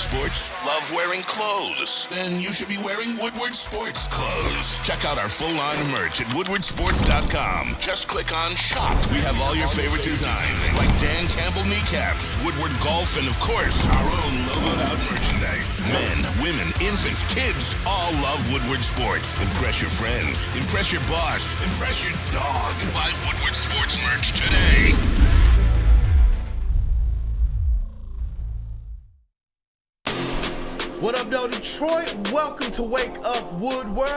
sports? Love wearing clothes? Then you should be wearing Woodward sports clothes. Check out our full line of merch at woodwardsports.com. Just click on shop. We have all your favorite designs, like Dan Campbell kneecaps, Woodward golf, and of course, our own logoed out merchandise. Men, women, infants, kids all love Woodward sports. Impress your friends. Impress your boss. Impress your dog. Buy Woodward sports merch today. What up, though, Detroit? Welcome to Wake Up Woodward.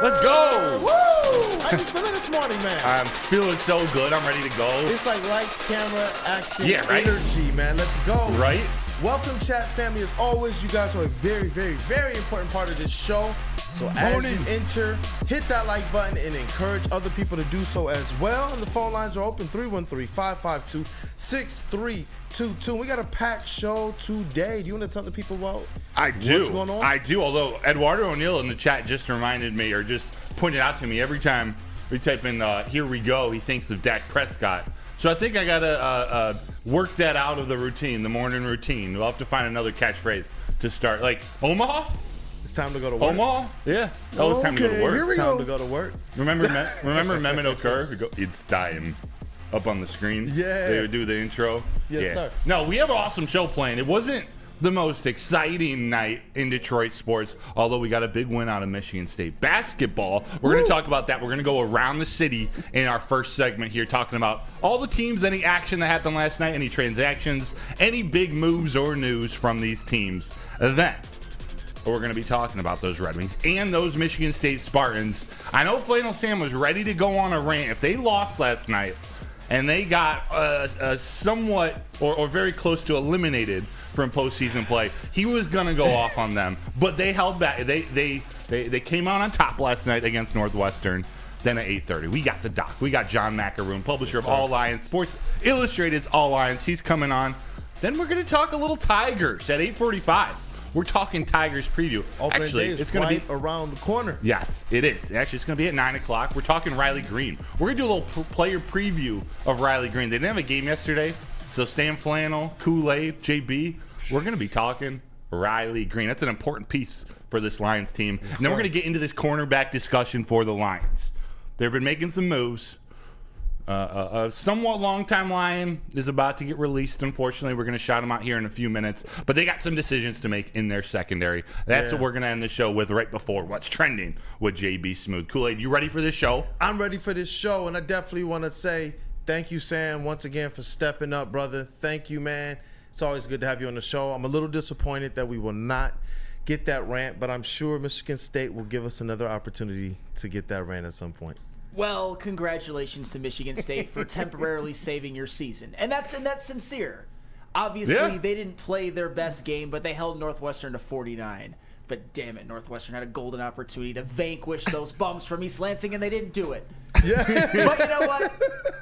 Let's go. Woo! How you feeling this morning, man? I'm feeling so good. I'm ready to go. It's like lights, camera, action, right? energy, man. Let's go. Right? Welcome, chat family. As always, you guys are a very, very, very important part of this show. So as you enter, hit that like button and encourage other people to do so as well. And the phone lines are open, 313-552-6322. We got a packed show today. Do you want to tell the people about what's going on? I do, although Eduardo O'Neill in the chat just reminded me, or just pointed out to me, every time we type in here we go, he thinks of Dak Prescott. So I think I got to work that out of the routine, the morning routine. We'll have to find another catchphrase to start. Like, Omaha? It's time to go to work. Omaha? Yeah. Oh, it's time to go to work. Here we go. Time to go to work. Remember Mehmet Okur? Go, it's time. Up on the screen. Yeah. They would do the intro. Yes, sir. No, we have an awesome show planned. It wasn't the most exciting night in Detroit sports, although we got a big win out of Michigan State basketball. We're going to talk about that. We're going to go around the city in our first segment here, talking about all the teams, any action that happened last night, any transactions, any big moves or news from these teams. Then we're going to be talking about those Red Wings and those Michigan State Spartans. I know Flannel Sam was ready to go on a rant. If they lost last night and they got somewhat or very close to eliminated from postseason play, he was going to go off on them. But they held back. They came out on top last night against Northwestern. Then at 8:30, we got the doc. We got John Maakaron, publisher of All Lions, Sports Illustrated's All Lions. He's coming on. Then we're going to talk a little Tigers at 8:45. We're talking Tigers preview. Actually, it's going to be around the corner. Yes, it is. Actually, it's going to be at 9 o'clock. We're talking Riley Green. We're going to do a little player preview of Riley Green. They didn't have a game yesterday, so Sam Flannel, Kool-Aid, JB, we're going to be talking Riley Green. That's an important piece for this Lions team. Yes, and then we're going to get into this cornerback discussion for the Lions. They've been making some moves. A somewhat long-time Lion is about to get released, unfortunately. We're going to shout him out here in a few minutes. But they got some decisions to make in their secondary. That's what we're going to end the show with right before What's Trending with JB Smooth. Kool-Aid, you ready for this show? I'm ready for this show, and I definitely want to say thank you, Sam, once again for stepping up, brother. Thank you, man. It's always good to have you on the show. I'm a little disappointed that we will not get that rant, but I'm sure Michigan State will give us another opportunity to get that rant at some point. Well, congratulations to Michigan State for temporarily saving your season. And that's sincere. Obviously, they didn't play their best game, but they held Northwestern to 49. But damn it, Northwestern had a golden opportunity to vanquish those bums from East Lansing, and they didn't do it. Yeah. But you know what?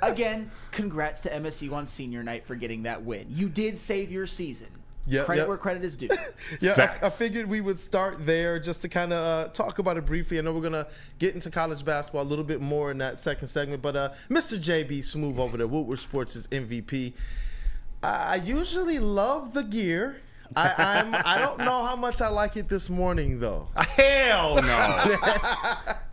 Again, congrats to MSU on senior night for getting that win. You did save your season. Credit where credit is due. I figured we would start there just to kind of talk about it briefly. I know we're going to get into college basketball a little bit more in that second segment, but Mr. JB Smooth over there, Woodward Sports' MVP. I usually love the gear. I don't know how much I like it this morning, though. Hell no.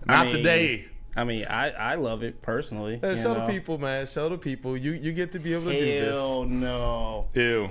Not today. I mean, I love it personally. Hey, show the people, man. Show the people. You get to be able to do this. Hell no. Ew.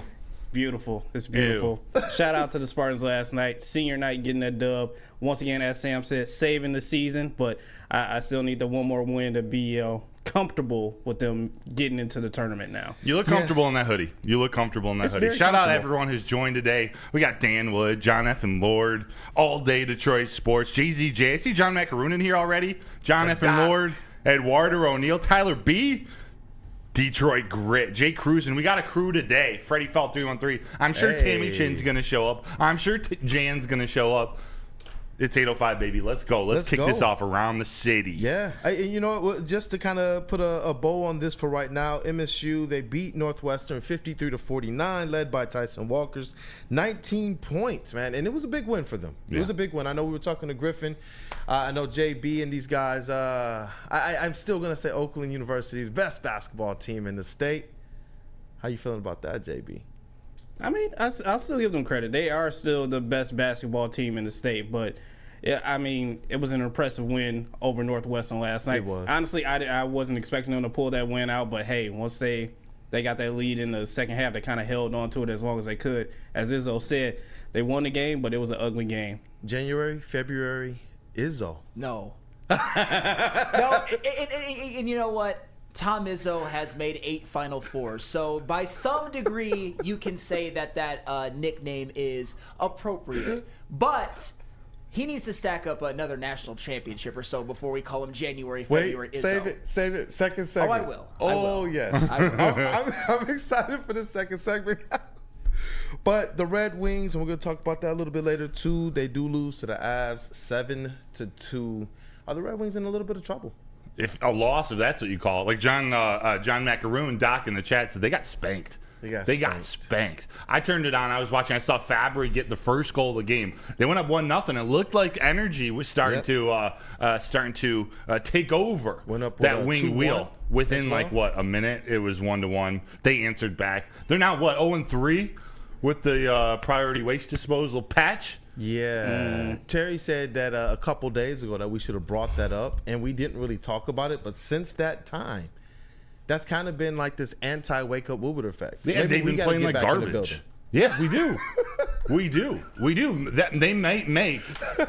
Beautiful. It's beautiful. Shout out to the Spartans last night. Senior night getting that dub. Once again, as Sam said, saving the season. But I still need the one more win to be comfortable with them getting into the tournament now. You look comfortable in that hoodie. You look comfortable in that hoodie. Shout out to everyone who's joined today. We got Dan Wood, John F. and Lord, All Day Detroit Sports, JZJ. I see John Maakaron in here already. John F. and Lord, Eduardo O'Neill, Tyler B., Detroit Grit, Jay Cruz, and we got a crew today. Freddie Felt 313. I'm sure Tammy Chin's going to show up. I'm sure Jan's going to show up. It's 8:05, baby. Let's go. Let's kick this off around the city. Yeah. You know what? Just to kind of put a bow on this for right now, MSU, they beat Northwestern 53-49, led by Tyson Walker's 19 points, man. And it was a big win for them. It was a big win. I know we were talking to Griffin. I know JB and these guys. I'm still going to say Oakland University, the best basketball team in the state. How you feeling about that, JB? I mean, I'll still give them credit. They are still the best basketball team in the state, but yeah, I mean, it was an impressive win over Northwestern last night. It was. Honestly, I wasn't expecting them to pull that win out, but hey, once they got that lead in the second half, they kind of held on to it as long as they could. As Izzo said, they won the game, but it was an ugly game. January, February, Izzo. No. No, and you know what? Tom Izzo has made 8 Final Fours, so by some degree, you can say that nickname is appropriate. But he needs to stack up another national championship or so before we call him January, February Wait, Izzo. save it. Second segment. I will. Oh, yes. I'm excited for the second segment. But the Red Wings, and we're going to talk about that a little bit later too, they do lose to the Avs 7-2. Are the Red Wings in a little bit of trouble? If a loss, if that's what you call it. Like John Maakaron, Doc in the chat said they got spanked. They got spanked. I turned it on. I was watching. I saw Fabry get the first goal of the game. They went up 1-0. It looked like energy was starting to take over Went up that with, wing 2-1 wheel. Within well? a minute, it was 1-1. They answered back. They're now 0-3 with the priority waste disposal patch. Yeah. Terry said that a couple days ago that we should have brought that up, and we didn't really talk about it. But since that time, that's kind of been like this anti-wake up Woodward effect. Yeah, they've been playing like garbage. Yeah, we do. we do. That they might make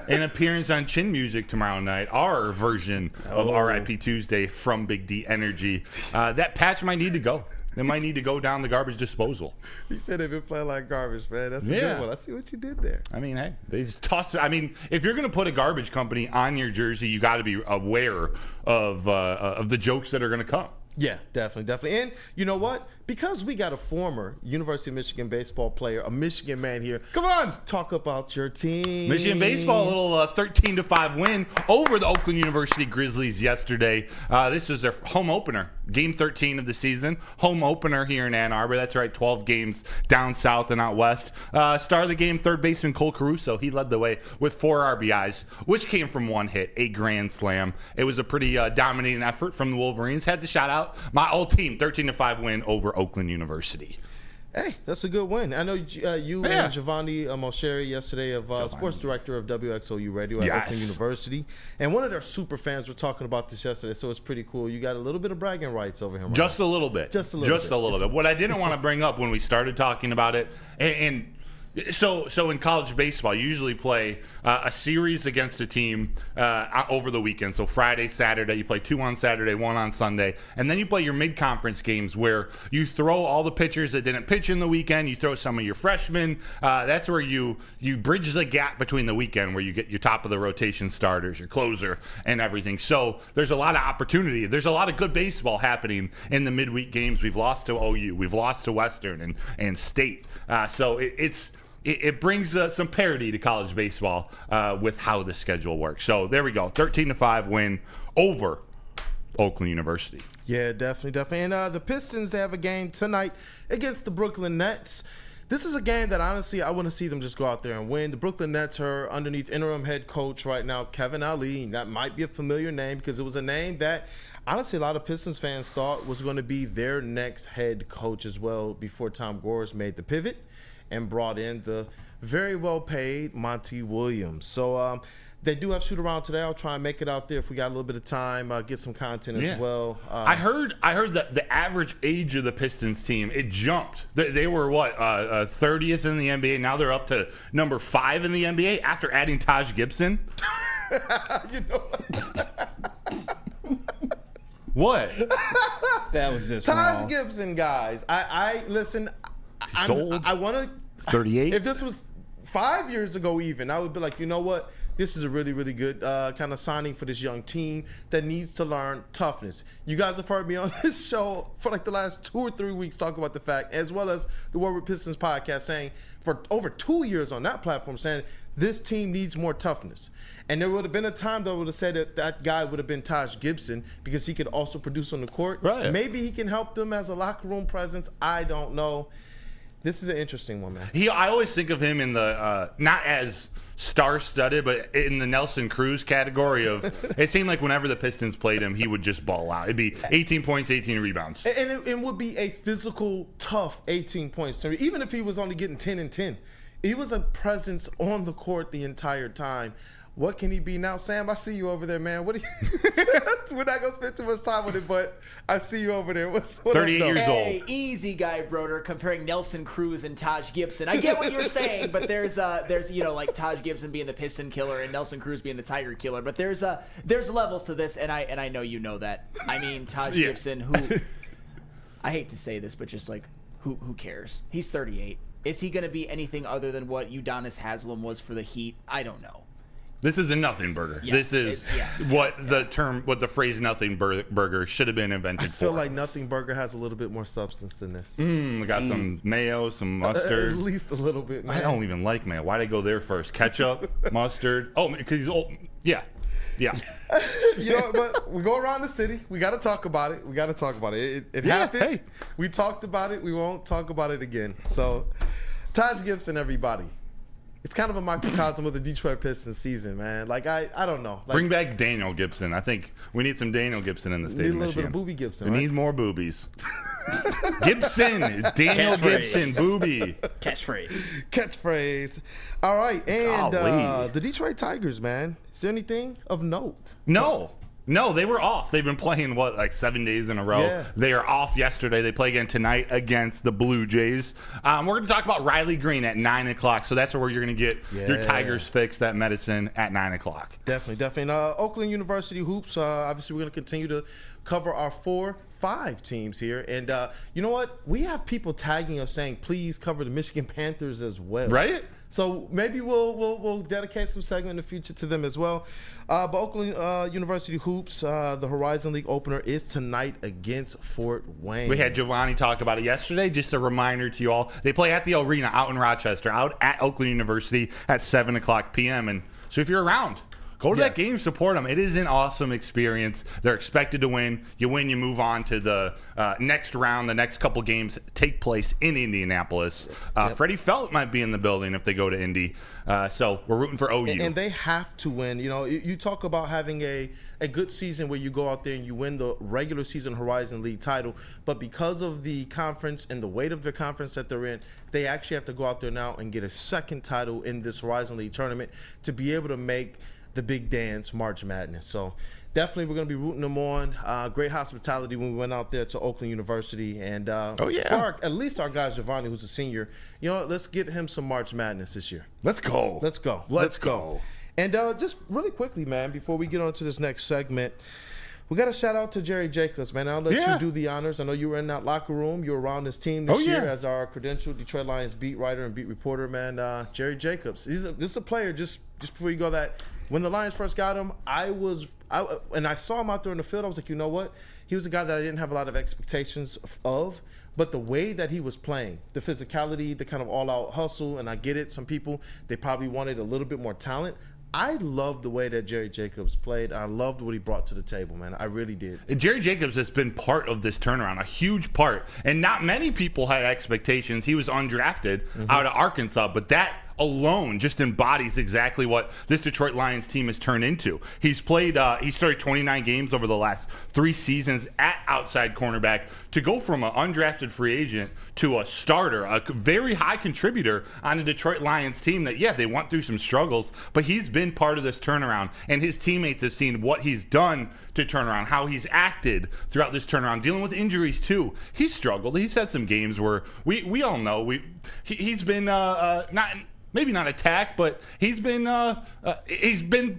an appearance on Chin Music tomorrow night, our version of RIP Tuesday from Big D Energy. That patch might need to go. They might need to go down the garbage disposal. He said they've been playing like garbage, man. That's a good one. I see what you did there. I mean, hey, they just toss it. I mean, if you're going to put a garbage company on your jersey, you got to be aware of the jokes that are going to come. Yeah, definitely. And you know what? Because we got a former University of Michigan baseball player, a Michigan man here. Come on. Talk about your team. Michigan baseball, a little 13-5 win over the Oakland University Grizzlies yesterday. This was their home opener, game 13 of the season. Home opener here in Ann Arbor. That's right, 12 games down south and out west. Star of the game, third baseman Cole Caruso. He led the way with 4 RBIs, which came from 1 hit, a grand slam. It was a pretty dominating effort from the Wolverines. Had to shout out my old team, 13-5 win over Oakland University. Hey, that's a good win. I know you and Giovanni Mosheri yesterday of sports director of WXOU Radio at Oakland University. And one of their super fans were talking about this yesterday, so it's pretty cool. You got a little bit of bragging rights over him. Just a little bit. Just a little bit. What I didn't want to bring up when we started talking about it, and so in college baseball, you usually play a series against a team over the weekend. So Friday, Saturday, you play 2 on Saturday, 1 on Sunday. And then you play your mid-conference games where you throw all the pitchers that didn't pitch in the weekend. You throw some of your freshmen. That's where you bridge the gap between the weekend where you get your top of the rotation starters, your closer, and everything. So there's a lot of opportunity. There's a lot of good baseball happening in the midweek games. We've lost to OU. We've lost to Western and State. So it brings some parity to college baseball with how the schedule works. So there we go, 13-5 win over Oakland University. Yeah, definitely. And the Pistons, they have a game tonight against the Brooklyn Nets. This is a game that, honestly, I want to see them just go out there and win. The Brooklyn Nets are underneath interim head coach right now, Kevin Ali. That might be a familiar name because it was a name that, honestly, a lot of Pistons fans thought was going to be their next head coach as well before Tom Gores made the pivot and brought in the very well-paid Monty Williams. So they do have shoot around today. I'll try and make it out there if we got a little bit of time, get some content as well. I heard that the average age of the Pistons team, it jumped. They were, 30th in the NBA. Now they're up to number 5 in the NBA after adding Taj Gibson. You know what? That was just Taj wrong. Gibson, guys. I listen. I want to. 38. If this was 5 years ago, even I would be like, you know what? This is a really, really good kind of signing for this young team that needs to learn toughness. You guys have heard me on this show for like the last 2 or 3 weeks talk about the fact, as well as the Woodward Pistons podcast, saying for over 2 years on that platform, saying this team needs more toughness. And there would have been a time that I would have said that guy would have been Taj Gibson because he could also produce on the court. Right. Maybe he can help them as a locker room presence. I don't know. This is an interesting one, man. I always think of him in the not as star-studded, but in the Nelson Cruz category of, it seemed like whenever the Pistons played him, he would just ball out. It'd be 18 points, 18 rebounds. And it would be a physical, tough 18 points. Even if he was only getting 10 and 10, he was a presence on the court the entire time. What can he be now? Sam, I see you over there, man. What are you? We're not going to spend too much time with it, but I see you over there. What 38 years Hey, old. easy guy, Broder, comparing Nelson Cruz and Taj Gibson. I get what you're saying, but there's like Taj Gibson being the Piston killer and Nelson Cruz being the Tiger killer. But there's levels to this, and I know you know that. I mean, Taj Gibson, who I hate to say this, but just like who cares? He's 38. Is he going to be anything other than what Udonis Haslem was for the Heat? I don't know. This is a nothing burger. Yeah, this is what the phrase nothing burger should have been invented for. I feel like nothing burger has a little bit more substance than this. We got some mayo, some mustard. At least a little bit, man. I don't even like mayo. Why'd I go there first? Ketchup, mustard. Oh, because he's old. Yeah. But we go around the city. We got to talk about it. It happened. Hey. We talked about it. We won't talk about it again. So, Taj Gibson, everybody. It's kind of a microcosm of the Detroit Pistons season, man. Like, I don't know. Like, Bring back Daniel Gibson. I think we need some Daniel Gibson in the state of need a little Michigan. bit of Booby Gibson, We right? need more boobies. Gibson. Daniel Gibson. Booby. Catchphrase. All right. And Golly. the Detroit Tigers, man. Is there anything of note? No, they were off. They've been playing, 7 days in a row. Yeah. They are off yesterday. They play again tonight against the Blue Jays. We're going to talk about Riley Green at 9 o'clock. So that's where you're going to get your Tigers fix, that medicine, at 9 o'clock. Definitely. And Oakland University Hoops, obviously we're going to continue to cover our 4-5 teams here. And you know what? We have people tagging us saying, please cover the Michigan Panthers as well. Right? So maybe we'll dedicate some segment in the future to them as well. But Oakland University Hoops, the Horizon League opener is tonight against Fort Wayne. We had Giovanni talk about it yesterday. Just a reminder to you all. They play at the arena out in Rochester, out at Oakland University at 7 o'clock p.m. And so if you're around, go to that game, support them. It is an awesome experience. They're expected to win. You win, you move on to the next round. The next couple games take place in Indianapolis. Freddie Felt might be in the building if they go to Indy. So we're rooting for OU. And they have to win. You know, you talk about having a good season where you go out there and you win the regular season Horizon League title. But because of the conference and the weight of the conference that they're in, they actually have to go out there now and get a second title in this Horizon League tournament to be able to make the big dance, March Madness. So definitely we're going to be rooting them on. Great hospitality when we went out there to Oakland University. And for at least our guy Giovanni, who's a senior, let's get him some March Madness this year. Let's go. Let's go. And just really quickly, man, before we get on to this next segment, we got to shout out to Jerry Jacobs, man. I'll let you do the honors. I know you were in that locker room. You were around this team this year as our credentialed Detroit Lions beat writer and beat reporter, man. Jerry Jacobs. This is a player, just before you go, that when the Lions first got him, and I saw him out there in the field, I was like, you know what? He was a guy that I didn't have a lot of expectations of, but the way that he was playing, the physicality, the kind of all-out hustle, and I get it. Some people, they probably wanted a little bit more talent. I loved the way that Jerry Jacobs played. I loved what he brought to the table, man. I really did. Jerry Jacobs has been part of this turnaround, a huge part. And not many people had expectations. He was undrafted out of Arkansas, but that alone just embodies exactly what this Detroit Lions team has turned into. He's played, he started 29 games over the last 3 seasons at outside cornerback. To go from an undrafted free agent to a starter, a very high contributor on the Detroit Lions team that, they went through some struggles, but he's been part of this turnaround, and his teammates have seen what he's done to turn around, how he's acted throughout this turnaround, dealing with injuries too. He's struggled. He's had some games where we all know he's been maybe not attacked, but he's been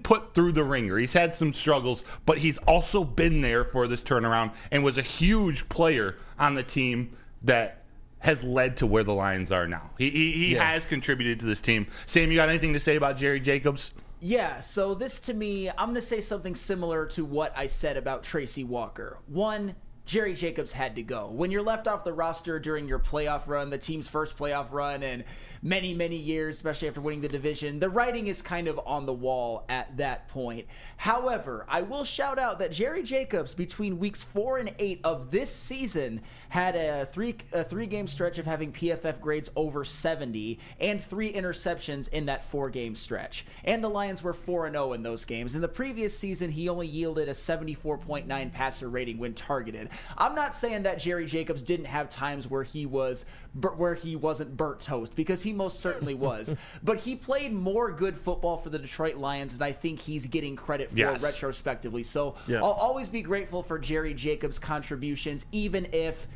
put through the ringer. He's had some struggles, but he's also been there for this turnaround and was a huge player on the team that has led to where the Lions are now. He has contributed to this team. Sam, you got anything to say about Jerry Jacobs? Yeah, so this to me, I'm going to say something similar to what I said about Tracy Walker. One, Jerry Jacobs had to go. When you're left off the roster during your playoff run, the team's first playoff run in many, many years, especially after winning the division, the writing is kind of on the wall at that point. However, I will shout out that Jerry Jacobs, between weeks 4 and 8 of this season, had a three-game stretch of having PFF grades over 70 and 3 interceptions in that 4-game stretch. And the Lions were 4-0 in those games. In the previous season, he only yielded a 74.9 passer rating when targeted. I'm not saying that Jerry Jacobs didn't have times where he wasn't burnt toast, because he most certainly was. But he played more good football for the Detroit Lions than I think he's getting credit for retrospectively. So I'll always be grateful for Jerry Jacobs' contributions, even if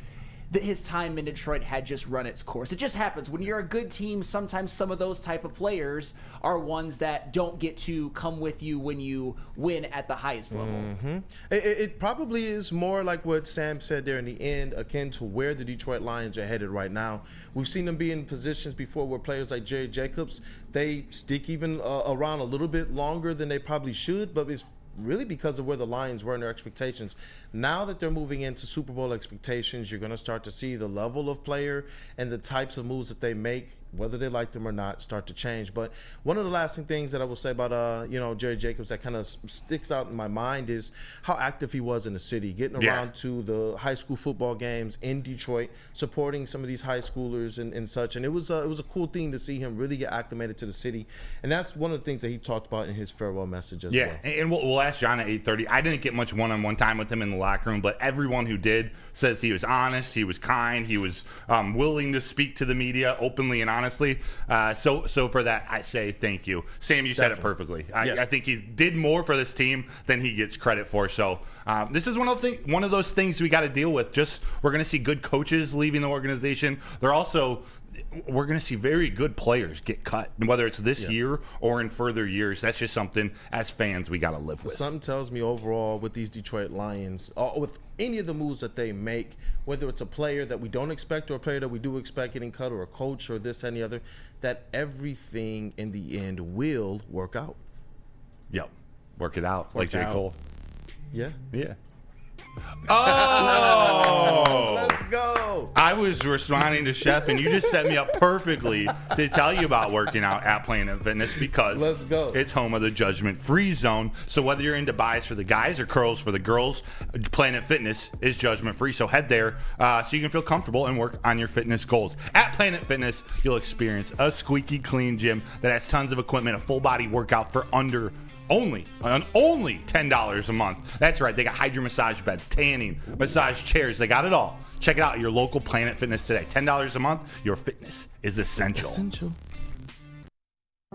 his time in Detroit had just run its course. It just happens. When you're a good team, sometimes some of those type of players are ones that don't get to come with you when you win at the highest level. Mm-hmm. It probably is more like what Sam said there in the end, akin to where the Detroit Lions are headed right now. We've seen them be in positions before where players like Jerry Jacobs, they stick even around a little bit longer than they probably should, but it's really because of where the Lions were in their expectations. Now that they're moving into Super Bowl expectations, you're going to start to see the level of player and the types of moves that they make, whether they like them or not, start to change. But one of the lasting things that I will say about Jerry Jacobs that kind of sticks out in my mind is how active he was in the city, getting around to the high school football games in Detroit, supporting some of these high schoolers and such. And it was a cool thing to see him really get acclimated to the city. And that's one of the things that he talked about in his farewell message as well. Yeah, and we'll ask John at 8:30. I didn't get much one-on-one time with him in the locker room, but everyone who did says he was honest, he was kind, he was willing to speak to the media openly and honestly. So for that, I say thank you. Sam, you said it perfectly. I think he did more for this team than he gets credit for. So this is one of those things we got to deal with. We're going to see good coaches leaving the organization. We're going to see very good players get cut, whether it's this year or in further years. That's just something, as fans, we got to live with. Something tells me overall with these Detroit Lions, with any of the moves that they make, whether it's a player that we don't expect or a player that we do expect getting cut or a coach or this and the other, that everything in the end will work out. Yep. Work it out, like J. Cole. Yeah. Yeah. Oh, let's go. I was responding to Chef, and you just set me up perfectly to tell you about working out at Planet Fitness, because let's go. It's home of the judgment-free zone. So whether you're into buys for the guys or curls for the girls, Planet Fitness is judgment-free. So head there so you can feel comfortable and work on your fitness goals. At Planet Fitness, you'll experience a squeaky clean gym that has tons of equipment, a full-body workout for only $10 a month. That's right. They got hydro massage beds, tanning, massage chairs. They got it all. Check it out at your local Planet Fitness today. $10 a month. Your fitness is essential.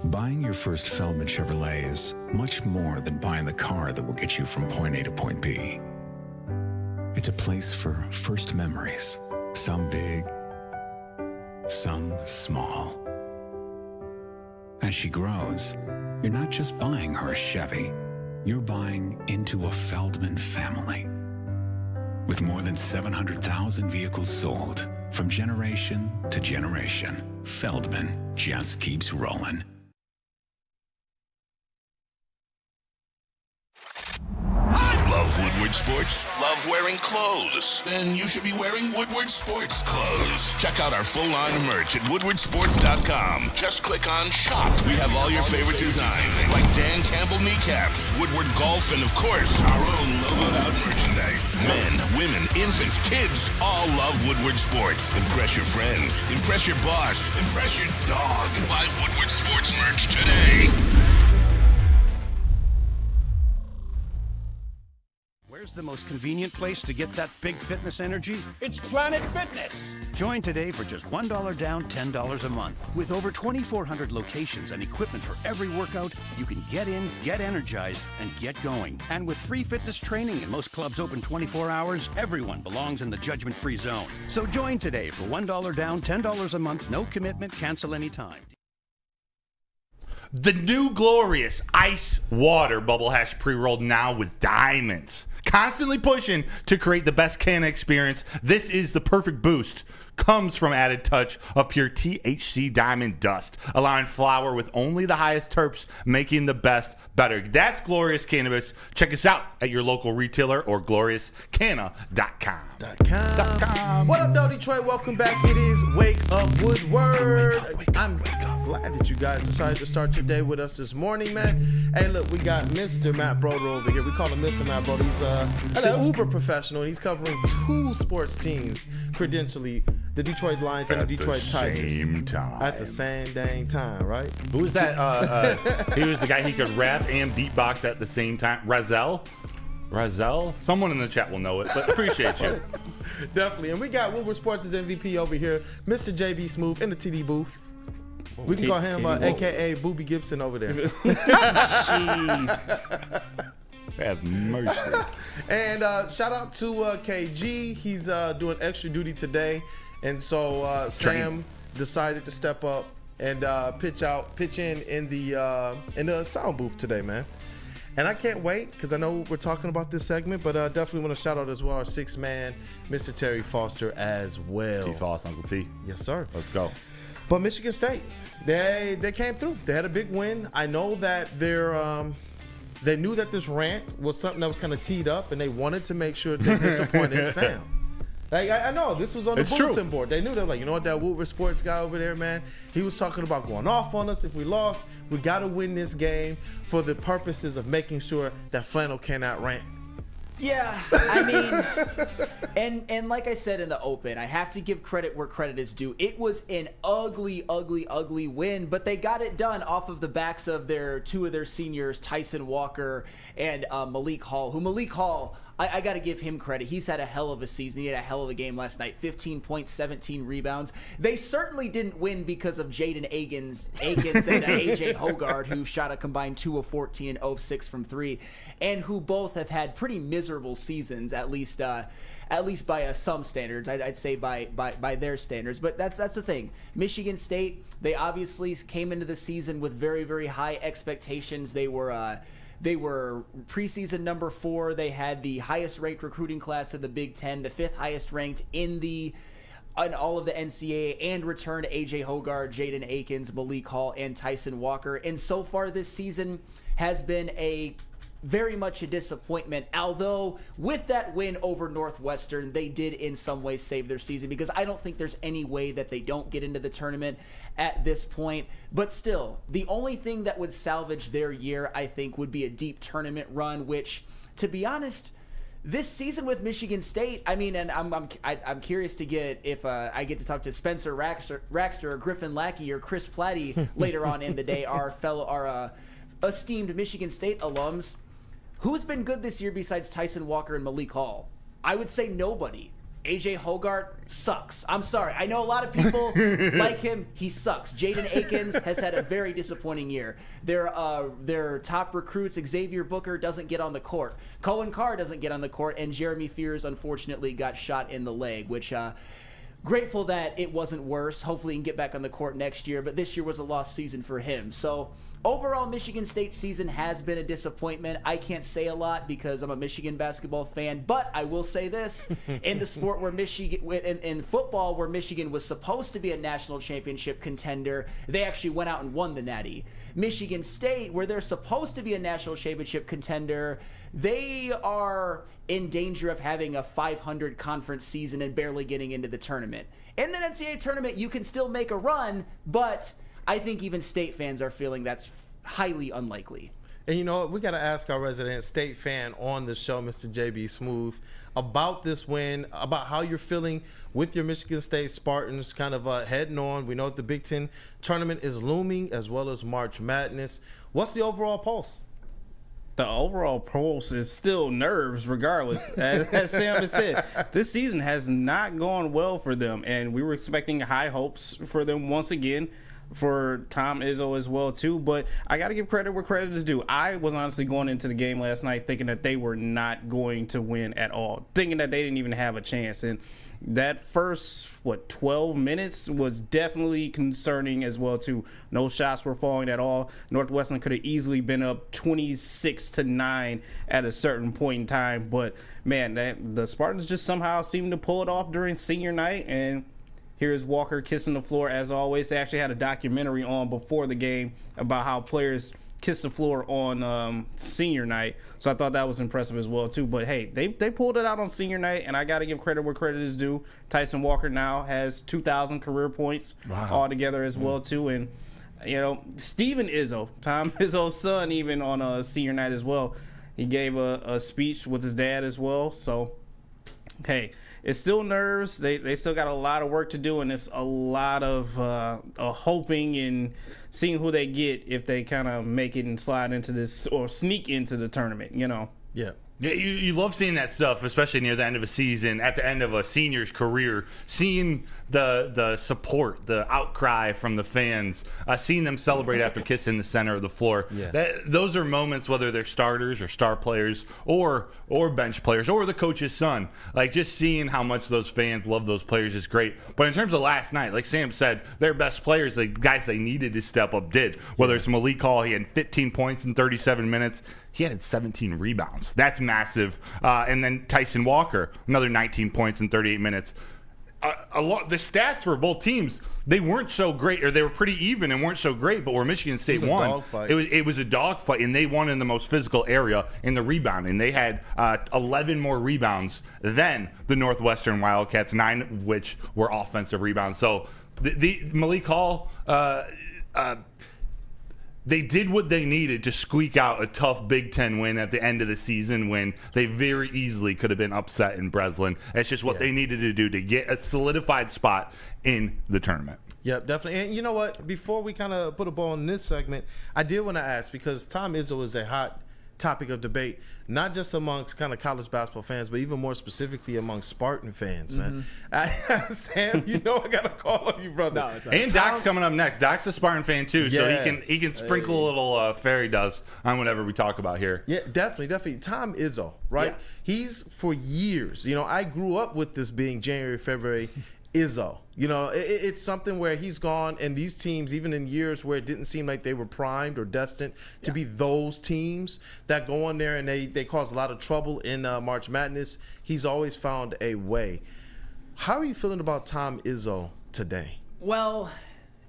Buying your first Feldman Chevrolet is much more than buying the car that will get you from point A to point B. It's a place for first memories, some big, some small. As she grows, you're not just buying her a Chevy, you're buying into a Feldman family. With more than 700,000 vehicles sold, from generation to generation, Feldman just keeps rolling. Love Woodward Sports? Love wearing clothes? Then you should be wearing Woodward Sports clothes. Check out our full line of merch at woodwardsports.com. Just click on shop. We have all your favorite designs, like Dan Campbell kneecaps, Woodward golf, and of course, our own logoed out merchandise. Men, women, infants, kids all love Woodward Sports. Impress your friends. Impress your boss. Impress your dog. Buy Woodward Sports merch today. Where's the most convenient place to get that big fitness energy? It's Planet Fitness. Join today for just $1 down, $10 a month. With over 2,400 locations and equipment for every workout, you can get in, get energized, and get going. And with free fitness training and most clubs open 24 hours, everyone belongs in the judgment-free zone. So join today for $1 down, $10 a month, no commitment, cancel anytime. The new glorious ice water bubble hash pre-rolled now with diamonds. constantly pushing to create the best Canna experience. This is the perfect boost. Comes from added touch of pure THC diamond dust, allowing flower with only the highest terps, making the best better. That's Glorious Cannabis. Check us out at your local retailer or gloriouscanna.com. What up, though, Detroit? Welcome back. It is Wake Up Woodward. I'm glad that you guys decided to start your day with us this morning, man. Hey, look, we got Mr. Matt Broder over here. We call him Mr. Matt Broder. He's the uber professional, and he's covering 2 sports teams credentially. The Detroit Lions and the Detroit Tigers. At the same dang time, right? Who was that? He was the guy he could rap and beatbox at the same time. Razel? Someone in the chat will know it, but appreciate you. Definitely. And we got Woodward Sports' MVP over here, Mr. JB Smooth in the TD booth. We can call him a.k.a. Booby Gibson over there. Jeez. Have mercy. And shout out to KG. He's doing extra duty today. And so Sam decided to step up and pitch in the sound booth today, man. And I can't wait because I know we're talking about this segment, but definitely want to shout out as well our 6th man, Mr. Terry Foster, as well. T. Foss, Uncle T. Yes, sir. Let's go. But Michigan State, they came through. They had a big win. I know that they knew that this rant was something that was kind of teed up, and they wanted to make sure they disappointed Sam. Like, I know this was on the bulletin board. They knew, they were like, you know what, that Woodward Sports guy over there, man, he was talking about going off on us if we lost. We got to win this game for the purposes of making sure that Flannel cannot rant. Yeah, I mean, and like I said in the open, I have to give credit where credit is due. It was an ugly win, but they got it done off of the backs of 2 of their seniors, Tyson Walker and Malik Hall, I got to give him credit. He's had a hell of a season. He had a hell of a game last night. 15 points, 17 rebounds. They certainly didn't win because of Jaden Akins and AJ Hogard, who shot a combined 2 of 14 and 0 of 6 from 3, and who both have had pretty miserable seasons, at least by some standards. I'd say by their standards. But that's the thing. Michigan State, they obviously came into the season with very, very high expectations. They were preseason number 4. They had the highest ranked recruiting class in the Big Ten, the 5th highest ranked in all of the NCAA, and returned AJ Hogard, Jaden Akins, Malik Hall, and Tyson Walker. And so far this season has been very much a disappointment, although with that win over Northwestern, they did in some ways save their season, because I don't think there's any way that they don't get into the tournament at this point. But still, the only thing that would salvage their year, I think, would be a deep tournament run, which, to be honest, this season with Michigan State, I mean, and I'm curious to get if I get to talk to Spencer Raxter or Griffin Lackey or Chris Platty later on in the day, our esteemed Michigan State alums. Who's been good this year besides Tyson Walker and Malik Hall? I would say nobody. AJ Hogard sucks. I'm sorry. I know a lot of people like him. He sucks. Jaden Akins has had a very disappointing year. Their top recruits, Xavier Booker, doesn't get on the court. Cohen Carr doesn't get on the court. And Jeremy Fears, unfortunately, got shot in the leg, which grateful that it wasn't worse. Hopefully he can get back on the court next year. But this year was a lost season for him. So overall, Michigan State's season has been a disappointment. I can't say a lot because I'm a Michigan basketball fan, but I will say this. In the sport where in football, where Michigan was supposed to be a national championship contender, they actually went out and won the Natty. Michigan State, where they're supposed to be a national championship contender, they are in danger of having a 500 conference season and barely getting into the tournament. In the NCAA tournament, you can still make a run, but I think even State fans are feeling that's highly unlikely. And you know what? We got to ask our resident State fan on the show, Mr. JB Smooth, about this win, about how you're feeling with your Michigan State Spartans kind of heading on. We know that the Big Ten tournament is looming, as well as March Madness. What's the overall pulse? The overall pulse is still nerves regardless. As Sam has said, this season has not gone well for them, and we were expecting high hopes for them once again. for Tom Izzo as well too, but I got to give credit where credit is due. I was honestly going into the game last night thinking that they were not going to win at all, thinking that they didn't even have a chance. And that first 12 minutes was definitely concerning as well too. No shots were falling at all. Northwestern could have easily been up 26-9 at a certain point in time, but man, the Spartans just somehow seemed to pull it off during senior night. And here's Walker kissing the floor as always. They actually had a documentary on before the game about how players kiss the floor on senior night, so I thought that was impressive as well too. But hey, they pulled it out on senior night, and I got to give credit where credit is due. Tyson Walker now has 2,000 career points altogether as well too. And you know, Steven Izzo, Tom Izzo's son, even on senior night as well, he gave a speech with his dad as well. So hey, it's still nerves. They still got a lot of work to do, and it's a lot of hoping and seeing who they get if they kind of make it and slide into this or sneak into the tournament, you know. Yeah. Yeah, you love seeing that stuff, especially near the end of a season, at the end of a senior's career, seeing the support, the outcry from the fans, seeing them celebrate after kissing the center of the floor. Yeah. Those are moments, whether they're starters or star players or bench players or the coach's son. Like, just seeing how much those fans love those players is great. But in terms of last night, like Sam said, their best players, the guys they needed to step up, did. Whether it's Malik Hall, he had 15 points in 37 minutes. He had 17 rebounds. That's massive. And then Tyson Walker, another 19 points in 38 minutes. The stats for both teams, they weren't so great, or they were pretty even and weren't so great, but where Michigan State won, it was a dogfight, and they won in the most physical area in the rebounding. They had 11 more rebounds than the Northwestern Wildcats, 9 of which were offensive rebounds. So the Malik Hall, they did what they needed to squeak out a tough Big Ten win at the end of the season when they very easily could have been upset in Breslin. It's just what they needed to do to get a solidified spot in the tournament. Yep, definitely. And you know what? Before we kind of put a ball in this segment, I did want to ask, because Tom Izzo is a hot topic of debate, not just amongst kind of college basketball fans, but even more specifically among Spartan fans, man. Sam, you know I got to call on you, brother. No, and Doc's coming up next. Doc's a Spartan fan too, so he can sprinkle a little fairy dust on whatever we talk about here. Yeah, definitely. Tom Izzo, right? Yeah. He's, for years, you know, I grew up with this being January, February, Izzo. You know, it's something where he's gone, and these teams, even in years where it didn't seem like they were primed or destined to be those teams that go on there and they cause a lot of trouble in March Madness, he's always found a way. How are you feeling about Tom Izzo today? Well,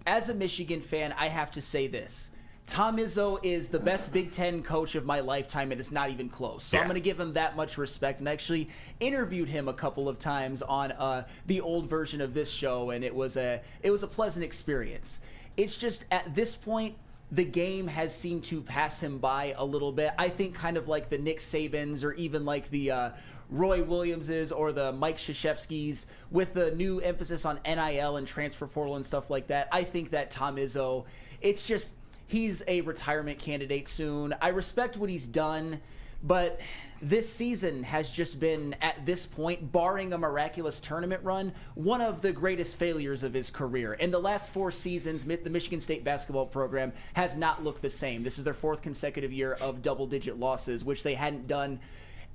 as a Michigan fan, I have to say this. Tom Izzo is the best Big Ten coach of my lifetime, and it's not even close. So I'm going to give him that much respect, and actually interviewed him a couple of times on the old version of this show, and it was a pleasant experience. It's just, at this point, the game has seemed to pass him by a little bit. I think kind of like the Nick Sabans, or even like the Roy Williamses or the Mike Krzyzewskis, with the new emphasis on NIL and transfer portal and stuff like that. I think that Tom Izzo, it's just, he's a retirement candidate soon. I respect what he's done, but this season has just been, at this point, barring a miraculous tournament run, one of the greatest failures of his career. In the last 4 seasons, the Michigan State basketball program has not looked the same. This is their 4th consecutive year of double-digit losses, which they hadn't done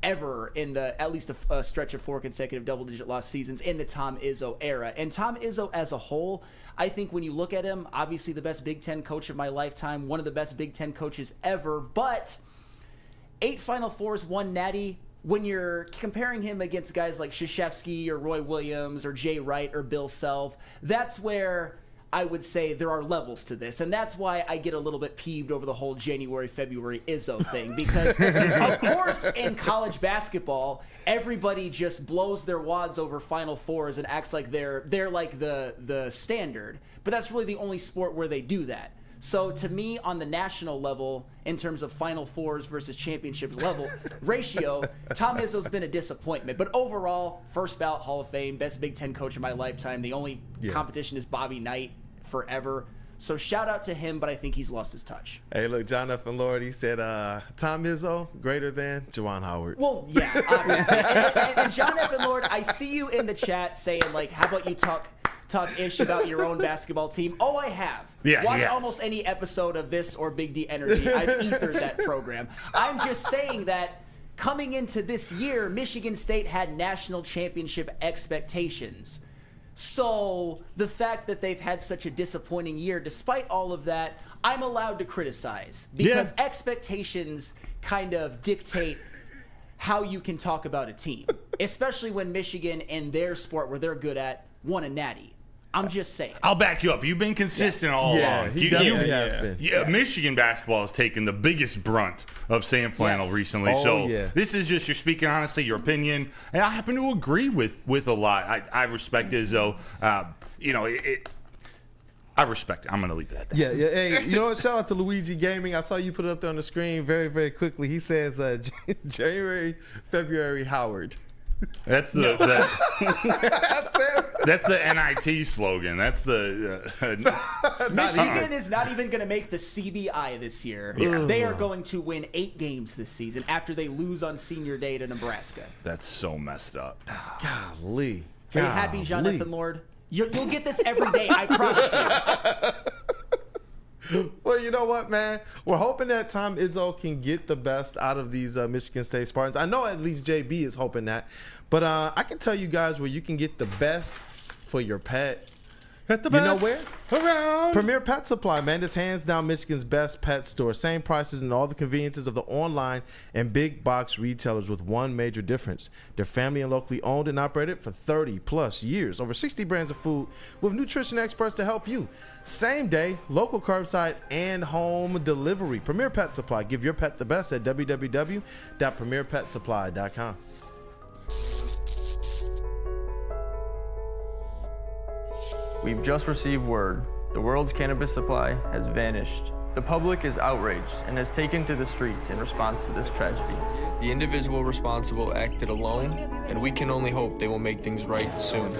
ever in at least a stretch of 4 consecutive double-digit loss seasons in the Tom Izzo era. And Tom Izzo as a whole, I think when you look at him, obviously the best Big Ten coach of my lifetime, one of the best Big Ten coaches ever, but 8 Final Fours, 1 natty. When you're comparing him against guys like Krzyzewski or Roy Williams or Jay Wright or Bill Self, that's where I would say there are levels to this. And that's why I get a little bit peeved over the whole January, February Izzo thing. Because, of course, in college basketball, everybody just blows their wads over Final Fours and acts like they're like the standard. But that's really the only sport where they do that. So to me, on the national level, in terms of Final Fours versus championship level ratio, Tom Izzo's been a disappointment. But overall, first ballot Hall of Fame, best Big Ten coach of my lifetime. The only competition is Bobby Knight forever. So shout out to him, but I think he's lost his touch. Hey, look, John F. and Lord, he said Tom Izzo greater than Juwan Howard. Well, yeah, obviously. and John F. and Lord, I see you in the chat saying, like, how about you talk talk ish about your own basketball team. Oh, I have. Yeah, Watch yes. almost any episode of this or Big D Energy. I've ethered that program. I'm just saying that coming into this year, Michigan State had national championship expectations. So the fact that they've had such a disappointing year, despite all of that, I'm allowed to criticize because expectations kind of dictate how you can talk about a team, especially when Michigan in their sport where they're good at won a natty. I'm just saying. I'll back you up. You've been consistent all along. He definitely has been. Yeah, Michigan basketball has taken the biggest brunt of Sam Flannel recently. This is just, you're speaking honestly, your opinion, and I happen to agree with a lot. I respect it as though, I respect it. I'm going to leave it at that. Yeah. Hey, you know what? Shout out to Luigi Gaming. I saw you put it up there on the screen very, very quickly. He says January, February, Howard. That's the that's the NIT slogan. That's the Michigan is not even going to make the CBI this year. Yeah. They are going to win 8 games this season after they lose on senior day to Nebraska. That's so messed up. Golly. Are you happy, Jonathan Lord? You'll get this every day, I promise you. Well, you know what, man? We're hoping that Tom Izzo can get the best out of these Michigan State Spartans. I know at least JB is hoping that. But I can tell you guys where you can get the best for your pet. At the You best know where? around. Premier Pet Supply, man. It's hands down Michigan's best pet store. Same prices and all the conveniences of the online and big box retailers with one major difference. They're family and locally owned and operated for 30 plus years. Over 60 brands of food with nutrition experts to help you. Same day, local curbside and home delivery. Premier Pet Supply. Give your pet the best at www.premierpetsupply.com. We've just received word. The world's cannabis supply has vanished. The public is outraged and has taken to the streets in response to this tragedy. The individual responsible acted alone, and we can only hope they will make things right soon.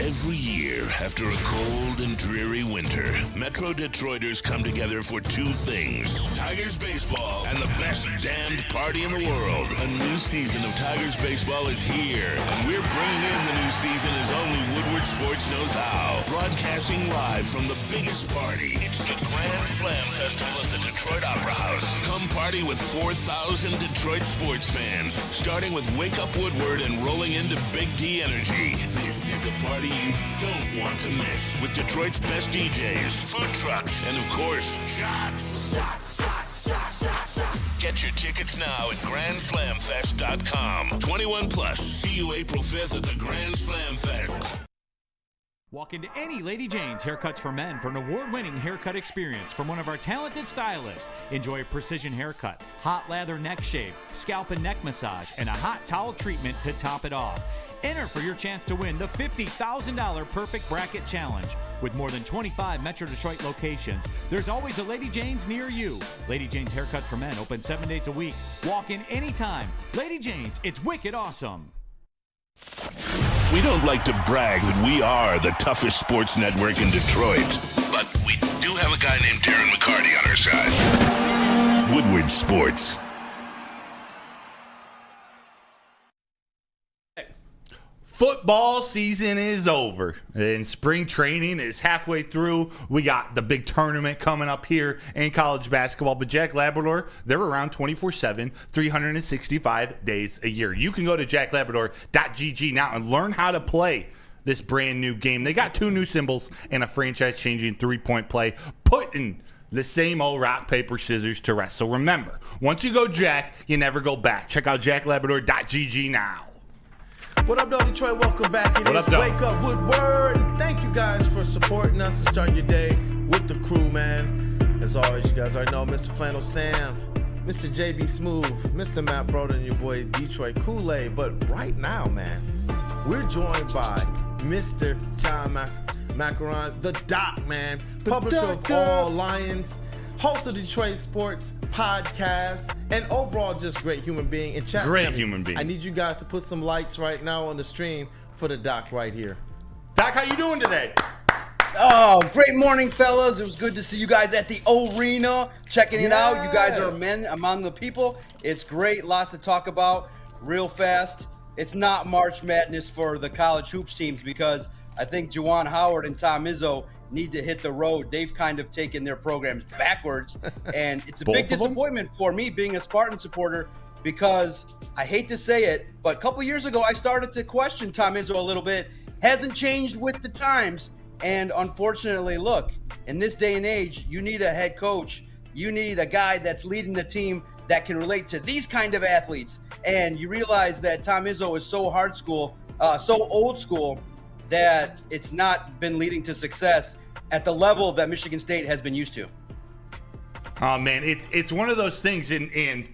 Every year, after a cold and dreary winter, Metro Detroiters come together for 2 things: Tigers baseball and the best damned party in the world. A new season of Tigers baseball is here, and we're bringing in the new season as only Woodward Sports knows how. Broadcasting live from the biggest party. It's the Grand Slam Festival at the Detroit Opera House. Come party with 4,000 Detroit sports fans, starting with Wake Up Woodward and rolling into Big D Energy. This is a party you don't want to miss, with Detroit's best DJs, food trucks, and of course, shots. Get your tickets now at GrandSlamFest.com. 21 plus. See you April 5th at the Grand Slam Fest. Walk into any Lady Jane's Haircuts for Men for an award-winning haircut experience from one of our talented stylists. Enjoy a precision haircut, hot lather neck shave, scalp and neck massage, and a hot towel treatment to top it off. Enter for your chance to win the $50,000 Perfect Bracket Challenge. With more than 25 Metro Detroit locations, there's always a Lady Jane's near you. Lady Jane's Haircut for Men, open 7 days a week. Walk in anytime. Lady Jane's, it's wicked awesome. We don't like to brag that we are the toughest sports network in Detroit, but we do have a guy named Darren McCarty on our side. Woodward Sports. Football season is over, and spring training is halfway through. We got the big tournament coming up here in college basketball. But Jack Labrador, they're around 24/7, 365 days a year. You can go to jacklabrador.gg now and learn how to play this brand new game. They got 2 new symbols and a franchise-changing 3-point play, putting the same old rock, paper, scissors to rest. So remember, once you go Jack, you never go back. Check out jacklabrador.gg now. What up, though, Detroit? Welcome back. It is Wake Up Woodward. Thank you guys for supporting us to start your day with the crew, man. As always, you guys already know Mr. Flannel Sam, Mr. JB Smooth, Mr. Matt Broden, and your boy Detroit Kool-Aid. But right now, man, we're joined by Mr. John Maakaron, the Doc, man, publisher of All Lions, host of Detroit Sports Podcast, and overall just great human being. And chat, great human being. I need you guys to put some likes right now on the stream for the Doc right here. Doc, how you doing today? Oh, great morning, fellas. It was good to see you guys at the arena, checking it out. You guys are men among the people. It's great. Lots to talk about real fast. It's not March Madness for the college hoops teams because I think Juwan Howard and Tom Izzo need to hit the road. They've kind of taken their programs backwards, and it's a big disappointment for me being a Spartan supporter because I hate to say it, but a couple years ago I started to question Tom Izzo a little bit. Hasn't changed with the times. And unfortunately, look, in this day and age, you need a head coach. You need a guy that's leading the team that can relate to these kind of athletes. And you realize that Tom Izzo is so so old school, that it's not been leading to success at the level that Michigan State has been used to. Oh, man, it's one of those things in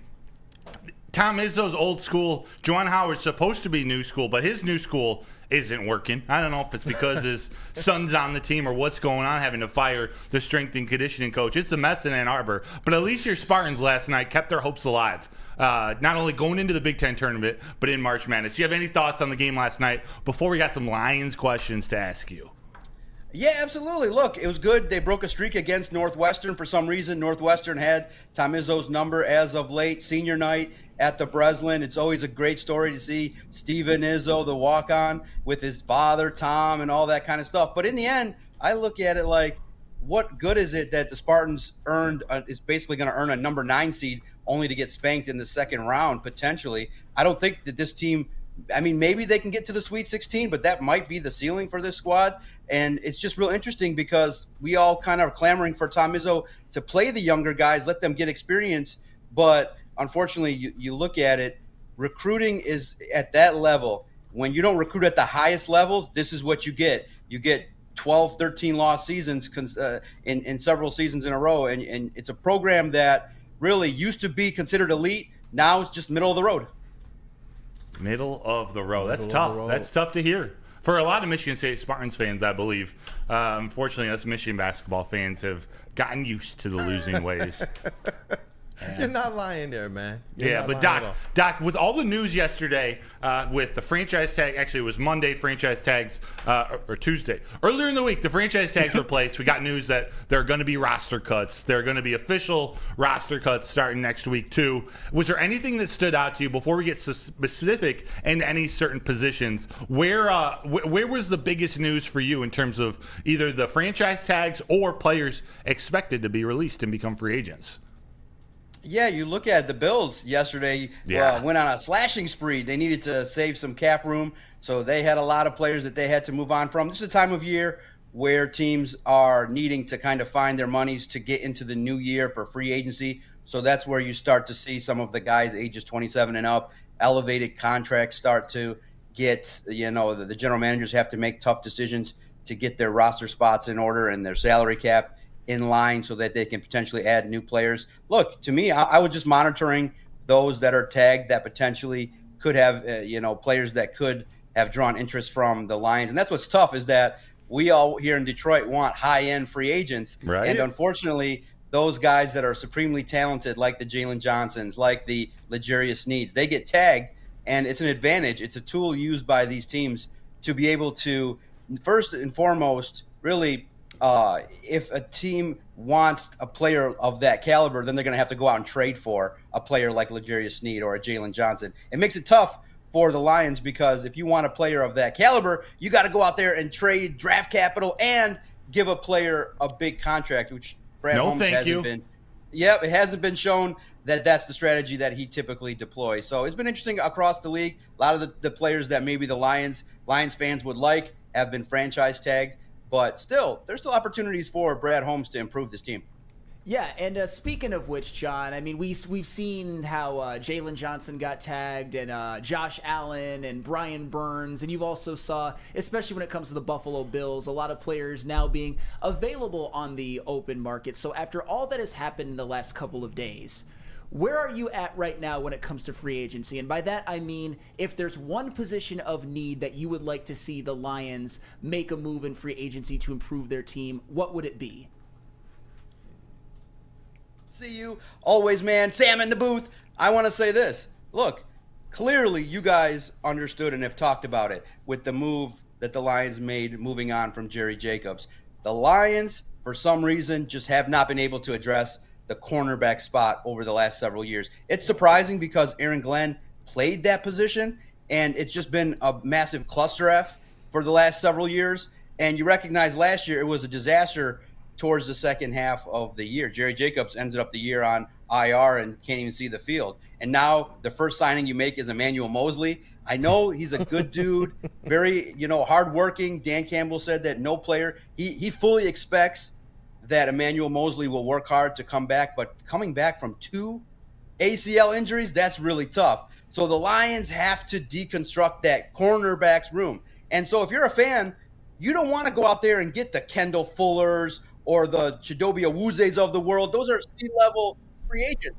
Tom Izzo's old school. Juwan Howard's supposed to be new school, but his new school isn't working. I don't know if it's because his son's on the team or what's going on, having to fire the strength and conditioning coach. It's a mess in Ann Arbor. But at least your Spartans last night kept their hopes alive. Not only going into the Big Ten tournament, but in March Madness. Do you have any thoughts on the game last night before we got some Lions questions to ask you? Yeah, absolutely. Look, it was good. They broke a streak against Northwestern. For some reason, Northwestern had Tom Izzo's number as of late. Senior night at the Breslin. It's always a great story to see Steven Izzo, the walk-on, with his father, Tom, and all that kind of stuff. But in the end, I look at it like, what good is it that the Spartans is basically going to earn a number 9 seed only to get spanked in the second round, potentially? I don't think that this team – I mean, maybe they can get to the Sweet 16, but that might be the ceiling for this squad. And it's just real interesting because we all kind of are clamoring for Tom Izzo to play the younger guys, let them get experience. But unfortunately, you look at it, recruiting is at that level. When you don't recruit at the highest levels, this is what you get. You get 12, 13 lost seasons in several seasons in a row. And it's a program that really used to be considered elite. Now it's just middle of the road. Middle of the road. That's tough. That's tough to hear for a lot of Michigan State Spartans fans, I believe. Unfortunately, us Michigan basketball fans have gotten used to the losing ways. You're not lying there, man. But Doc, with all the news yesterday with the franchise tag, actually it was Monday, franchise tags, or Tuesday. Earlier in the week, the franchise tags were placed. We got news that there are going to be roster cuts. There are going to be official roster cuts starting next week, too. Was there anything that stood out to you before we get specific into any certain positions? Where was the biggest news for you in terms of either the franchise tags or players expected to be released and become free agents? Yeah, you look at the Bills yesterday, went on a slashing spree. They needed to save some cap room, so they had a lot of players that they had to move on from. This is a time of year where teams are needing to kind of find their monies to get into the new year for free agency. So that's where you start to see some of the guys ages 27 and up, elevated contracts start to get, the general managers have to make tough decisions to get their roster spots in order and their salary cap in line so that they can potentially add new players. Look, to me, I was just monitoring those that are tagged that potentially could have, players that could have drawn interest from the Lions. And that's what's tough is that we all here in Detroit want high-end free agents. Right. And unfortunately, those guys that are supremely talented, like the Jalen Johnsons, like the L'Jarius Sneeds, they get tagged, and it's an advantage. It's a tool used by these teams to be able to, first and foremost, really if a team wants a player of that caliber, then they're going to have to go out and trade for a player like L'Jarius Sneed or a Jalen Johnson. It makes it tough for the Lions because if you want a player of that caliber, you got to go out there and trade draft capital and give a player a big contract, which Brad Holmes hasn't been. Yep, it hasn't been shown that that's the strategy that he typically deploys. So it's been interesting across the league. A lot of the players that maybe the Lions fans would like have been franchise tagged. But still, there's still opportunities for Brad Holmes to improve this team. Yeah, and speaking of which, John, I mean, we've seen how Jalen Johnson got tagged and Josh Allen and Brian Burns, and you've also saw, especially when it comes to the Buffalo Bills, a lot of players now being available on the open market. So after all that has happened in the last couple of days, where are you at right now when it comes to free agency? And by that, I mean, if there's one position of need that you would like to see the Lions make a move in free agency to improve their team, what would it be? See you always, man. Sam in the booth. I want to say this. Look, clearly you guys understood and have talked about it with the move that the Lions made moving on from Jerry Jacobs. The Lions, for some reason, just have not been able to address the cornerback spot over the last several years. It's surprising because Aaron Glenn played that position, and it's just been a massive cluster F for the last several years. And you recognize last year it was a disaster towards the second half of the year. Jerry Jacobs ended up the year on IR and can't even see the field. And now the first signing you make is Emmanuel Mosley. I know he's a good dude, very, hardworking. Dan Campbell said that no player, he fully expects that Emmanuel Mosley will work hard to come back, but coming back from 2 ACL injuries, that's really tough. So the Lions have to deconstruct that cornerback's room. And so if you're a fan, you don't want to go out there and get the Kendall Fullers or the Chidobe Awuzes of the world. Those are C-level free agents.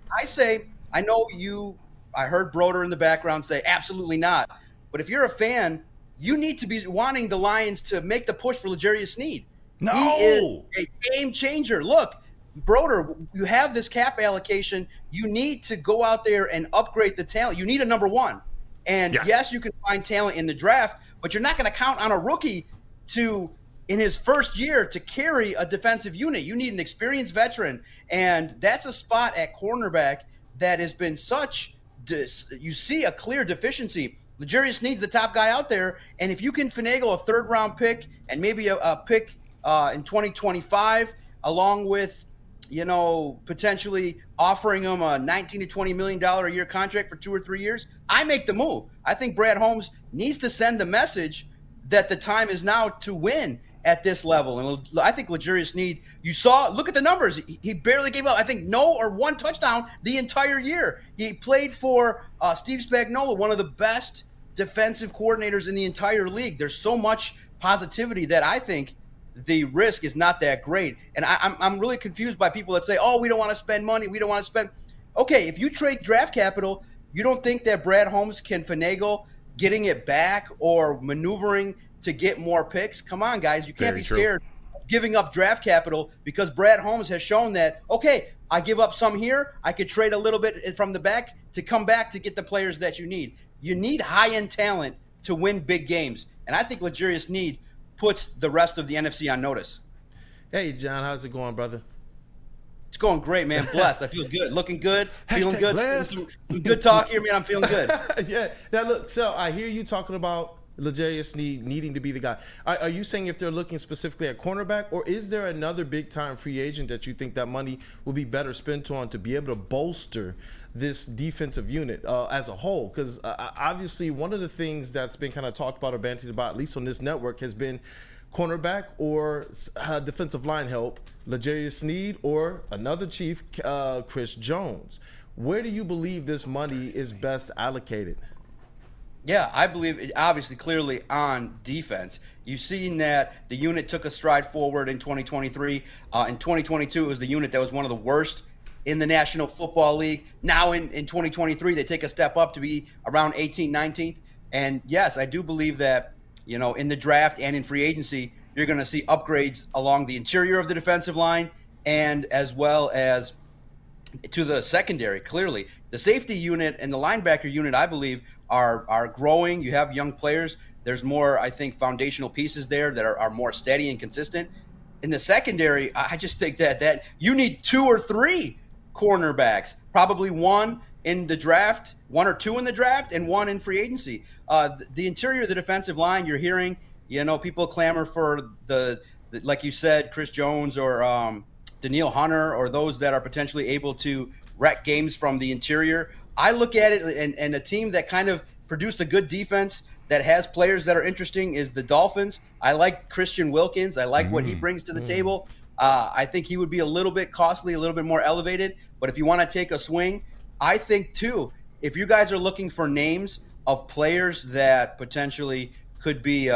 I heard Broder in the background say, absolutely not. But if you're a fan, you need to be wanting the Lions to make the push for L'Jarius Sneed. No. He is a game changer. Look, Broder, you have this cap allocation. You need to go out there and upgrade the talent. You need a number one. And yes, you can find talent in the draft, but you're not going to count on a rookie in his first year to carry a defensive unit. You need an experienced veteran. And that's a spot at cornerback that has been you see a clear deficiency. L'Jarius Sneed's the top guy out there. And if you can finagle a third-round pick and maybe a pick in 2025, along with, potentially offering him a $19 to $20 million a year contract for 2 or 3 years, I make the move. I think Brad Holmes needs to send the message that the time is now to win at this level. And I think L'Jarius Sneed, look at the numbers. He barely gave up, I think, no or 1 touchdown the entire year. He played for Steve Spagnuolo, one of the best defensive coordinators in the entire league. There's so much positivity that I think the risk is not that great. And I'm really confused by people that say, oh, we don't want to spend money. We don't want to spend. Okay, if you trade draft capital, you don't think that Brad Holmes can finagle getting it back or maneuvering to get more picks? Come on, guys. You can't be scared of giving up draft capital, because Brad Holmes has shown that, okay, I give up some here. I could trade a little bit from the back to come back to get the players that you need. You need high-end talent to win big games. And I think L'Jarius Sneed puts the rest of the NFC on notice. Hey, John, how's it going, brother? It's going great, man. Blessed. I feel good. Looking good. Feeling good. Some good talk here, man. I'm feeling good. Yeah. Now, look, so I hear you talking about L'Jarius Sneed needing to be the guy. Are you saying if they're looking specifically at cornerback, or is there another big-time free agent that you think that money will be better spent on to be able to bolster this defensive unit as a whole? Because obviously one of the things that's been kind of talked about or bandied about, at least on this network, has been cornerback or defensive line help, L'Jarius Sneed, or another chief, Chris Jones. Where do you believe this money is best allocated? Yeah, I believe it, obviously clearly on defense. You've seen that the unit took a stride forward in 2023. In 2022, it was the unit that was one of the worst in the National Football League. Now in 2023, they take a step up to be around 18th, 19th. And yes, I do believe that, in the draft and in free agency, you're going to see upgrades along the interior of the defensive line, and as well as to the secondary. Clearly, the safety unit and the linebacker unit, I believe, are growing. You have young players. There's more, I think, foundational pieces there that are more steady and consistent. In the secondary, I just think that you need 2 or 3 cornerbacks, probably 1 in the draft, 1 or 2 in the draft, and 1 in free agency. The interior of the defensive line, you're hearing, people clamor for the like you said, Chris Jones or Danielle Hunter, or those that are potentially able to wreck games from the interior. I look at it, and a team that kind of produced a good defense that has players that are interesting is the Dolphins. I like Christian Wilkins. I like what he brings to the table. I think he would be a little bit costly, a little bit more elevated. But if you want to take a swing, I think, too, if you guys are looking for names of players that potentially could be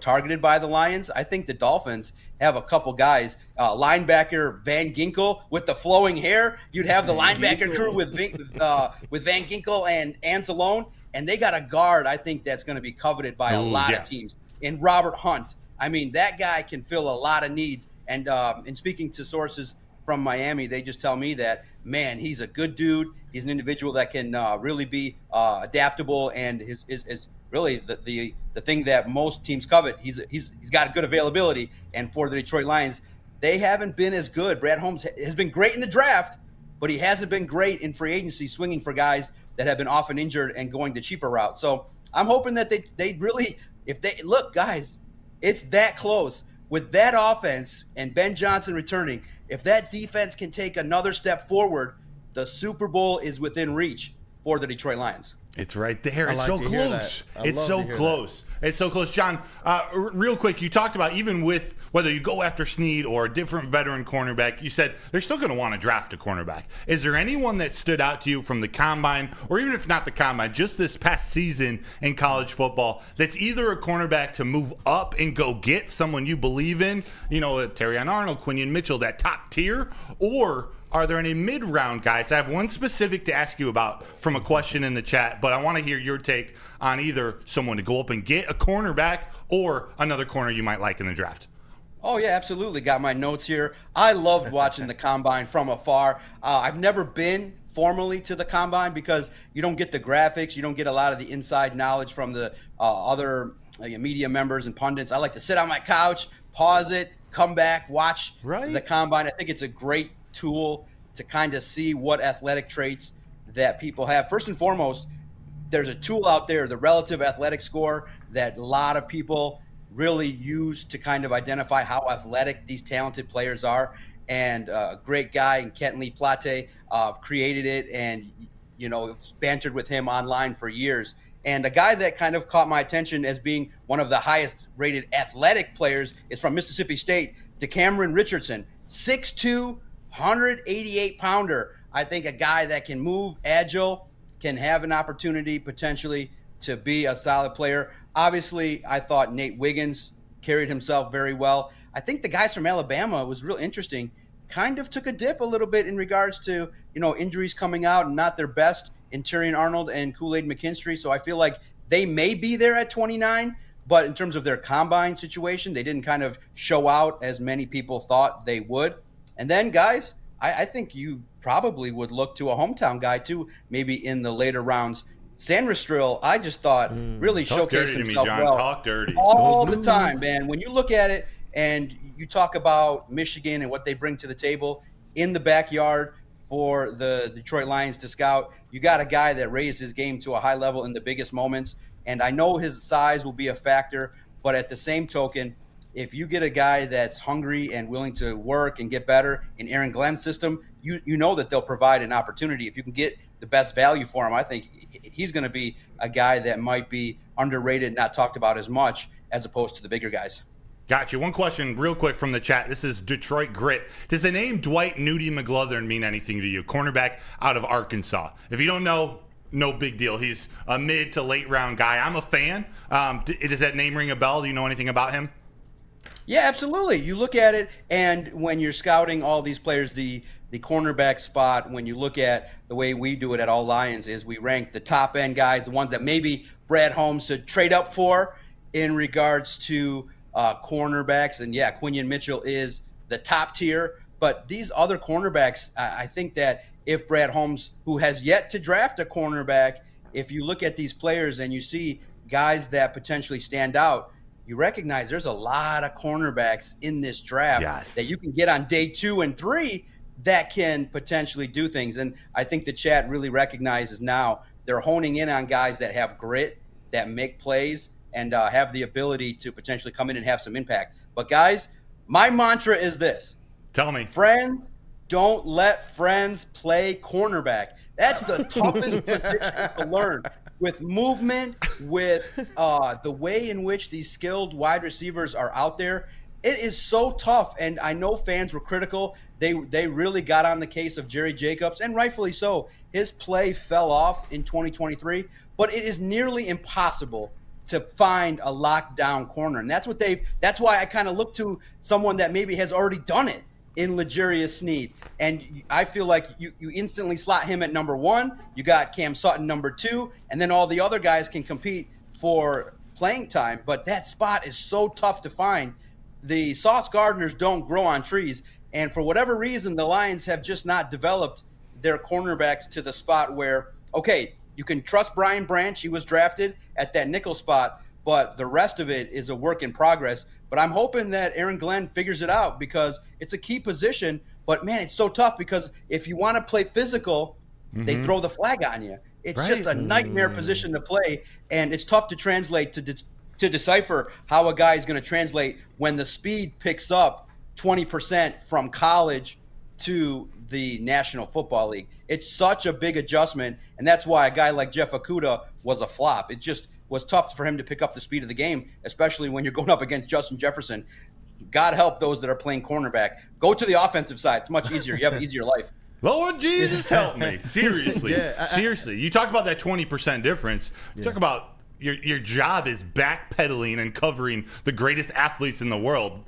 targeted by the Lions, I think the Dolphins have a couple guys. Linebacker Van Ginkel with the flowing hair. You'd have the linebacker crew with Van Ginkel and Anzalone, and they got a guard, I think, that's going to be coveted by a lot of teams. And Robert Hunt. I mean, that guy can fill a lot of needs. And in speaking to sources from Miami, they just tell me that, man, he's a good dude. He's an individual that can really be adaptable, and his really the thing that most teams covet. He's got good availability, and for the Detroit Lions, they haven't been as good. Brad Holmes has been great in the draft, but he hasn't been great in free agency, swinging for guys that have been often injured and going the cheaper route. So I'm hoping that they really, if they look, guys, it's that close with that offense and Ben Johnson returning. If that defense can take another step forward, the Super Bowl is within reach for the Detroit Lions. It's right there. It's like so to hear close. that. It's so close. It's so close. John, real quick, you talked about even with whether you go after Snead or a different veteran cornerback, you said they're still going to want to draft a cornerback. Is there anyone that stood out to you from the combine, or even if not the combine, just this past season in college football, that's either a cornerback to move up and go get someone you believe in, Terrion Arnold, Quinion Mitchell, that top tier, or are there any mid-round guys? I have one specific to ask you about from a question in the chat, but I want to hear your take on either someone to go up and get a cornerback or another corner you might like in the draft. Oh, yeah, absolutely. Got my notes here. I loved watching the Combine from afar. I've never been formally to the Combine because you don't get the graphics. You don't get a lot of the inside knowledge from the other media members and pundits. I like to sit on my couch, pause it, come back, watch the Combine. I think it's a great tool to kind of see what athletic traits that people have. First and foremost, there's a tool out there, the relative athletic score, that a lot of people really use to kind of identify how athletic these talented players are. And a great guy, Kentley Plate, created it and, bantered with him online for years. And a guy that kind of caught my attention as being one of the highest rated athletic players is from Mississippi State, DeCameron Richardson, 6'2", 188-pounder. I think a guy that can move, agile, can have an opportunity potentially to be a solid player. Obviously, I thought Nate Wiggins carried himself very well. I think the guys from Alabama was real interesting. Kind of took a dip a little bit in regards to, injuries coming out and not their best in Terrion Arnold and Kool-Aid McKinstry. So I feel like they may be there at 29, but in terms of their combine situation, they didn't kind of show out as many people thought they would. And then, guys, I think you probably would look to a hometown guy, too, maybe in the later rounds. Sandristril, I just thought, really showcased himself well. Talk dirty. All the time, man. When you look at it and you talk about Michigan and what they bring to the table in the backyard for the Detroit Lions to scout, you got a guy that raised his game to a high level in the biggest moments. And I know his size will be a factor, but at the same token, if you get a guy that's hungry and willing to work and get better in Aaron Glenn's system, you know that they'll provide an opportunity. If you can get the best value for him, I think he's going to be a guy that might be underrated, not talked about as much as opposed to the bigger guys. Got you. One question real quick from the chat. This is Detroit Grit. Does the name Dwight Nudie McGlothern mean anything to you? Cornerback out of Arkansas. If you don't know, no big deal. He's a mid to late round guy. I'm a fan. Does that name ring a bell? Do you know anything about him? Yeah, absolutely. You look at it, and when you're scouting all these players, the cornerback spot, when you look at the way we do it at All Lions, is we rank the top end guys, the ones that maybe Brad Holmes should trade up for in regards to cornerbacks. And yeah, Quinion Mitchell is the top tier. But these other cornerbacks, I think that if Brad Holmes, who has yet to draft a cornerback, if you look at these players and you see guys that potentially stand out, you recognize there's a lot of cornerbacks in this draft that you can get on day 2 and 3 that can potentially do things. And I think the chat really recognizes now they're honing in on guys that have grit, that make plays, and have the ability to potentially come in and have some impact. But guys, my mantra is this. Tell me. Friends, don't let friends play cornerback. That's the toughest position to learn. With movement, with the way in which these skilled wide receivers are out there, it is so tough. And I know fans were critical. They really got on the case of Jerry Jacobs, and rightfully so. His play fell off in 2023, but it is nearly impossible to find a lockdown corner. And that's why I kind of look to someone that maybe has already done it in L'Jarius Sneed. And I feel like you instantly slot him at number 1. You got Cam Sutton number 2, and then all the other guys can compete for playing time. But that spot is so tough to find. The Sauce Gardeners don't grow on trees. And for whatever reason, the Lions have just not developed their cornerbacks to the spot where, okay, you can trust Brian Branch. He was drafted at that nickel spot, but the rest of it is a work in progress. But I'm hoping that Aaron Glenn figures it out because it's a key position. But, man, it's so tough because if you want to play physical, they throw the flag on you. It's just a nightmare position to play, and it's tough to translate to decipher how a guy is going to translate when the speed picks up 20% from college to the National Football League. It's such a big adjustment, and that's why a guy like Jeff Okudah was a flop. It just was tough for him to pick up the speed of the game, especially when you're going up against Justin Jefferson. God help those that are playing cornerback. Go to the offensive side. It's much easier. You have an easier life. Lord Jesus, help me. Seriously. Seriously. You talk about that 20% difference. You talk about your job is backpedaling and covering the greatest athletes in the world.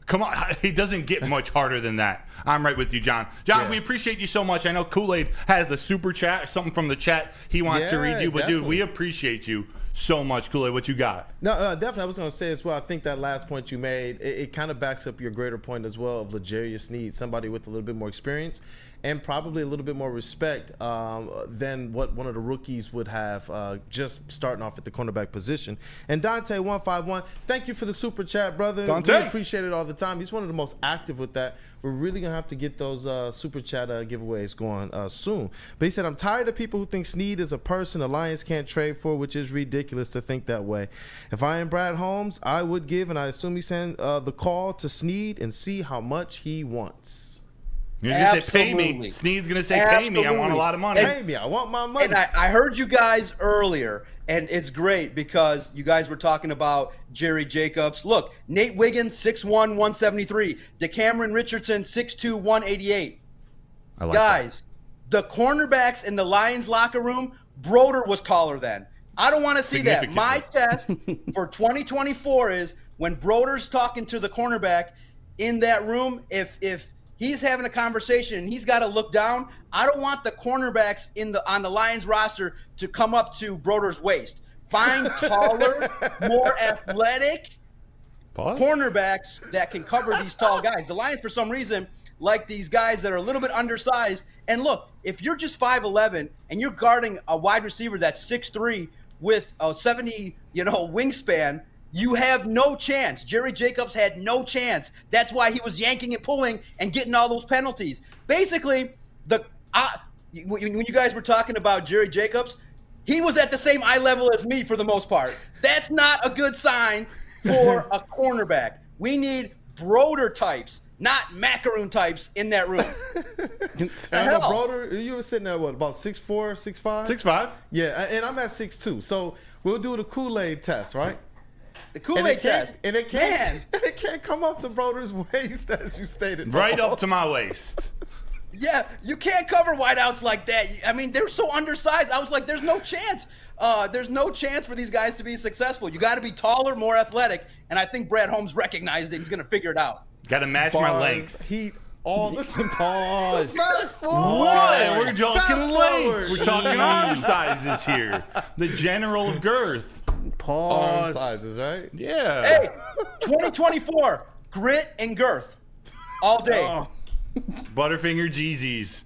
Come on. It doesn't get much harder than that. I'm right with you, John. John, we appreciate you so much. I know Kool-Aid has a super chat, something from the chat he wants to read you. But, dude, we appreciate you so much. Kool-Aid, what you got? No, definitely. I was going to say as well, I think that last point you made, it kind of backs up your greater point as well of L'Jarius Sneed, somebody with a little bit more experience and probably a little bit more respect than what one of the rookies would have just starting off at the cornerback position. And Dante151, thank you for the super chat, brother. Dante. We appreciate it all the time. He's one of the most active with that. We're really going to have to get those super chat giveaways going soon. But he said, I'm tired of people who think Sneed is a person the Lions can't trade for, which is ridiculous to think that way. If I am Brad Holmes, I would give, and I assume he sent the call to Sneed and see how much he wants. You're going to say, pay me. Sneed's going to say, pay me. I want a lot of money. Pay me. I want my money. And I heard you guys earlier, and it's great because you guys were talking about Jerry Jacobs. Look, Nate Wiggins, 6'1", 173. DeCameron Richardson, 6'2", 188. Guys, the cornerbacks in the Lions locker room, Broder was taller than. I don't want to see that. My test for 2024 is when Broder's talking to the cornerback in that room, if he's having a conversation and he's got to look down, I don't want the cornerbacks on the Lions roster to come up to Broder's waist. Find taller, more athletic cornerbacks that can cover these tall guys. The Lions, for some reason, like these guys that are a little bit undersized. And look, if you're just 5'11" and you're guarding a wide receiver that's 6'3", with a 70, wingspan, you have no chance. Jerry Jacobs had no chance. That's why he was yanking and pulling and getting all those penalties. Basically, when you guys were talking about Jerry Jacobs, he was at the same eye level as me for the most part. That's not a good sign for a cornerback. We need Broder types, not Maakaron types in that room. Broder, you were sitting at what, about 6'4", 6'5"? 6'5". Yeah, and I'm at 6'2". So we'll do the Kool-Aid test, right? The Kool-Aid test. And it can't come up to Broder's waist, as you stated. Right up to my waist. Yeah, you can't cover wideouts like that. I mean, they're so undersized. I was like, there's no chance. There's no chance for these guys to be successful. You got to be taller, more athletic, and I think Brad Holmes recognized it. He's going to figure it out. Got to match my length. Heat all the time. Pause. Fast forward. What? We're talking length. We're talking arm sizes here. The general of girth. Pause. Arm sizes, right? Yeah. Hey, 2024, grit and girth all day. Butterfinger Jeezys.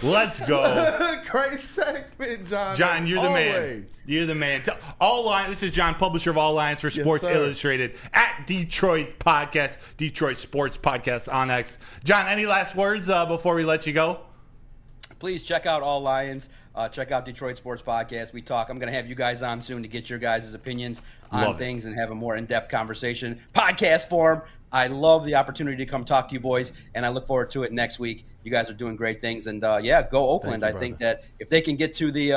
Let's go. Great segment, John. John, you're the man. You're the man. All Lions. This is John, publisher of All Lions for Sports Illustrated at Detroit Podcast, Detroit Sports Podcast on X. John, any last words before we let you go? Please check out All Lions. Check out Detroit Sports Podcast. We talk. I'm going to have you guys on soon to get your guys' opinions on things and have a more in-depth conversation. Podcast form. I love the opportunity to come talk to you boys, and I look forward to it next week. You guys are doing great things, and go Oakland. I think that if they can get to the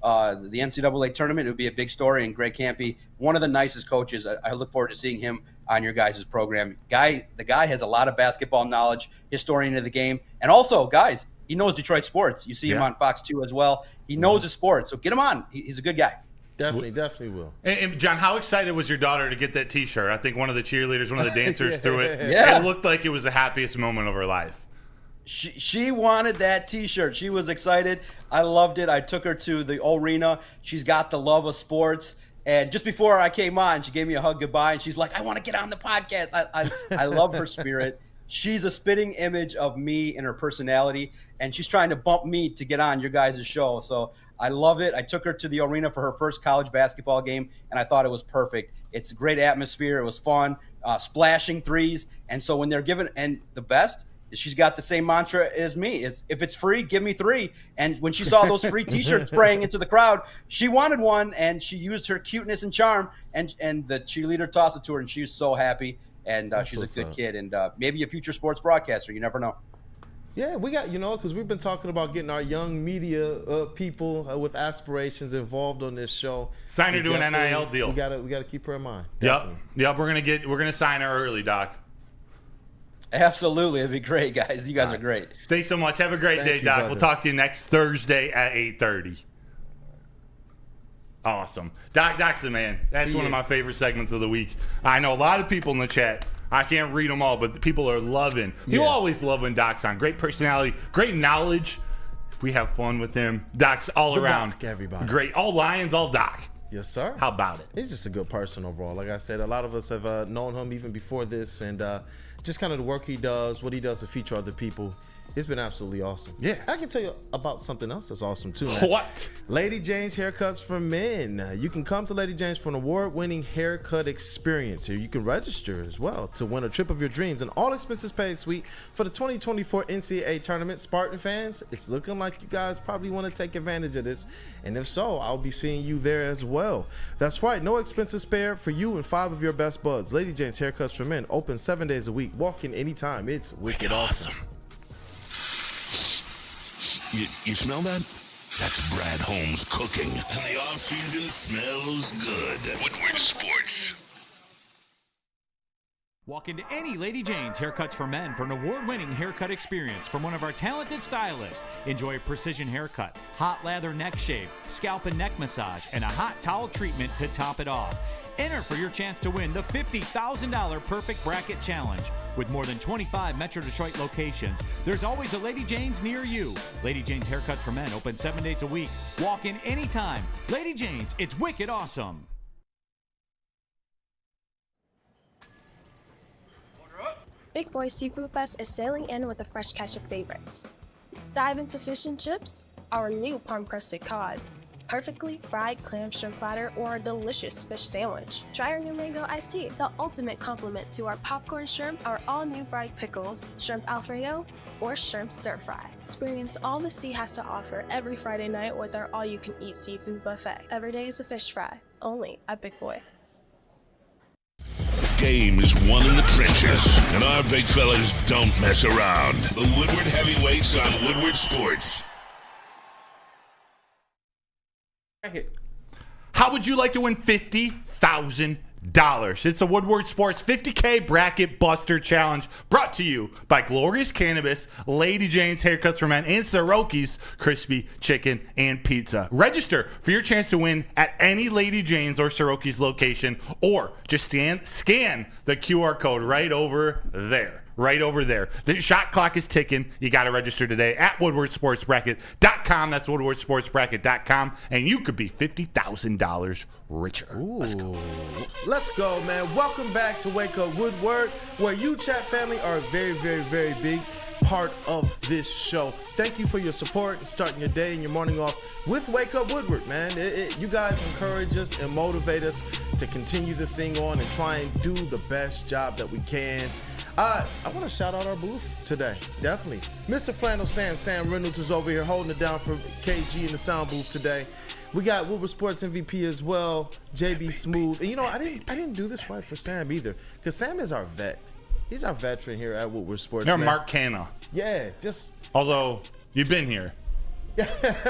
NCAA tournament, it would be a big story. And Greg Kampe, one of the nicest coaches. I look forward to seeing him on your guys' program. The guy has a lot of basketball knowledge, historian of the game, and also, guys, he knows Detroit sports. You see him on Fox 2 as well. He knows his sport, so get him on. He's a good guy. Definitely will. And John, how excited was your daughter to get that T-shirt? I think one of the cheerleaders, one of the dancers threw it. Yeah. It looked like it was the happiest moment of her life. She wanted that T-shirt. She was excited. I loved it. I took her to the arena. She's got the love of sports. And just before I came on, she gave me a hug goodbye, and she's like, I want to get on the podcast. I love her spirit. She's a spitting image of me and her personality, and she's trying to bump me to get on your guys' show. So I love it. I took her to the arena for her first college basketball game, and I thought it was perfect. It's a great atmosphere. It was fun, splashing threes. And so when they're given – and the best – she's got the same mantra as me. Is if it's free, give me 3. And when she saw those free T-shirts spraying into the crowd, she wanted one, and she used her cuteness and charm, and the cheerleader tossed it to her, and she was so happy. And she's a good kid, and maybe a future sports broadcaster. You never know. Yeah, we got, because we've been talking about getting our young media people with aspirations involved on this show. Sign her to an NIL deal. We gotta keep her in mind. Yep. We're gonna sign her early, Doc. Absolutely. It'd be great, guys. You guys are great. Thanks so much. Have a great day, Doc. We'll talk to you next Thursday at 8:30. Awesome. Doc's the man. That's one of my favorite segments of the week. I know a lot of people in the chat. I can't read them all, but the people are loving. People always love when Doc's on. Great personality, great knowledge. If we have fun with him, Doc's all around. Doc, everybody. Great. All Lions, all Doc. Yes, sir. How about it? He's just a good person overall. Like I said, a lot of us have known him even before this, and just kind of the work he does, what he does to feature other people. It's been absolutely awesome. Yeah. I can tell you about something else that's awesome, too, man. What? Lady Jane's Haircuts for Men. You can come to Lady Jane's for an award-winning haircut experience. Here you can register as well to win a trip of your dreams. An all-expenses paid suite for the 2024 NCAA tournament. Spartan fans, it's looking like you guys probably want to take advantage of this. And if so, I'll be seeing you there as well. That's right. No expenses spared for you and 5 of your best buds. Lady Jane's Haircuts for Men. Open 7 days a week. Walk in anytime. It's wicked awesome. You smell that? That's Brad Holmes cooking. And the off-season smells good. Woodward Sports. Walk into any Lady Jane's Haircuts for Men for an award-winning haircut experience from one of our talented stylists. Enjoy a precision haircut, hot lather neck shave, scalp and neck massage, and a hot towel treatment to top it off. Enter for your chance to win the $50,000 Perfect Bracket Challenge. With more than 25 Metro Detroit locations, there's always a Lady Jane's near you. Lady Jane's Haircut for Men, open 7 days a week. Walk in anytime. Lady Jane's, it's wicked awesome. Big Boy Seafood Fest is sailing in with a fresh catch of favorites. Dive into fish and chips, our new palm-crusted cod, perfectly fried clam shrimp platter, or a delicious fish sandwich. Try our new mango iced tea, the ultimate complement to our popcorn shrimp, our all-new fried pickles, shrimp alfredo, or shrimp stir-fry. Experience all the sea has to offer every Friday night with our all-you-can-eat seafood buffet. Every day is a fish fry, only at Big Boy. Game is won in the trenches, and our big fellas don't mess around. The Woodward Heavyweights on Woodward Sports. How would you like to win $50,000? It's a Woodward Sports 50K Bracket Buster Challenge brought to you by Glorious Cannabis, Lady Jane's Haircuts for Men, and Soroki's Crispy Chicken and Pizza. Register for your chance to win at any Lady Jane's or Soroki's location, or just scan the QR code right over there. Right over there. The shot clock is ticking. You got to register today at WoodwardSportsBracket.com. That's WoodwardSportsBracket.com. And you could be $50,000 richer. Ooh. Let's go. Let's go, man. Welcome back to Wake Up Woodward, where you, chat family, are a very, very, very big part of this show. Thank you for your support and starting your day and your morning off with Wake Up Woodward, man. You guys encourage us and motivate us to continue this thing on and try and do the best job that we can. I want to shout out our booth today. Definitely. Mr. Flannel Sam Reynolds is over here holding it down for KG in the sound booth today. We got Woodward Sports MVP as well, JB Smooth. And I didn't do this right for Sam either, because Sam is our vet. He's our veteran here at Woodward Sports. You're Mark Canna. Yeah, just. Although you've been here.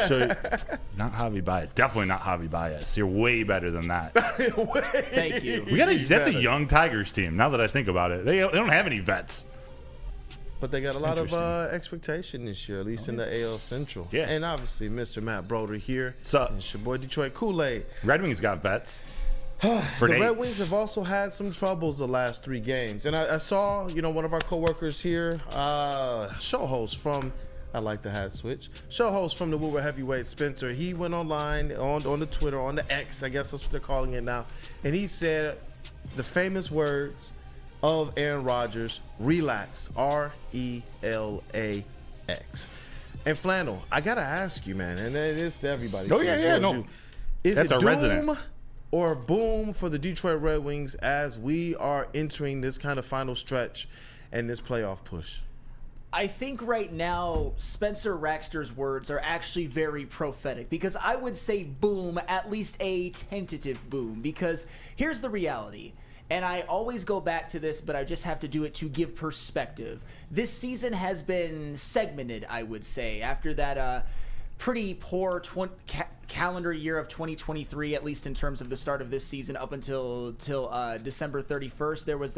So not Javi Baez. Definitely not Javi Baez. You're way better than that. Thank you. That's a young Tigers team. Now that I think about it, they don't have any vets. But they got a lot of expectation this year, at least in the AL Central. Yeah. And obviously, Mr. Matt Broder here. What's up? And it's your boy Detroit Kool-Aid. Red Wings got vets. The Red Wings have also had some troubles the last 3 games. And I saw, one of our coworkers here, show host from, I like the hat switch, show host from the Woodward Heavyweight, Spencer. He went online on the Twitter, on the X, I guess that's what they're calling it now. And he said the famous words of Aaron Rodgers, relax, RELAX. And Flannel, I gotta ask you, man, and it is to everybody. Oh yeah, no. Is That's it our doom resident. or boom for the Detroit Red Wings as we are entering this kind of final stretch and this playoff push? I think right now Spencer Raxter's words are actually very prophetic, because I would say boom, at least a tentative boom, because here's the reality. And I always go back to this, but I just have to do it to give perspective. This season has been segmented, I would say, after that pretty poor calendar year of 2023, at least in terms of the start of this season up until December 31st. There was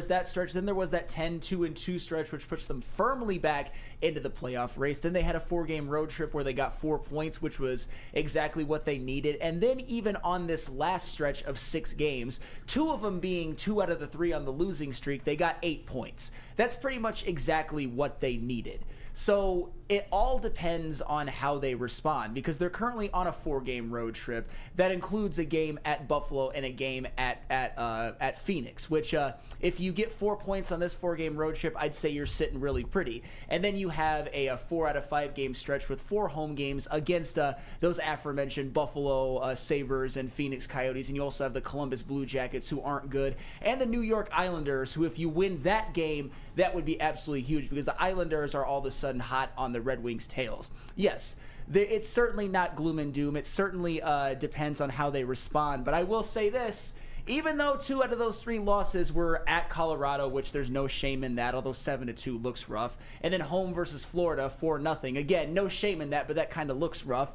that stretch. Then there was that 10-2-2 stretch, which puts them firmly back into the playoff race. Then they had a 4-game road trip where they got 4 points, which was exactly what they needed. And then even on this last stretch of 6 games, 2 of them being 2 out of the 3 on the losing streak, they got 8 points. That's pretty much exactly what they needed. So it all depends on how they respond, because they're currently on a 4-game road trip that includes a game at Buffalo and a game at Phoenix, which if you get 4 points on this 4-game road trip, I'd say you're sitting really pretty. And then you have a 4 out of 5 game stretch with 4 home games against those aforementioned Buffalo Sabres and Phoenix Coyotes, and you also have the Columbus Blue Jackets, who aren't good, and the New York Islanders, who, if you win that game, that would be absolutely huge, because the Islanders are all of a sudden hot on the Red Wings' tails. Yes, it's certainly not gloom and doom. It certainly depends on how they respond. But I will say this, even though 2 out of those 3 losses were at Colorado, which there's no shame in that, although 7-2 looks rough, and then home versus Florida 4-0. Again, no shame in that, but that kind of looks rough.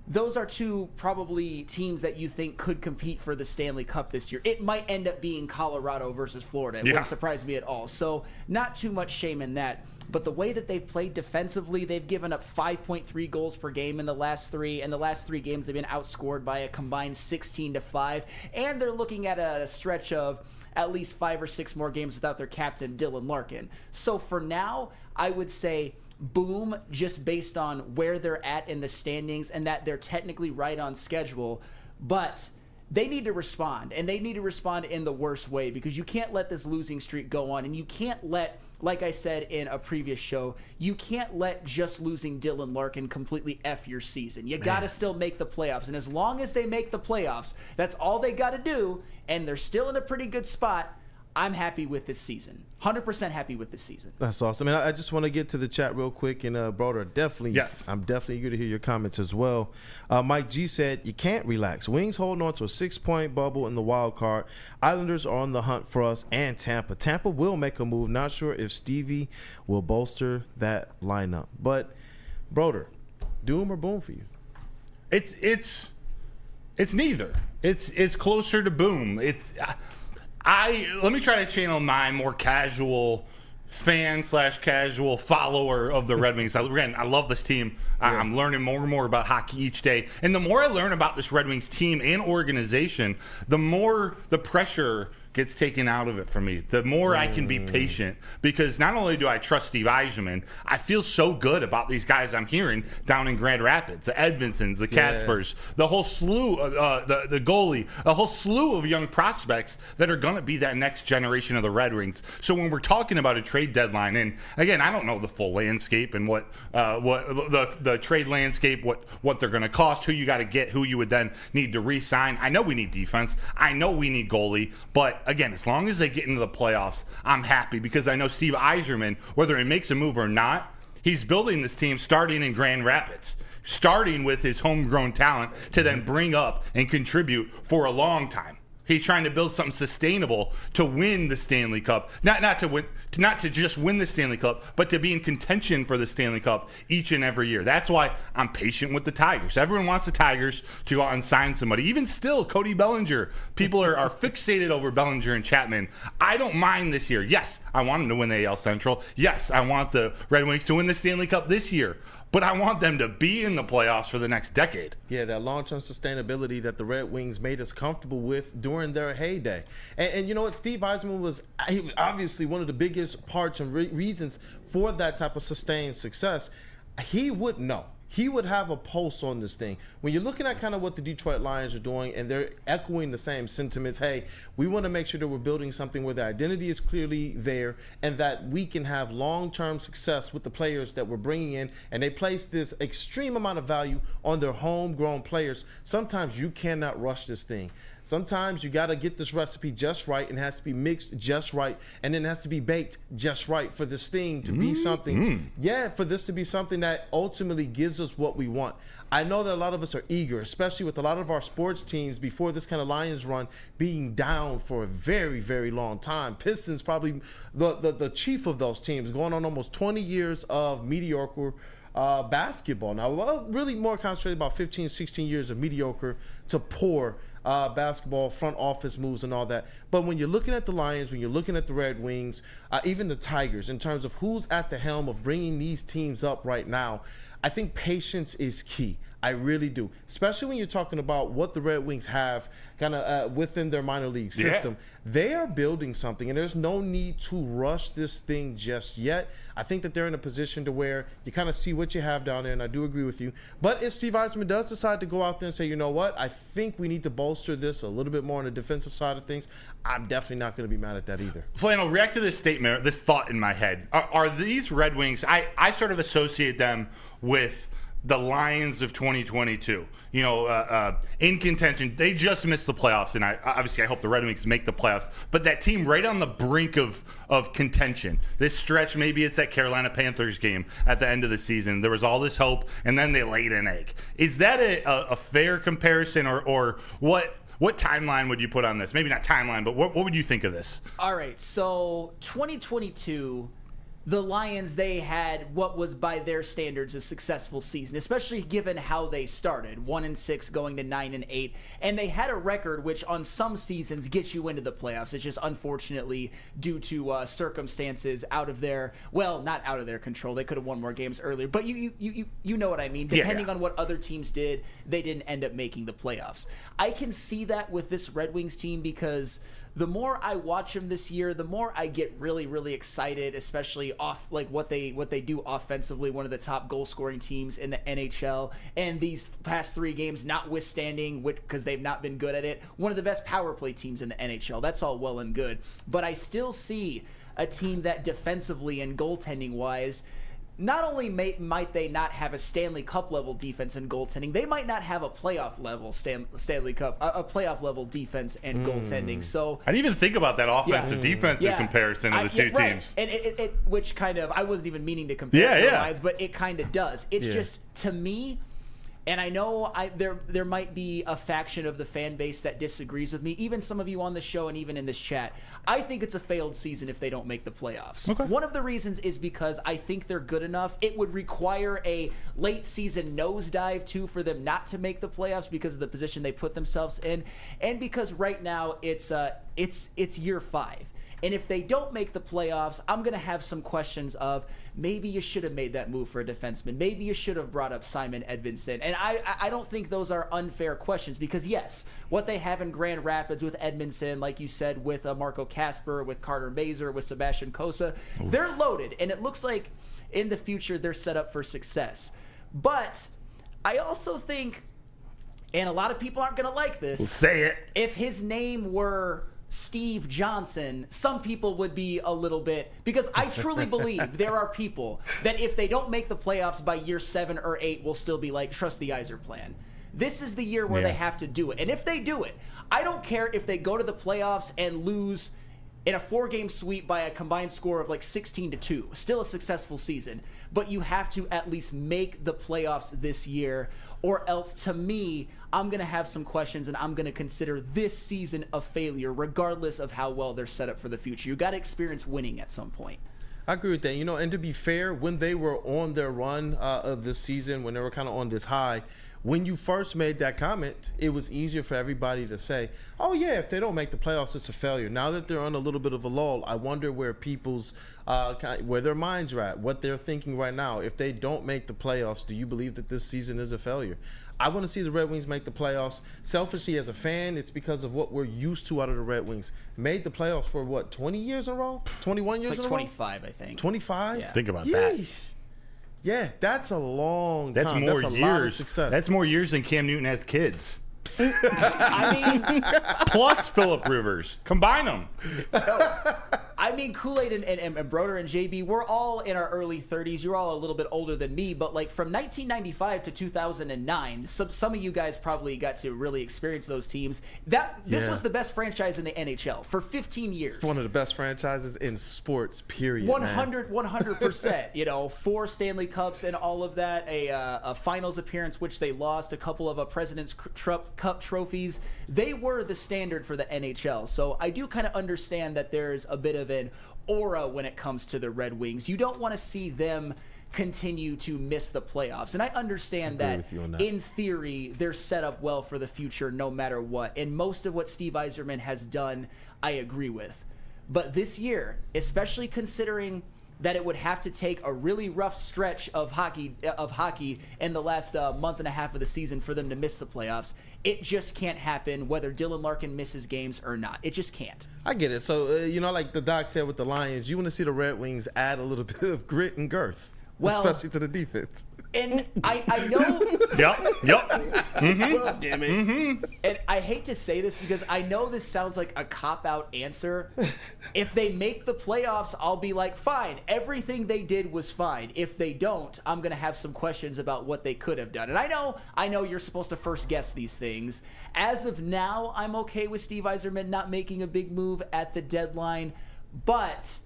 Those are 2 probably teams that you think could compete for the Stanley Cup this year. It might end up being Colorado versus Florida. It wouldn't surprise me at all. So not too much shame in that. But the way that they've played defensively, they've given up 5.3 goals per game in the last 3. In the last 3 games, they've been outscored by a combined 16-5. And they're looking at a stretch of at least 5 or 6 more games without their captain, Dylan Larkin. So for now, I would say boom, just based on where they're at in the standings and that they're technically right on schedule. But they need to respond, and they need to respond in the worst way, because you can't let this losing streak go on, and you can't let, like I said in a previous show, you can't let just losing Dylan Larkin completely F your season. You got to still make the playoffs, and as long as they make the playoffs, that's all they got to do, and they're still in a pretty good spot. I'm happy with this season. 100% happy with this season. That's awesome. And I just want to get to the chat real quick. And Broder, definitely, yes, I'm definitely eager to hear your comments as well. Mike G said, you can't relax. Wings holding on to a 6-point bubble in the wild card. Islanders are on the hunt for us and Tampa. Tampa will make a move. Not sure if Stevie will bolster that lineup. But, Broder, doom or boom for you? It's neither. It's closer to boom. Let me try to channel my more casual fan / casual follower of the Red Wings. Again, I love this team. I'm learning more and more about hockey each day. And the more I learn about this Red Wings team and organization, the more the pressure gets taken out of it for me, the more I can be patient, because not only do I trust Steve Yzerman, I feel so good about these guys I'm hearing down in Grand Rapids, the Edvinsons, the Kaspers, the whole slew, the goalie, a whole slew of young prospects that are going to be that next generation of the Red Wings. So when we're talking about a trade deadline, and again, I don't know the full landscape and what the trade landscape, what they're going to cost, who you got to get, who you would then need to re-sign. I know we need defense. I know we need goalie, but again, as long as they get into the playoffs, I'm happy, because I know Steve Yzerman, whether he makes a move or not, he's building this team starting in Grand Rapids, starting with his homegrown talent to then bring up and contribute for a long time. He's trying to build something sustainable to win the Stanley Cup. Not to just win the Stanley Cup, but to be in contention for the Stanley Cup each and every year. That's why I'm patient with the Tigers. Everyone wants the Tigers to go out and sign somebody. Even still, Cody Bellinger. People are fixated over Bellinger and Chapman. I don't mind this year. Yes, I want them to win the AL Central. Yes, I want the Red Wings to win the Stanley Cup this year. But I want them to be in the playoffs for the next decade. Yeah, that long-term sustainability that the Red Wings made us comfortable with during their heyday. And you know what? Steve Yzerman was obviously one of the biggest parts and reasons for that type of sustained success. He would know. he would have a pulse on this thing. When you're looking at kind of what the Detroit Lions are doing, and they're echoing the same sentiments, hey, we want to make sure that we're building something where the identity is clearly there and that we can have long-term success with the players that we're bringing in, and they place this extreme amount of value on their homegrown players. Sometimes you cannot rush this thing. Sometimes you got to get this recipe just right, and it has to be mixed just right, and then it has to be baked just right for this thing to be something. Yeah, for this to be something that ultimately gives us what we want. I know that a lot of us are eager, especially with a lot of our sports teams before this kind of Lions run being down for a very, very long time. Pistons probably the chief of those teams, going on almost 20 years of mediocre basketball. Now, well, really more concentrated about 15, 16 years of mediocre to poor basketball, front office moves and all that. But when you're looking at the Lions, when you're looking at the Red Wings, even the Tigers, in terms of who's at the helm of bringing these teams up right now, I think patience is key. I really do, especially when you're talking about what the Red Wings have kind of within their minor league system. They are building something, and there's no need to rush this thing just yet. I think that they're in a position to where you kind of see what you have down there, and I do agree with you. But if Steve Eisman does decide to go out there and say, you know what, I think we need to bolster this a little bit more on the defensive side of things, I'm definitely not going to be mad at that either. Flannel, react to this statement, this thought in my head. Are these Red Wings, I sort of associate them with the Lions of 2022, in contention. They just missed the playoffs, and I hope the Red Wings make the playoffs. But that team right on the brink of contention. This stretch, maybe it's that Carolina Panthers game at the end of the season. There was all this hope, and then they laid an egg. Is that a fair comparison, or what timeline would you put on this? Maybe not timeline, but what would you think of this? All right, so 2022. The Lions, they had what was by their standards a successful season, especially given how they started, 1-6 going to 9-8, and they had a record which on some seasons gets you into the playoffs. It's just unfortunately due to circumstances out of their, well, not out of their control. They could have won more games earlier, but you know what I mean. Depending on what other teams did, they didn't end up making the playoffs. I can see that with this Red Wings team because the more I watch them this year, the more I get really, really excited, especially off like what they do offensively. One of the top goal scoring teams in the NHL, and these past 3 games, notwithstanding, because they've not been good at it, one of the best power play teams in the NHL. That's all well and good, but I still see a team that defensively and goaltending wise, not only might they not have a Stanley Cup level defense and goaltending, they might not have a playoff level Stanley Cup, a playoff level defense and goaltending. So I didn't even think about that offensive defensive comparison of the two teams. And it which kind of, I wasn't even meaning to compare it to the Lions, but it kind of does. It's just, to me, and I know there might be a faction of the fan base that disagrees with me, even some of you on the show and even in this chat. I think it's a failed season if they don't make the playoffs. Okay. One of the reasons is because I think they're good enough. It would require a late season nosedive too for them not to make the playoffs because of the position they put themselves in, and because right now it's year 5. And if they don't make the playoffs, I'm going to have some questions of maybe you should have made that move for a defenseman. Maybe you should have brought up Simon Edvinsson. And I don't think those are unfair questions because, yes, what they have in Grand Rapids with Edmondson, like you said, with Marco Kasper, with Carter Mazer, with Sebastian Kosa, they're loaded. And it looks like in the future they're set up for success. But I also think, and a lot of people aren't going to like this. Say it. If his name were Steve Johnson, some people would be a little bit, because I truly believe there are people that if they don't make the playoffs by year 7 or 8 will still be like, trust the Yzer plan. This is the year where they have to do it. And if they do it, I don't care if they go to the playoffs and lose in a 4-game sweep by a combined score of like 16-2. Still a successful season. But you have to at least make the playoffs this year, or else, to me, I'm going to have some questions and I'm going to consider this season a failure, regardless of how well they're set up for the future. You got to experience winning at some point. I agree with that. And to be fair, when they were on their run of this season, when they were kind of on this high, when you first made that comment, it was easier for everybody to say, oh, yeah, if they don't make the playoffs, it's a failure. Now that they're on a little bit of a lull, I wonder where people's where their minds are at, what they're thinking right now. If they don't make the playoffs, do you believe that this season is a failure? I want to see the Red Wings make the playoffs. Selfishly, as a fan, it's because of what we're used to out of the Red Wings. Made the playoffs for, what, 20 years in a row? 21 years in a row? 25, I think. 25? Yeah. Think about that. Yeah, that's a long That's time. more That's a years. lot of success. That's more years than Cam Newton has kids. I mean, Plus Phillip Rivers. Combine them. I mean, Kool-Aid and Broder and JB, we're all in our early 30s. You're all a little bit older than me, but like from 1995 to 2009, some of you guys probably got to really experience those teams. This was the best franchise in the NHL for 15 years. One of the best franchises in sports, period. 100%. You know, 4 Stanley Cups and all of that. A finals appearance, which they lost. A couple of President's Cup trophies. They were the standard for the NHL. So I do kind of understand that there's a bit of an aura when it comes to the Red Wings. You don't want to see them continue to miss the playoffs. And I understand that in theory, they're set up well for the future no matter what. And most of what Steve Yzerman has done, I agree with. But this year, especially considering that it would have to take a really rough stretch of hockey in the last month and a half of the season for them to miss the playoffs. It just can't happen whether Dylan Larkin misses games or not. It just can't. I get it. So, like the doc said with the Lions, you want to see the Red Wings add a little bit of grit and girth, especially to the defense. And I know. Yep. Mm-hmm. Damn it. Mm-hmm. And I hate to say this because I know this sounds like a cop-out answer. If they make the playoffs, I'll be like, fine, everything they did was fine. If they don't, I'm going to have some questions about what they could have done. And I know you're supposed to first guess these things. As of now, I'm okay with Steve Yzerman not making a big move at the deadline, but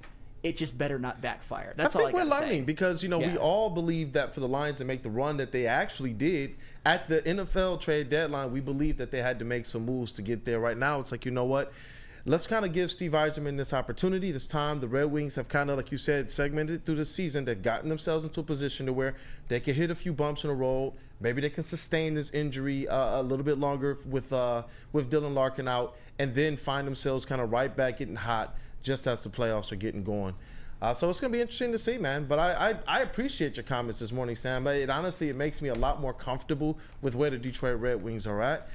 it just better not backfire. That's all I gotta say. I think we're learning because, we all believe that for the Lions to make the run that they actually did at the NFL trade deadline, we believed that they had to make some moves to get there. Right now, it's like, you know what? Let's kind of give Steve Yzerman this opportunity, this time. The Red Wings have kind of, like you said, segmented through the season. They've gotten themselves into a position to where they can hit a few bumps in the road. Maybe they can sustain this injury a little bit longer with Dylan Larkin out, and then find themselves kind of right back getting hot just as the playoffs are getting going. So it's going to be interesting to see, man. But I appreciate your comments this morning, Sam. But it makes me a lot more comfortable with where the Detroit Red Wings are at.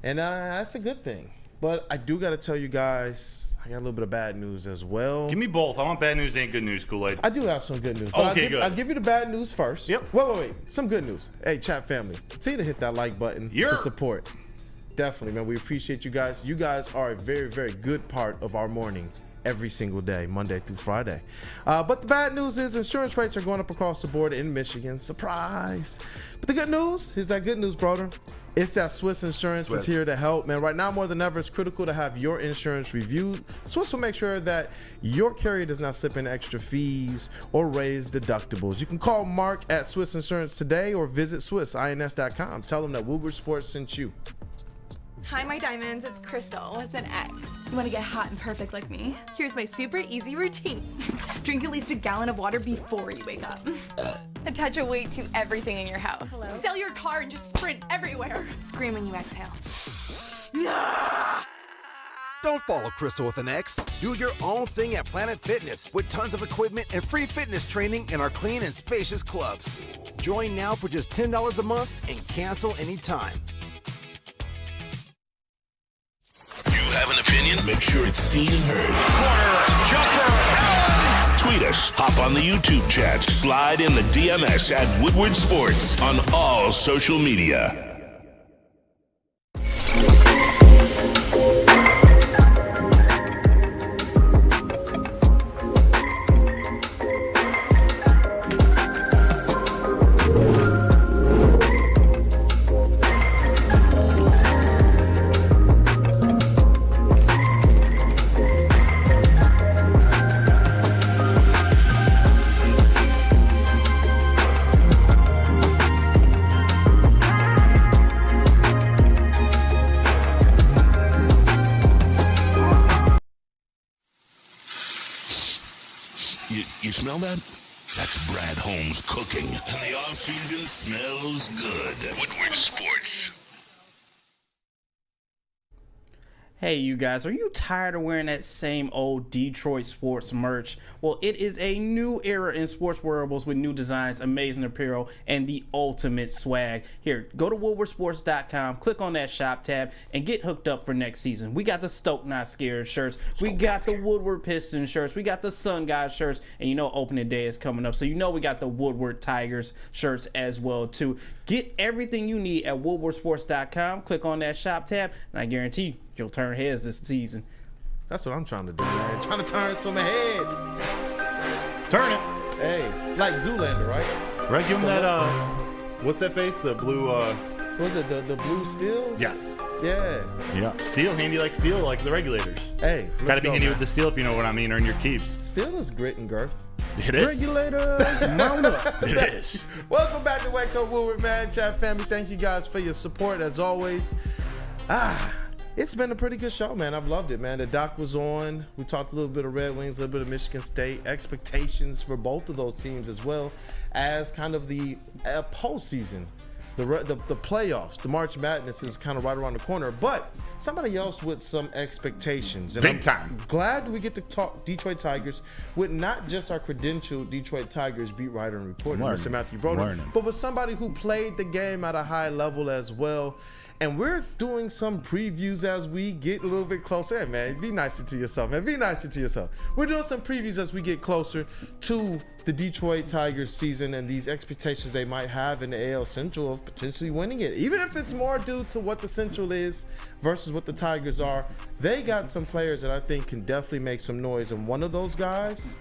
And that's a good thing. But I do got to tell you guys, I got a little bit of bad news as well. Give me both. I want bad news and good news, Kool-Aid. I do have some good news. Okay, good. I'll give you the bad news first. Yep. Wait. Some good news. Hey, chat family, continue to hit that like button to support. Definitely, man. We appreciate you guys. You guys are a very, very good part of our morning every single day, Monday through Friday. But the bad news is insurance rates are going up across the board in Michigan. Surprise. But the good news is that good news, brother. It's that Swiss Insurance is here to help, man. Right now, more than ever, it's critical to have your insurance reviewed. Swiss will make sure that your carrier does not slip in extra fees or raise deductibles. You can call Mark at Swiss Insurance today or visit SwissINS.com. Tell them that Woodward Sports sent you. Hi, my diamonds. It's Crystal with an X. You want to get hot and perfect like me? Here's my super easy routine. Drink at least a gallon of water before you wake up. Attach a weight to everything in your house. Hello? Sell your car and just sprint everywhere. Scream when you exhale. Don't follow Crystal with an X. Do your own thing at Planet Fitness with tons of equipment and free fitness training in our clean and spacious clubs. Join now for just $10 a month and cancel anytime. Have an opinion? Make sure it's seen and heard. Corner jumper. Tweet us. Hop on the YouTube chat. Slide in the DMS at Woodward Sports on all social media. You smell that? That's Brad Holmes cooking. And the off-season smells good. Woodward Sports. Hey, you guys, are you tired of wearing that same old Detroit sports merch? Well, it is a new era in sports wearables with new designs, amazing apparel, and the ultimate swag. Here, go to woodwardsports.com, click on that shop tab, and get hooked up for next season. We got the Stoke Not Scared shirts, we got the Woodward Pistons shirts, we got the Sun God shirts, and you know opening day is coming up, so you know we got the Woodward Tigers shirts as well, too. Get everything you need at woodwardsports.com, click on that shop tab, and I guarantee you'll turn heads this season. That's what I'm trying to do, man. Trying to turn some heads. Turn it. Hey, like Zoolander, right? Right, give him that, what's that face? The blue, Was it the blue steel? Yes. Yeah. Yeah. Steel, handy like steel, like the regulators. Hey, gotta be handy with the steel if you know what I mean, earn your keeps. Steel is grit and girth. It is. Regulators, mount up. It is. Welcome back to Wake Up Woodward, man. Chat family, thank you guys for your support as always. It's been a pretty good show, man. I've loved it, man. The doc was on. We talked a little bit of Red Wings, a little bit of Michigan State. Expectations for both of those teams as well as kind of the postseason. The playoffs, the March Madness is kind of right around the corner, but somebody else with some expectations. And Big time. Glad we get to talk Detroit Tigers with not just our credentialed Detroit Tigers beat writer and reporter, Mr. Matthew Broden, but with somebody who played the game at a high level as well. And we're doing some previews as we get a little bit closer. Hey, man, be nicer to yourself, man. Be nicer to yourself. We're doing some previews as we get closer to the Detroit Tigers season and these expectations they might have in the AL Central of potentially winning it. Even if it's more due to what the Central is versus what the Tigers are, they got some players that I think can definitely make some noise. And one of those guys,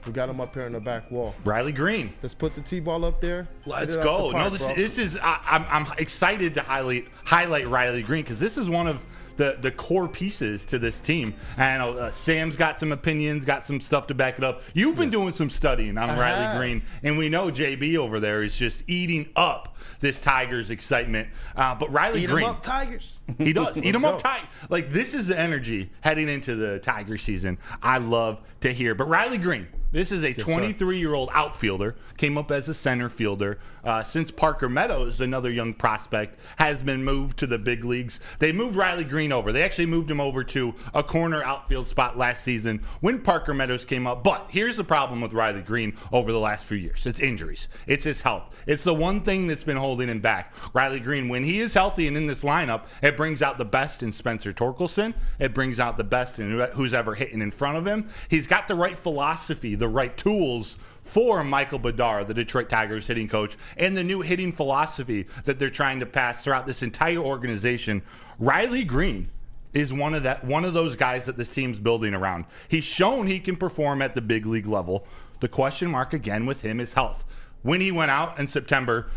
we got him up here on the back wall. Riley Green. Let's put the T-ball up there. Let's go. This is I'm excited to highlight Riley Green because this is one of the core pieces to this team. And I know Sam's got some opinions, got some stuff to back it up. You've been doing some studying on Riley Green, and we know JB over there is just eating up this Tigers excitement. But Riley Green. Eat 'em up, Tigers. He does. Eat 'em up, Tigers. Like, this is the energy heading into the Tiger season I love to hear. But Riley Green, this is a 23-year-old outfielder, came up as a center fielder. Since Parker Meadows, another young prospect, has been moved to the big leagues, they moved Riley Green over. They actually moved him over to a corner outfield spot last season when Parker Meadows came up. But here's the problem with Riley Green over the last few years. It's injuries. It's his health. It's the one thing that's been holding him back. Riley Green, when he is healthy and in this lineup, it brings out the best in Spencer Torkelson. It brings out the best in who's ever hitting in front of him. He's got the right philosophy, the right tools for Michael Bedard, the Detroit Tigers hitting coach, and the new hitting philosophy that they're trying to pass throughout this entire organization. Riley Green is one of those guys that this team's building around. He's shown he can perform at the big league level. The question mark again with him is health. When he went out in September,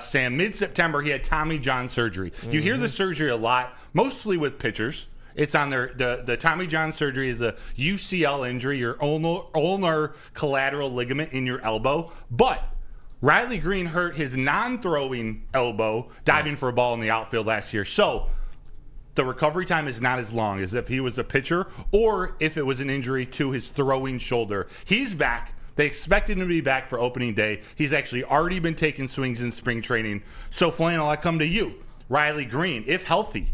Sam, mid-September, he had Tommy John surgery. You hear the surgery a lot, mostly with pitchers. It's on the Tommy John surgery is a UCL injury, your ulnar collateral ligament in your elbow. But Riley Green hurt his non-throwing elbow diving for a ball in the outfield last year. So the recovery time is not as long as if he was a pitcher or if it was an injury to his throwing shoulder. He's back. They expected him to be back for opening day. He's actually already been taking swings in spring training. So, Flannel, I come to you. Riley Green, if healthy,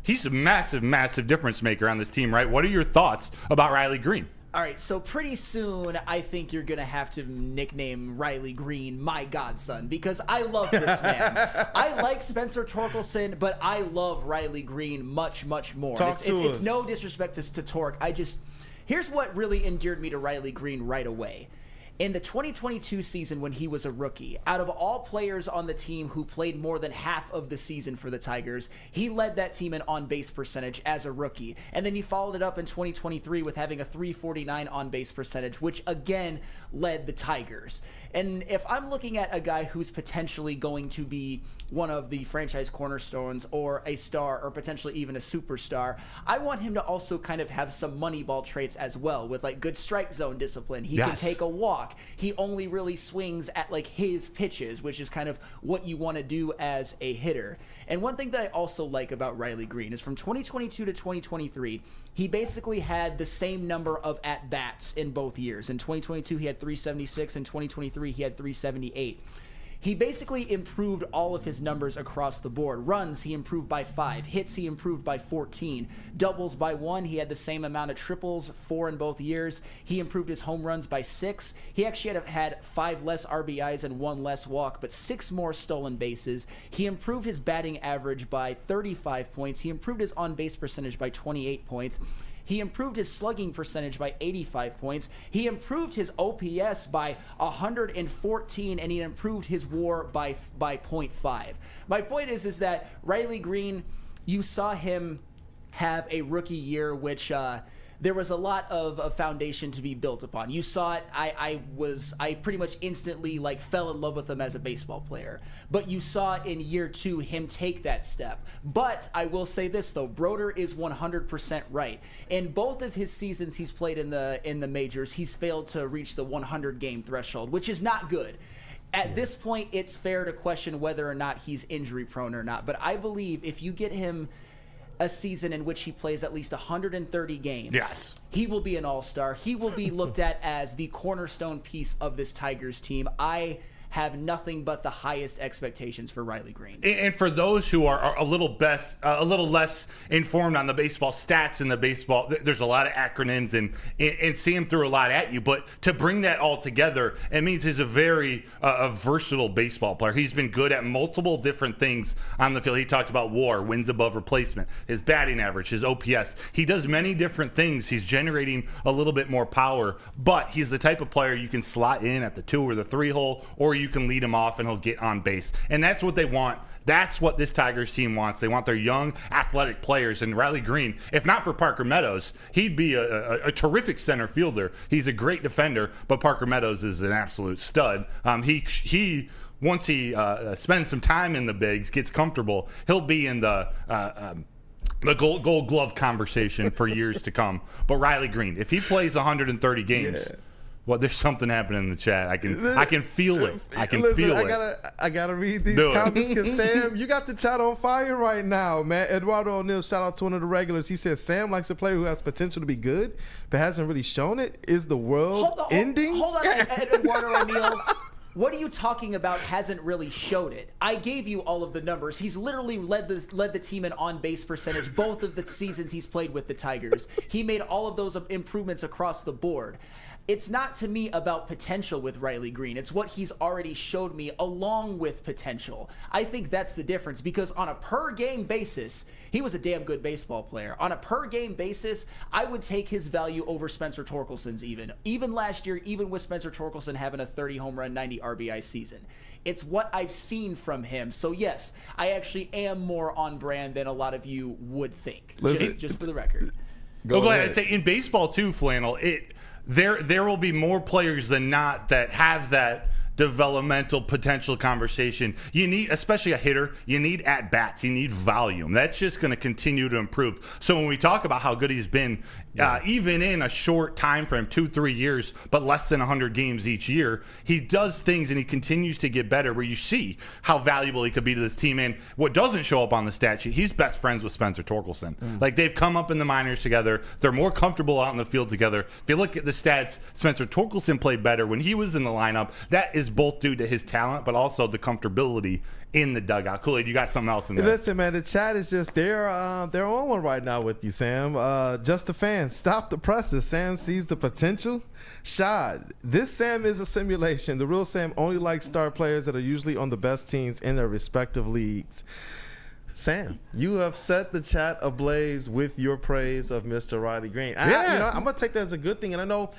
he's a massive, massive difference maker on this team, right? What are your thoughts about Riley Green? All right, so pretty soon I think you're going to have to nickname Riley Green my godson because I love this man. I like Spencer Torkelson, but I love Riley Green much, much more. It's no disrespect to Tork. Here's what really endeared me to Riley Green right away. In the 2022 season when he was a rookie, out of all players on the team who played more than half of the season for the Tigers, he led that team in on-base percentage as a rookie. And then he followed it up in 2023 with having a .349 on-base percentage, which again led the Tigers. And if I'm looking at a guy who's potentially going to be one of the franchise cornerstones or a star or potentially even a superstar, I want him to also kind of have some Moneyball traits as well with like good strike zone discipline. He can take a walk. He only really swings at like his pitches, which is kind of what you want to do as a hitter. And one thing that I also like about Riley Green is from 2022 to 2023, he basically had the same number of at-bats in both years. In 2022, he had 376. In 2023, he had 378. he basically improved all of his numbers across the board. Runs, he improved by 5. Hits, he improved by 14. Doubles by 1. He had the same amount of triples, 4 in both years. He improved his home runs by 6. He actually had 5 less RBIs and 1 less walk, but 6 more stolen bases. He improved his batting average by 35 points. He improved his on-base percentage by 28 points. He improved his slugging percentage by 85 points. He improved his OPS by 114, and he improved his WAR by 0.5. My point is that Riley Green, you saw him have a rookie year, which there was a lot of a foundation to be built upon. You saw it. I pretty much instantly fell in love with him as a baseball player. But you saw in year 2 him take that step. But I will say this though, Broder is 100% right. In both of his seasons he's played in the majors, he's failed to reach the 100 game threshold, which is not good. At this point, it's fair to question whether or not he's injury prone or not. But I believe if you get him a season in which he plays at least 130 games, yes, he will be an all-star. He will be looked at as the cornerstone piece of this Tigers team. I have nothing but the highest expectations for Riley Green. And for those who are a little less informed on the baseball stats and the baseball, there's a lot of acronyms and Sam threw a lot at you. But to bring that all together, it means he's a very versatile baseball player. He's been good at multiple different things on the field. He talked about WAR, wins above replacement, his batting average, his OPS. He does many different things. He's generating a little bit more power, but he's the type of player you can slot in at the 2 or the 3 hole, or you can lead him off and he'll get on base. And that's what they want. That's what this Tigers team wants. They want their young, athletic players. And Riley Green, if not for Parker Meadows, he'd be a terrific center fielder. He's a great defender, but Parker Meadows is an absolute stud. He once he spends some time in the bigs, gets comfortable, he'll be in the gold glove conversation for years to come. But Riley Green, if he plays 130 games, well, there's something happening in the chat. I can feel it. I can feel it. I gotta read these comments because Sam, you got the chat on fire right now, man. Eduardo O'Neill, shout out to one of the regulars. He said Sam likes a player who has potential to be good, but hasn't really shown it. Is the world ending? Hold on, Eduardo O'Neill. What are you talking about hasn't really showed it? I gave you all of the numbers. He's literally led the team in on-base percentage both of the seasons he's played with the Tigers. He made all of those improvements across the board. It's not to me about potential with Riley Green. It's what he's already showed me along with potential. I think that's the difference because on a per-game basis, he was a damn good baseball player. On a per-game basis, I would take his value over Spencer Torkelson's even. Even last year, even with Spencer Torkelson having a 30 home run, 90 RBI season. It's what I've seen from him. So yes, I actually am more on brand than a lot of you would think. Just for the record. Go ahead. I say in baseball too, Flannel, there will be more players than not that have that developmental potential conversation. You need, especially a hitter, you need at-bats. You need volume. That's just going to continue to improve. So when we talk about how good he's been, even in a short time frame, 2-3 years, but less than 100 games each year, he does things and he continues to get better where you see how valuable he could be to this team. And what doesn't show up on the stat sheet, he's best friends with Spencer Torkelson. Like, they've come up in the minors together. They're more comfortable out in the field together. If you look at the stats, Spencer Torkelson played better when he was in the lineup. That is both due to his talent, but also the comfortability in the dugout. Kool-Aid, you got something else in there? Listen, man, the chat is just they're on one right now with you, Sam. Just a fan. Stop the presses. Sam sees the potential. Shad, this Sam is a simulation. The real Sam only likes star players that are usually on the best teams in their respective leagues. Sam, you have set the chat ablaze with your praise of Mr. Riley Green. I'm going to take that as a good thing. And I know,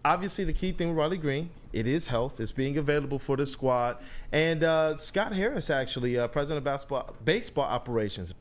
obviously, the key thing with Riley Green, it is health. It's being available for the squad. And Scott Harris, actually, president of baseball operations,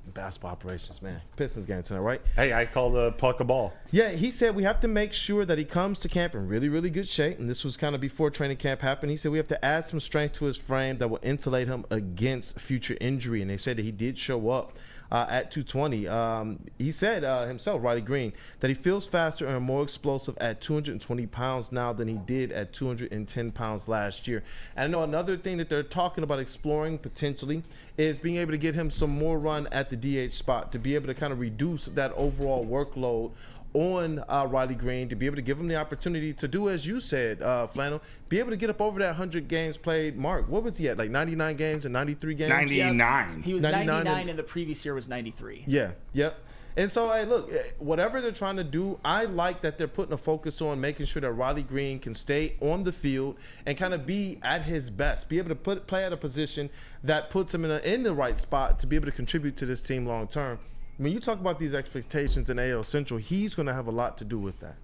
man. Pistons game tonight, right? Hey, I call the puck a ball. Yeah, he said we have to make sure that he comes to camp in really, really good shape. And this was kind of before training camp happened. He said we have to add some strength to his frame that will insulate him against future injury. And they said that he did show up at 220. He said himself, Riley Green, that he feels faster and more explosive at 220 pounds now than he did at 210 pounds last year. And I know another thing that they're talking about exploring potentially is being able to get him some more run at the DH spot to be able to kind of reduce that overall workload on Riley Green to be able to give him the opportunity to do, as you said, Flannel, be able to get up over that 100 games played mark. What was he at, like 99 games and 93 games? 99. He was 99 and the previous year was 93. Yeah, yep. And so, hey, look, whatever they're trying to do, I like that they're putting a focus on making sure that Riley Green can stay on the field and kind of be at his best, be able to play at a position that puts him in the right spot to be able to contribute to this team long term. When you talk about these expectations in AL Central, he's going to have a lot to do with that.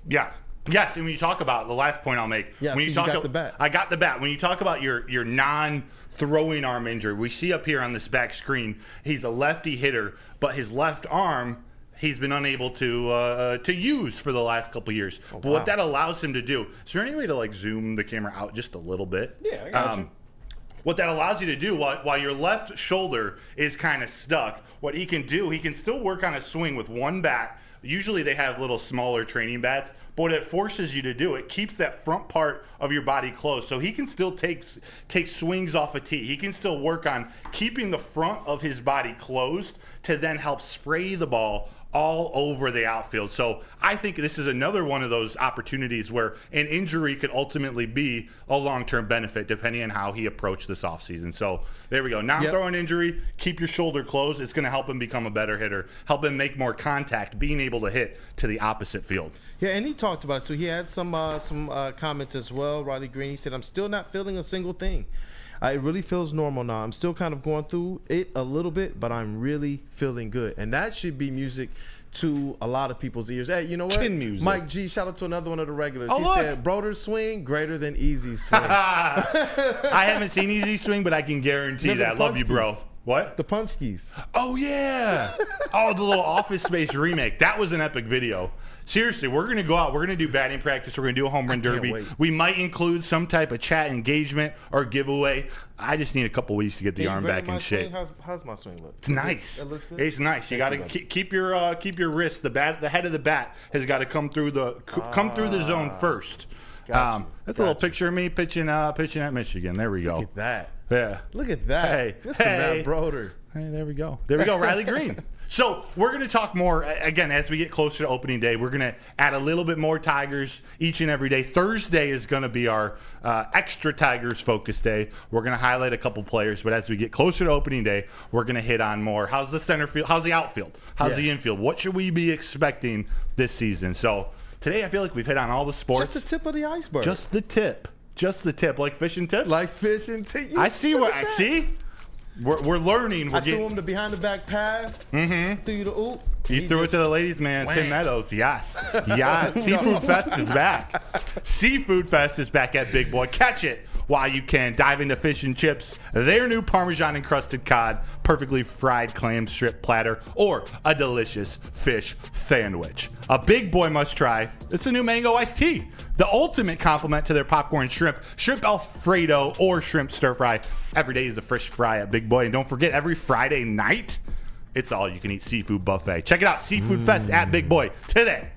Yeah. Yes, and when you talk about the last point I'll make, yeah, when you talk got the bat. I got the bat. When you talk about your non-throwing arm injury, we see up here on this back screen, he's a lefty hitter, but his left arm he's been unable to use for the last couple of years. But what that allows him to do, is there any way to like zoom the camera out just a little bit? Yeah, I got you. What that allows you to do while your left shoulder is kind of stuck, what he can do, he can still work on a swing with one bat. Usually they have little smaller training bats, but what it forces you to do, it keeps that front part of your body closed. So he can still take swings off a tee. He can still work on keeping the front of his body closed to then help spray the ball all over the outfield. So I think this is another one of those opportunities where an injury could ultimately be a long-term benefit depending on how he approached this offseason. So there we go. Non-throwing injury, keep your shoulder closed. It's going to help him become a better hitter, help him make more contact, being able to hit to the opposite field. Yeah, and he talked about it too. He had some comments as well, Riley Green. He said, I'm still not feeling a single thing. It really feels normal now. I'm still kind of going through it a little bit, but I'm really feeling good. And that should be music to a lot of people's ears. Hey, you know what? Chin music. Mike G, shout out to another one of the regulars. Oh, he said, Broder's swing greater than Easy swing. I haven't seen Easy Swing, but I can guarantee that. Love you, bro. What? The Punch Keys. Oh, yeah. Oh, the little Office Space remake. That was an epic video. Seriously, we're going to go out. We're going to do batting practice. We're going to do a home run derby. Wait. We might include some type of chat engagement or giveaway. I just need a couple weeks to get the arm back in shape. How's my swing look? It's nice. It looks good? It's nice. You got to keep your wrist. The head of the bat has got to come through the zone first. That's a little picture of me pitching at Michigan. There we go. Look at that. Yeah. Look at that. Hey, Mr. Matt Broder. Hey, there we go. Riley Green. So we're going to talk more, again, as we get closer to opening day. We're going to add a little bit more Tigers each and every day. Thursday is going to be our extra Tigers focus day. We're going to highlight a couple players, but as we get closer to opening day, we're going to hit on more. How's the center field? How's the outfield? How's the infield? What should we be expecting this season? So today I feel like we've hit on all the sports. Just the tip of the iceberg. Just the tip. Like fish and tips? Like fish and tips. I see what I see. We're learning. I threw him the behind the back pass. Mm-hmm. Threw you the oop. You threw it to the ladies' man, Tim Meadows. Yes. Seafood Fest is back. Seafood Fest is back at Big Boy. Catch it while you can. Dive into fish and chips, their new Parmesan encrusted cod, perfectly fried clam strip platter, or a delicious fish sandwich. A Big Boy must try. It's a new mango iced tea. The ultimate complement to their popcorn shrimp Alfredo, or shrimp stir fry. Every day is a fresh fry at Big Boy. And don't forget, every Friday night, it's all you can eat seafood buffet. Check it out, Seafood Fest at Big Boy today.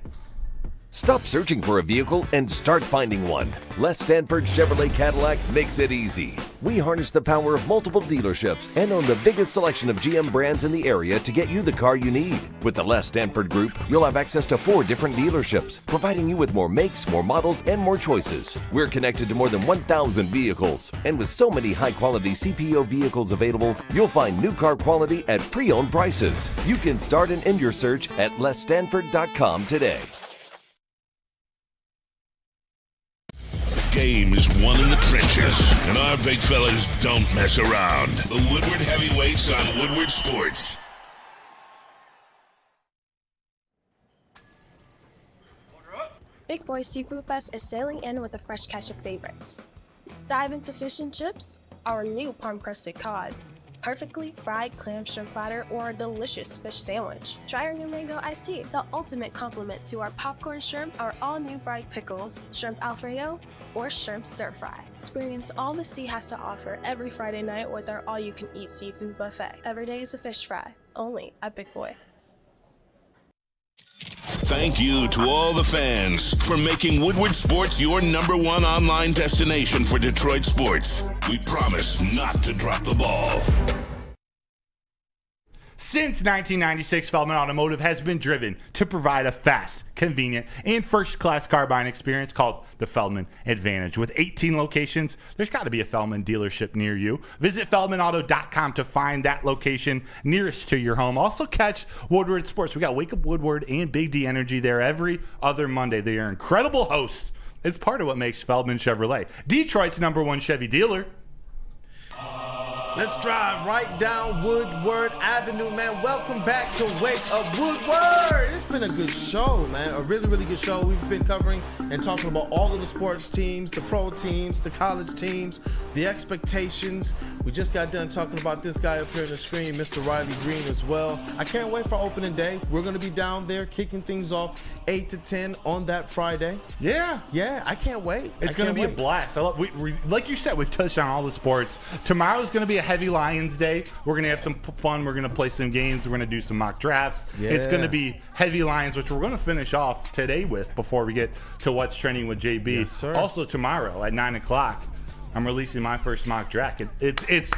Stop searching for a vehicle and start finding one. Les Stanford Chevrolet Cadillac makes it easy. We harness the power of multiple dealerships and own the biggest selection of GM brands in the area to get you the car you need. With the Les Stanford Group, you'll have access to 4 different dealerships, providing you with more makes, more models, and more choices. We're connected to more than 1,000 vehicles. And with so many high-quality CPO vehicles available, you'll find new car quality at pre-owned prices. You can start and end your search at lesstanford.com today. Game is won in the trenches, and our big fellas don't mess around. The Woodward Heavyweights on Woodward Sports. Big Boy Seafood Fest is sailing in with a fresh catch of favorites. Dive into fish and chips, our new palm-crusted cod, perfectly fried clam shrimp platter, or a delicious fish sandwich. Try our new mango iced tea, the ultimate complement to our popcorn shrimp, our all-new fried pickles, shrimp Alfredo, or shrimp stir fry. Experience all the sea has to offer every Friday night with our all-you-can-eat seafood buffet. Every day is a fish fry, only at Big Boy. Thank you to all the fans for making Woodward Sports your #1 online destination for Detroit sports. We promise not to drop the ball. Since 1996, Feldman Automotive has been driven to provide a fast, convenient, and first-class car buying experience called the Feldman Advantage. With 18 locations, there's got to be a Feldman dealership near you. Visit FeldmanAuto.com to find that location nearest to your home. Also catch Woodward Sports. We got Wake Up Woodward and Big D Energy there every other Monday. They are incredible hosts. It's part of what makes Feldman Chevrolet Detroit's #1 Chevy dealer. Let's drive right down Woodward Avenue, man. Welcome back to Wake Up Woodward. It's been a good show, man. A really, really good show. We've been covering and talking about all of the sports teams, the pro teams, the college teams, the expectations. We just got done talking about this guy up here on the screen, Mr. Riley Green as well. I can't wait for opening day. We're going to be down there kicking things off 8 to 10 on that Friday. Yeah. Yeah, I can't wait. It's going to be a blast. I love, we, like you said, we've touched on all the sports. Tomorrow's going to be a heavy Lions day. We're going to have some fun. We're going to play some games. We're going to do some mock drafts. Yeah. It's going to be heavy Lions, which we're going to finish off today with before we get to what's trending with JB. Yes, sir. Also tomorrow at 9 o'clock, I'm releasing my first mock draft. It's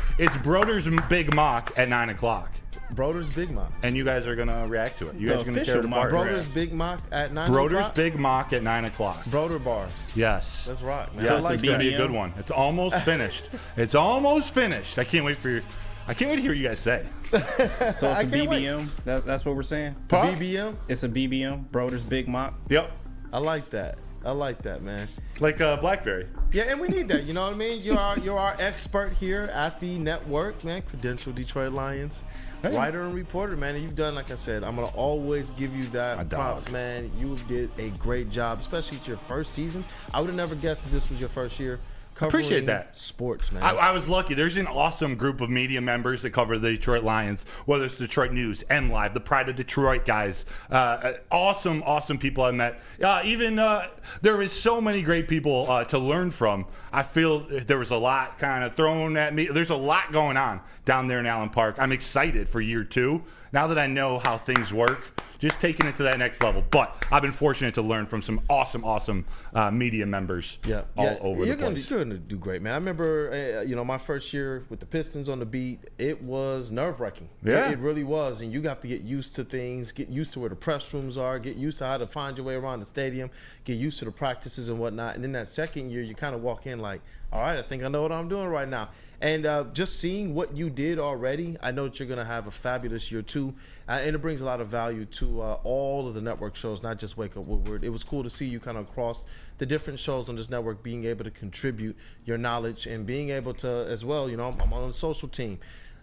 Broder's big mock at 9 o'clock. Broder's Big Mock. And you guys are going to react to it. You guys are going to tear it apart. Broder's Big Mock at 9 o'clock? Broder's Big Mock at 9 o'clock. Broder Bars. Yes. That's right, man. Yes, it's going to be a good one. It's almost finished. It's almost finished. I can't wait to hear you guys say. So it's a BBM? That's what we're saying? BBM? It's a BBM, Broder's Big Mock. Yep. I like that. I like that, man. Like BlackBerry. Yeah, and we need that. You know what I mean? You're our expert here at the network, man. Credential Detroit Lions. Hey. Writer and reporter, man. And you've done, like I said, I'm going to always give you that props, man. You did a great job, especially your first season. I would have never guessed that this was your first year. Appreciate that. Sports, man. I was lucky. There's an awesome group of media members that cover the Detroit Lions, whether it's Detroit News, MLive, the Pride of Detroit guys. Awesome people I met. There is so many great people to learn from. I feel there was a lot kind of thrown at me. There's a lot going on down there in Allen Park. I'm excited for year 2. Now that I know how things work, just taking it to that next level. But I've been fortunate to learn from some awesome media members all over the place. You're going to do great, man. I remember, my first year with the Pistons on the beat, it was nerve-wracking. Yeah. It really was. And you have to get used to things, get used to where the press rooms are, get used to how to find your way around the stadium, get used to the practices and whatnot. And then that second year, you kind of walk in like, all right, I think I know what I'm doing right now. And just seeing what you did already, I know that you're going to have a fabulous year 2. And it brings a lot of value to all of the network shows, not just Wake Up Woodward. It was cool to see you kind of across the different shows on this network being able to contribute your knowledge and being able to, as well, I'm on the social team.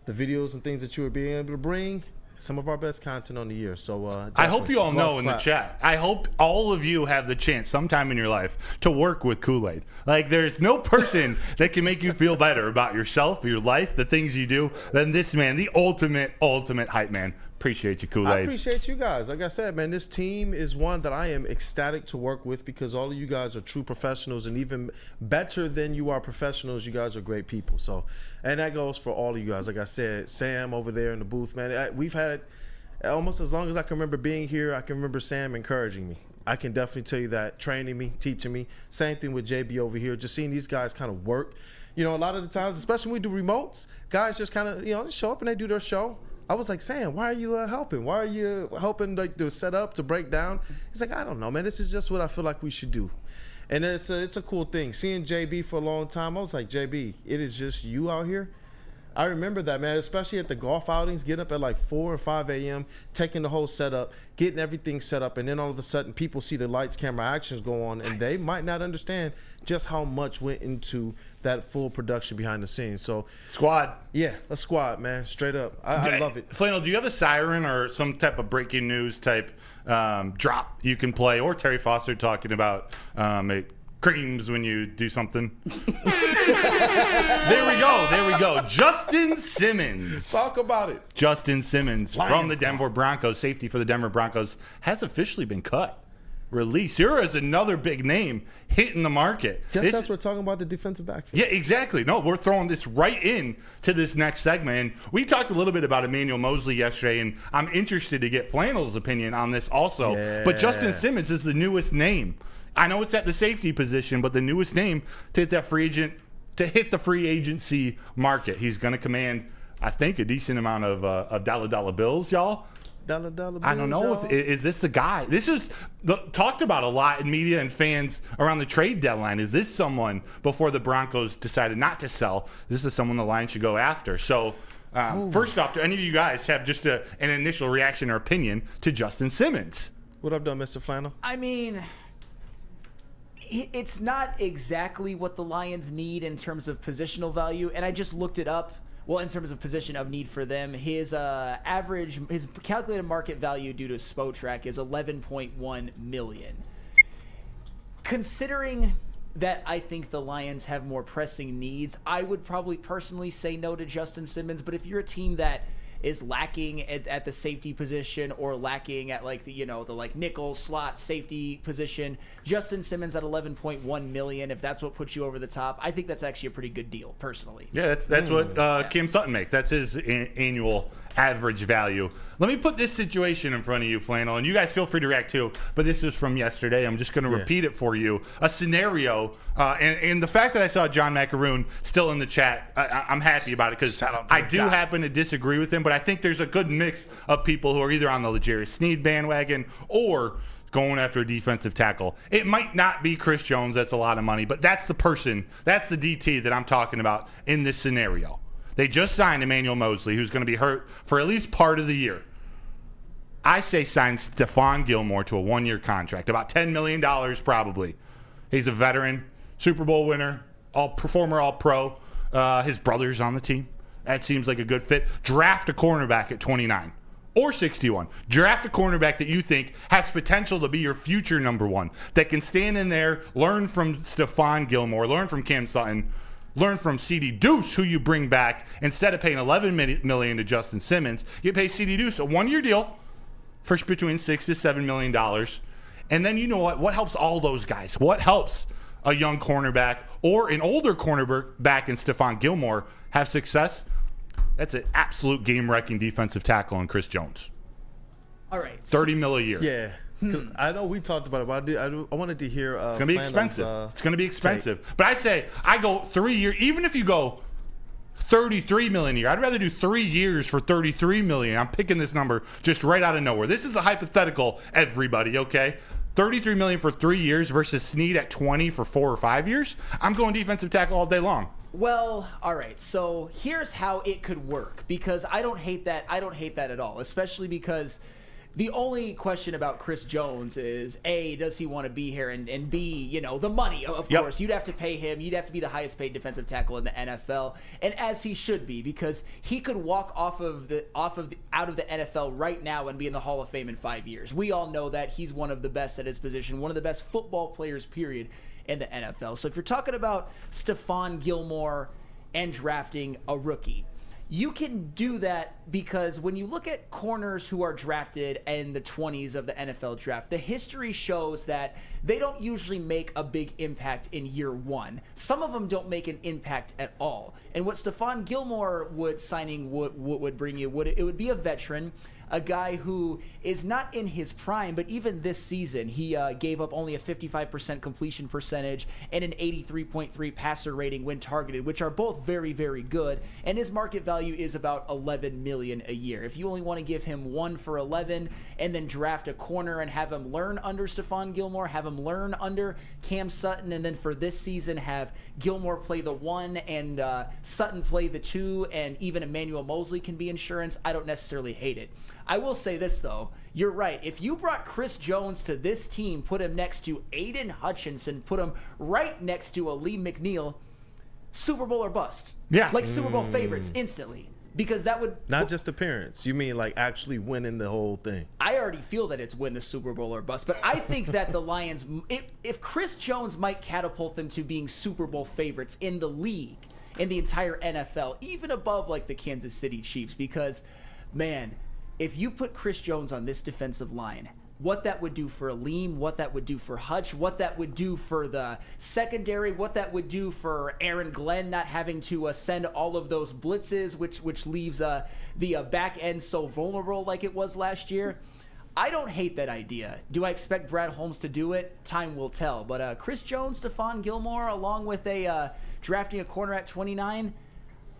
The videos and things that you were being able to bring, some of our best content on the year. So I hope you all know in the chat. I hope all of you have the chance sometime in your life to work with Kool-Aid. Like, there's no person that can make you feel better about yourself, your life, the things you do than this man, the ultimate hype man. Appreciate you, Kool-Aid. I appreciate you guys. Like I said, man, this team is one that I am ecstatic to work with because all of you guys are true professionals, and even better than you are professionals, you guys are great people. So, and that goes for all of you guys. Like I said, Sam over there in the booth, man, we've had almost as long as I can remember being here, I can remember Sam encouraging me. I can definitely tell you that, training me, teaching me. Same thing with JB over here, just seeing these guys kind of work. A lot of the times, especially when we do remotes, guys just kind of, just show up and they do their show. I was like, Sam, why are you helping? Why are you helping to set up, to break down? He's like, I don't know, man. This is just what I feel like we should do. And it's a cool thing. Seeing JB for a long time, I was like, JB, it is just you out here. I remember that, man, especially at the golf outings, getting up at like 4 or 5 a.m., taking the whole setup, getting everything set up, and then all of a sudden people see the lights, camera, actions go on, and they might not understand just how much went into that full production behind the scenes. So squad. Yeah, a squad, man, straight up. I love it. Flannel, do you have a siren or some type of breaking news type drop you can play? Or Terry Foster talking about it creams when you do something. There we go. Justin Simmons. Talk about it. Justin Simmons from the Denver Broncos, safety for the Denver Broncos, has officially been cut. Released. Here is another big name hitting the market. Just as we're talking about the defensive backfield. Yeah, exactly. No, we're throwing this right in to this next segment. And we talked a little bit about Emmanuel Mosley yesterday, and I'm interested to get Flannel's opinion on this also. Yeah. But Justin Simmons is the newest name. I know it's at the safety position, but the newest name to hit that free agent, to hit the free agency market. He's going to command I think, a decent amount of dollar bills, y'all. Dollar bills, I don't know if is this the guy. This is talked about a lot in media and fans around the trade deadline. Is this someone before the Broncos decided not to sell? This is someone the Lions should go after. So, first off, do any of you guys have just an initial reaction or opinion to Justin Simmons? What up, Mr. Flannel? I mean, it's not exactly what the Lions need in terms of positional value, and I just looked it up. Well, in terms of position of need for them, his calculated market value due to Spotrac is $11.1 million. Considering that I think the Lions have more pressing needs, I would probably personally say no to Justin Simmons. But if you're a team that is lacking at the safety position or lacking at like the nickel slot safety position, Justin Simmons at $11.1 million, if that's what puts you over the top, I think that's actually a pretty good deal personally. Yeah, that's what Cam Sutton makes. That's his annual average value. Let me put this situation in front of you, Flannel, and you guys feel free to react too, but this is from yesterday. I'm just going to repeat it for you. A scenario, and the fact that I saw John Maakaron still in the chat, I'm happy about it because I do happen to disagree with him, but I think there's a good mix of people who are either on the L'Jarius Sneed bandwagon or going after a defensive tackle. It might not be Chris Jones, that's a lot of money, but that's the person, that's the DT that I'm talking about in this scenario. They just signed Emmanuel Mosley, who's going to be hurt for at least part of the year. I say sign Stephon Gilmore to a one-year contract, about $10 million probably. He's a veteran, Super Bowl winner, former All-Pro. His brother's on the team. That seems like a good fit. Draft a cornerback at 29 or 61. Draft a cornerback that you think has potential to be your future number one, that can stand in there, learn from Stephon Gilmore, learn from Cam Sutton, learn from CD Deuce, who you bring back. Instead of paying $11 million to Justin Simmons, you pay CD Deuce a one-year deal for between $6 to $7 million. And then you know what helps all those guys? What helps a young cornerback or an older cornerback in Stephon Gilmore have success? That's an absolute game-wrecking defensive tackle in Chris Jones. All right. $30 million a year. Yeah. I know we talked about it, but I wanted to hear. It's going to be expensive. It's going to be expensive. But I say I go 3 years. Even if you go $33 million a year, I'd rather do 3 years for $33 million. I'm picking this number just right out of nowhere. This is a hypothetical, everybody. Okay, $33 million for 3 years versus Sneed at 20 for 4 or 5 years. I'm going defensive tackle all day long. Well, all right. So here's how it could work, because I don't hate that. I don't hate that at all, especially because the only question about Chris Jones is, A, does he want to be here, and B, the money, of course. You'd have to pay him. You'd have to be the highest paid defensive tackle in the NFL, and as he should be, because he could walk out of the NFL right now and be in the Hall of Fame in 5 years. We all know that he's one of the best at his position, one of the best football players, period, in the NFL. So if you're talking about Stephon Gilmore and drafting a rookie, you can do that because when you look at corners who are drafted in the 20s of the NFL draft, the history shows that they don't usually make a big impact in year one. Some of them don't make an impact at all. And what Stephon Gilmore would bring you, it would be a veteran, a guy who is not in his prime, but even this season, he gave up only a 55% completion percentage and an 83.3 passer rating when targeted, which are both very, very good. And his market value is about $11 million a year. If you only want to give him 1 for 11 and then draft a corner and have him learn under Stephon Gilmore, have him learn under Cam Sutton, and then for this season have Gilmore play the 1 and Sutton play the 2, and even Emmanuel Mosley can be insurance, I don't necessarily hate it. I will say this, though. You're right. If you brought Chris Jones to this team, put him next to Aiden Hutchinson, put him right next to Aleem McNeil, Super Bowl or bust. Yeah. Like Super Bowl favorites instantly. Because that would... Not just appearance. You mean like actually winning the whole thing. I already feel that it's win the Super Bowl or bust. But I think that the Lions... If Chris Jones might catapult them to being Super Bowl favorites in the league, in the entire NFL, even above like the Kansas City Chiefs, because, man... If you put Chris Jones on this defensive line, what that would do for Aleem, what that would do for Hutch, what that would do for the secondary, what that would do for Aaron Glenn not having to send all of those blitzes, which leaves the back end so vulnerable like it was last year. I don't hate that idea. Do I expect Brad Holmes to do it? Time will tell. But Chris Jones, Stephon Gilmore, along with drafting a corner at 29,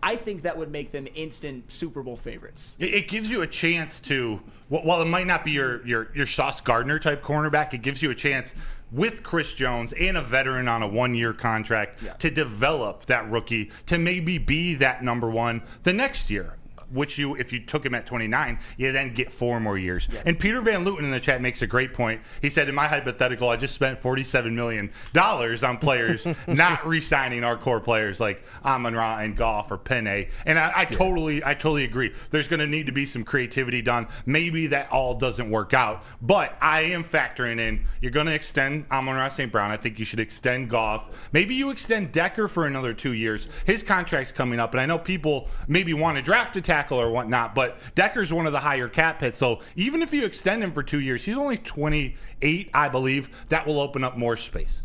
I think that would make them instant Super Bowl favorites. It gives you a chance to, while it might not be your Sauce Gardner type cornerback, it gives you a chance with Chris Jones and a veteran on a 1-year contract to develop that rookie to maybe be that number one the next year. Which if you took him at 29, you then get 4 more years. Yes. And Peter Van Luten in the chat makes a great point. He said, in my hypothetical, I just spent $47 million on players not re-signing our core players like Amon-Ra and Goff or Penei. And I totally agree. There's going to need to be some creativity done. Maybe that all doesn't work out. But I am factoring in, you're going to extend Amon-Ra St. Brown. I think you should extend Goff. Maybe you extend Decker for another 2 years. His contract's coming up, and I know people maybe want to draft a tackle or whatnot, but Decker's one of the higher cap hits. So even if you extend him for 2 years, he's only 28, I believe. That will open up more space.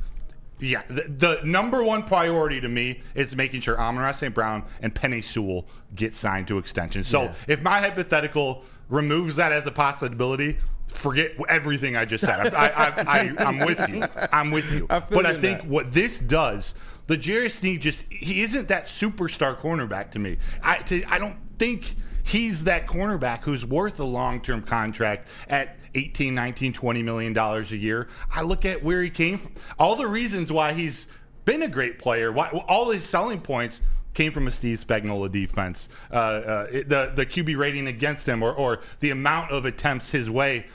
Yeah, the number one priority to me is making sure Amon-Ra St. Brown and Penei Sewell get signed to extension. So if my hypothetical removes that as a possibility, forget everything I just said. I'm with you. I'm with you. But I think what this does, the L'Jarius Sneed he isn't that superstar cornerback to me. I don't think he's that cornerback who's worth a long-term contract at $18, $19, $20 million a year. I look at where he came from. All the reasons why he's been a great player, all his selling points came from a Steve Spagnuolo defense. The QB rating against him or the amount of attempts his way.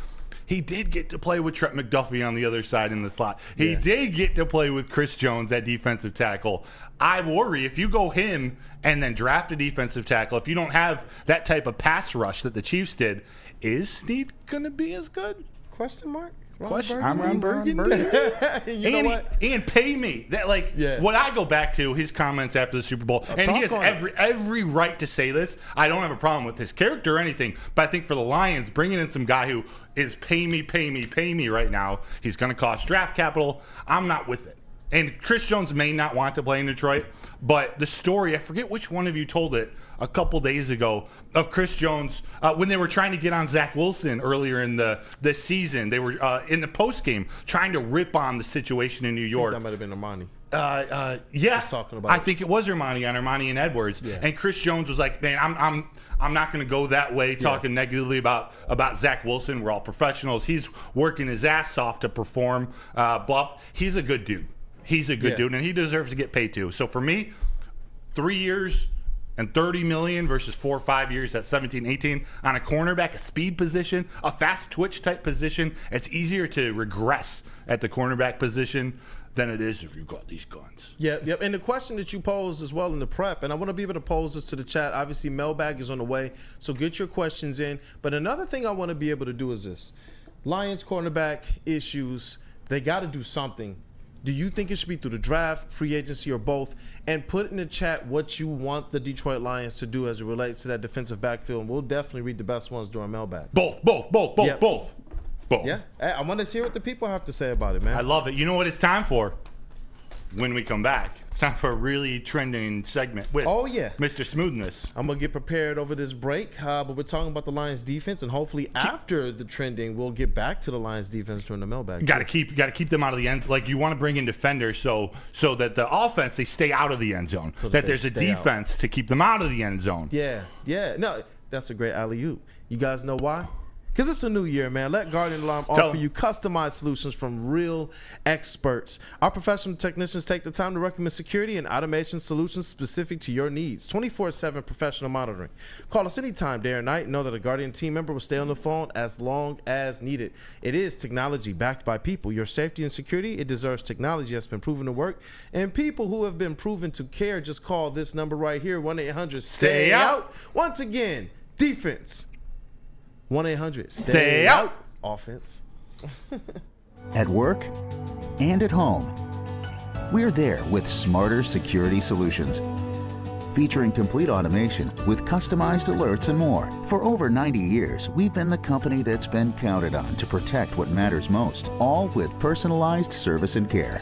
He did get to play with Trent McDuffie on the other side in the slot. He did get to play with Chris Jones at defensive tackle. I worry if you go him and then draft a defensive tackle, if you don't have that type of pass rush that the Chiefs did, is Sneed going to be as good? Question mark? I'm Ron Burgundy. You know what? And pay me. That what I go back to his comments after the Super Bowl, and he has every right to say this. I don't have a problem with his character or anything, but I think for the Lions, bringing in some guy who is pay me right now, he's going to cost draft capital. I'm not with it. And Chris Jones may not want to play in Detroit, but the story, I forget which one of you told it a couple days ago, of Chris Jones when they were trying to get on Zach Wilson earlier in the season. They were in the postgame trying to rip on the situation in New York. That might have been Armani. Talking about I think it was Armani and Edwards. Yeah. And Chris Jones was like, man, I'm not going to go that way, talking negatively about Zach Wilson. We're all professionals. He's working his ass off to perform. He's a good dude. He's a good dude, and he deserves to get paid too. So for me, 3 years and $30 million versus 4 or 5 years at 17, 18 on a cornerback, a speed position, a fast twitch type position. It's easier to regress at the cornerback position than it is if you've got these guns. Yep. And the question that you posed as well in the prep, and I want to be able to pose this to the chat. Obviously, mailbag is on the way, so get your questions in. But another thing I want to be able to do is this. Lions cornerback issues, they got to do something. Do you think it should be through the draft, free agency, or both? And put in the chat what you want the Detroit Lions to do as it relates to that defensive backfield. And we'll definitely read the best ones during mailbag. Both. Yeah, I want to hear what the people have to say about it, man. I love it. You know what it's time for? When we come back, it's time for a really trending segment with Mr. Smoothness. I'm going to get prepared over this break, but we're talking about the Lions defense, and hopefully after the trending, we'll get back to the Lions defense during the mailbag. Got to keep them out of the end. Like, you want to bring in defenders so that the offense, they stay out of the end zone, so that there's a defense to keep them out of the end zone. Yeah. No, that's a great alley-oop. You guys know why? Because it's a new year, man. Let Guardian Alarm offer you customized solutions from real experts. Our professional technicians take the time to recommend security and automation solutions specific to your needs. 24/7 professional monitoring. Call us anytime, day or night. And know that a Guardian team member will stay on the phone as long as needed. It is technology backed by people. Your safety and security, it deserves technology that's been proven to work. And people who have been proven to care, just call this number right here, 1-800-STAY-OUT. Once again, defense. 1-800 Stay Out. Offense. At work and at home, we're there with smarter security solutions. Featuring complete automation with customized alerts and more. For over 90 years, we've been the company that's been counted on to protect what matters most, all with personalized service and care.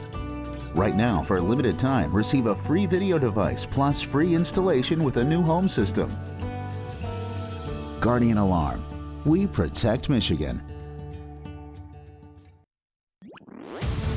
Right now, for a limited time, receive a free video device plus free installation with a new home system. Guardian Alarm. We protect Michigan.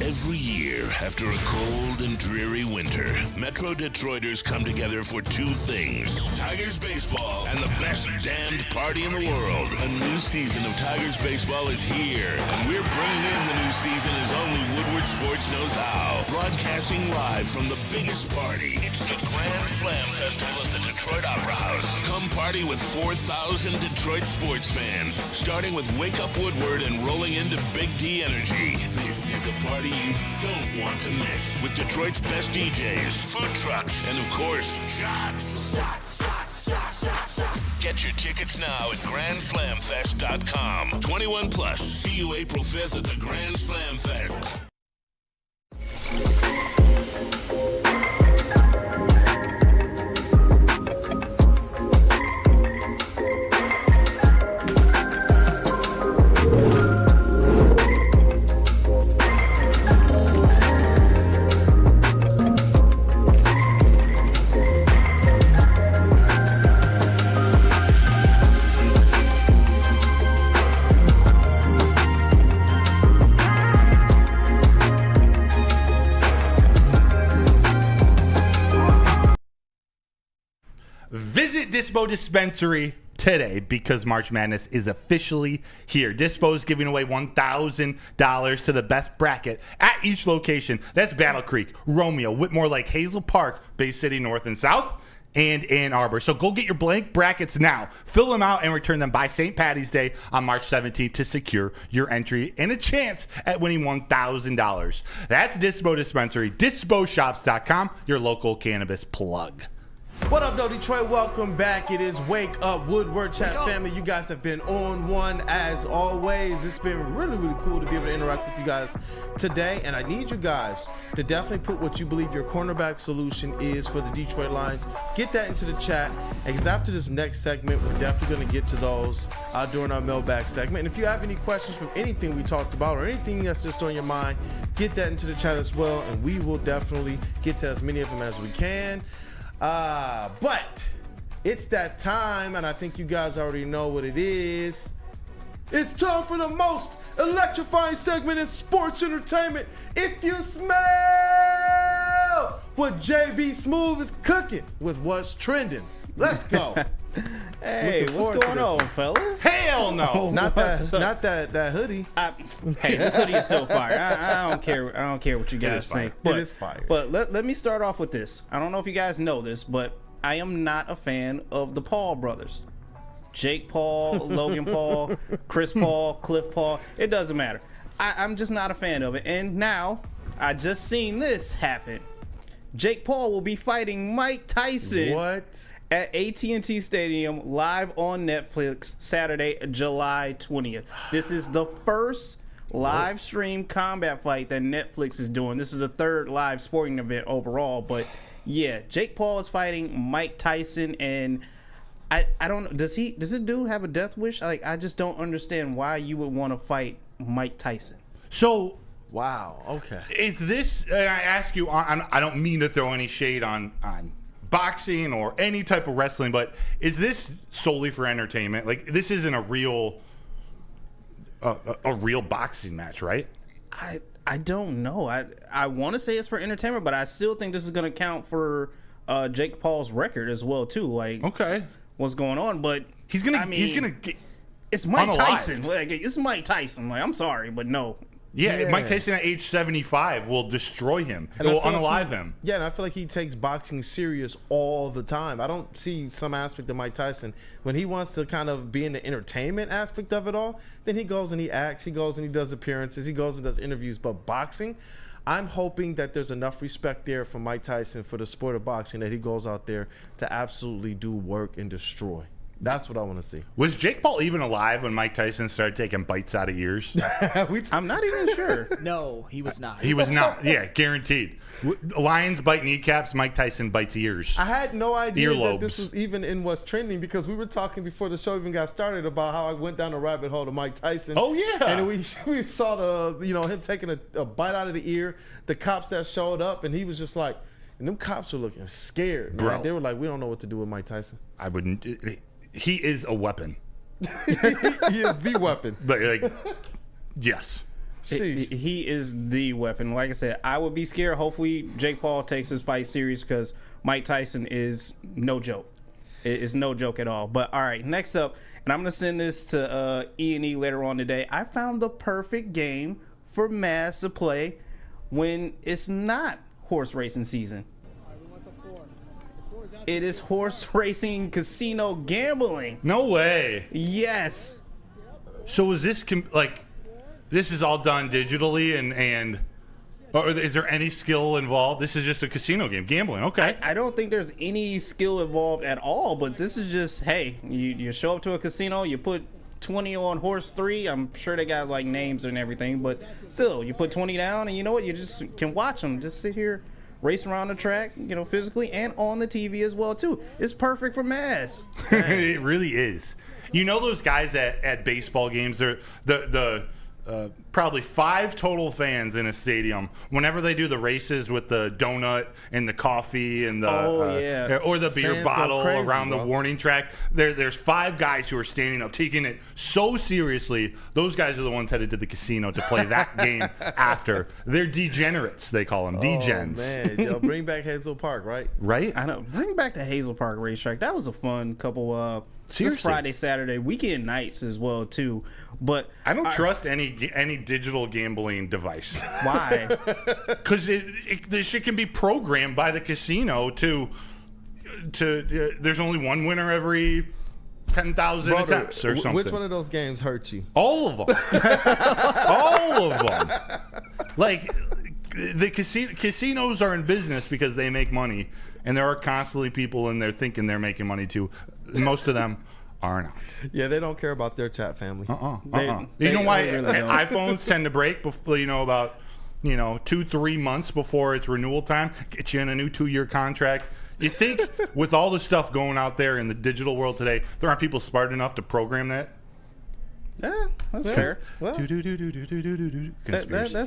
Every year, year, after a cold and dreary winter, Metro Detroiters come together for two things: Tigers baseball and the best damned party in the world. A new season of Tigers baseball is here, and we're bringing in the new season as only Woodward Sports knows how. Broadcasting live from the biggest party. It's the Grand Slam Festival at the Detroit Opera House. Come party with 4,000 Detroit sports fans, starting with Wake Up Woodward and rolling into Big D Energy. This is a party you don't want to miss, with Detroit's best DJs, food trucks, and of course, shots. Get your tickets now at GrandSlamFest.com. 21 plus. See you April 5th at the Grand Slam Fest. Visit Dispo Dispensary today because March Madness is officially here. Dispo's giving away $1,000 to the best bracket at each location. That's Battle Creek, Romeo, Whitmore Lake, Hazel Park, Bay City North and South, and Ann Arbor. So go get your blank brackets now. Fill them out and return them by St. Patty's Day on March 17th to secure your entry and a chance at winning $1,000. That's Dispo Dispensary, DispoShops.com, your local cannabis plug. What up, though, Detroit? Welcome back. It is Wake Up Woodward Chat family. You guys have been on one as always. It's been really, really cool to be able to interact with you guys today. And I need you guys to definitely put what you believe your cornerback solution is for the Detroit Lions. Get that into the chat. Because after this next segment, we're definitely going to get to those during our mailbag segment. And if you have any questions from anything we talked about or anything that's just on your mind, get that into the chat as well. And we will definitely get to as many of them as we can. But it's that time, and I think you guys already know what it is. It's time for the most electrifying segment in sports entertainment. If you smell what JB Smooth is cooking with what's trending, let's go. Hey, what's going on, fellas? Hell no! Not that hoodie. Hey, this hoodie is so fire. I don't care. I don't care what you guys think. It is fire. But let me start off with this. I don't know if you guys know this, but I am not a fan of the Paul brothers. Jake Paul, Logan Paul, Chris Paul, Cliff Paul. It doesn't matter. I'm just not a fan of it. And now I just seen this happen. Jake Paul will be fighting Mike Tyson. What? At AT&T Stadium, live on Netflix, Saturday, July 20th. This is the first live stream combat fight that Netflix is doing. This is the third live sporting event overall. But yeah, Jake Paul is fighting Mike Tyson, and I don't know. Does this dude have a death wish? Like, I just don't understand why you would want to fight Mike Tyson. So, wow, okay. Is this? And I ask you, I don't mean to throw any shade on boxing or any type of wrestling, but is this solely for entertainment? Like, this isn't a real boxing match, right? I don't know. I want to say it's for entertainment, but I still think this is going to count for Jake Paul's record as well too. Like, okay, what's going on? But he's gonna get. It's Mike Tyson. Like, it's Mike Tyson. Like, I'm sorry, but no. Yeah, Mike Tyson at age 75 will destroy him. It will unalive him. Yeah, and I feel like he takes boxing serious all the time. I don't see some aspect of Mike Tyson. When he wants to kind of be in the entertainment aspect of it all, then he goes and he acts, he goes and he does appearances, he goes and does interviews. But boxing, I'm hoping that there's enough respect there for Mike Tyson for the sport of boxing that he goes out there to absolutely do work and destroy. That's what I want to see. Was Jake Paul even alive when Mike Tyson started taking bites out of ears? I'm not even sure. No, he was not. He was not. Yeah, guaranteed. Lions bite kneecaps, Mike Tyson bites ears. I had no idea Earlobes. that this was even in what's trending, because we were talking before the show even got started about how I went down a rabbit hole to Mike Tyson. Oh, yeah. And we saw him taking a bite out of the ear, the cops that showed up, and he was just like, and them cops were looking scared, man. Bro. They were like, we don't know what to do with Mike Tyson. I wouldn't. He is a weapon. He is the weapon. Like, yes. He is the weapon. Like I said, I would be scared. Hopefully, Jake Paul takes his fight serious because Mike Tyson is no joke. It's no joke at all. But all right, next up, and I'm gonna send this to E&E later on today. I found the perfect game for Maz to play when it's not horse racing season. It is horse racing casino gambling. No way. Yes. So is this this is all done digitally and or is there any skill involved? This is just a casino game, gambling. Okay. I don't think there's any skill involved at all, but this is just, hey, you show up to a casino, you put 20 on horse 3. I'm sure they got like names and everything, but still, you put 20 down and you know what? You just can watch them. Just sit here, race around the track, physically and on the TV as well too. It's perfect for Maz. It really is. You know those guys at baseball games, they're the probably 5 total fans in a stadium. Whenever they do the races with the donut and the coffee and the or the beer Fans bottle go crazy, around bro. the warning track, there's 5 guys who are standing up, taking it so seriously. Those guys are the ones headed to the casino to play that game after. They're degenerates, they call them, degens. Oh, man. Yo, bring back Hazel Park, right? Right? I know. Bring back the Hazel Park racetrack. That was a fun couple just Seriously. Friday, Saturday, weekend nights as well too. But I don't trust any digital gambling device. Why? Because this shit can be programmed by the casino to there's only one winner every 10,000 attempts or something. Which one of those games hurt you? All of them. All of them. Like, the casinos are in business because they make money, and there are constantly people in there thinking they're making money too. Most of them are not. Yeah, they don't care about their chat family. You know why iPhones tend to break before, about 2-3 months before it's renewal time? Get you in a new 2-year contract. You think with all the stuff going out there in the digital world today, there aren't people smart enough to program that? Yeah, that's fair. Well, that's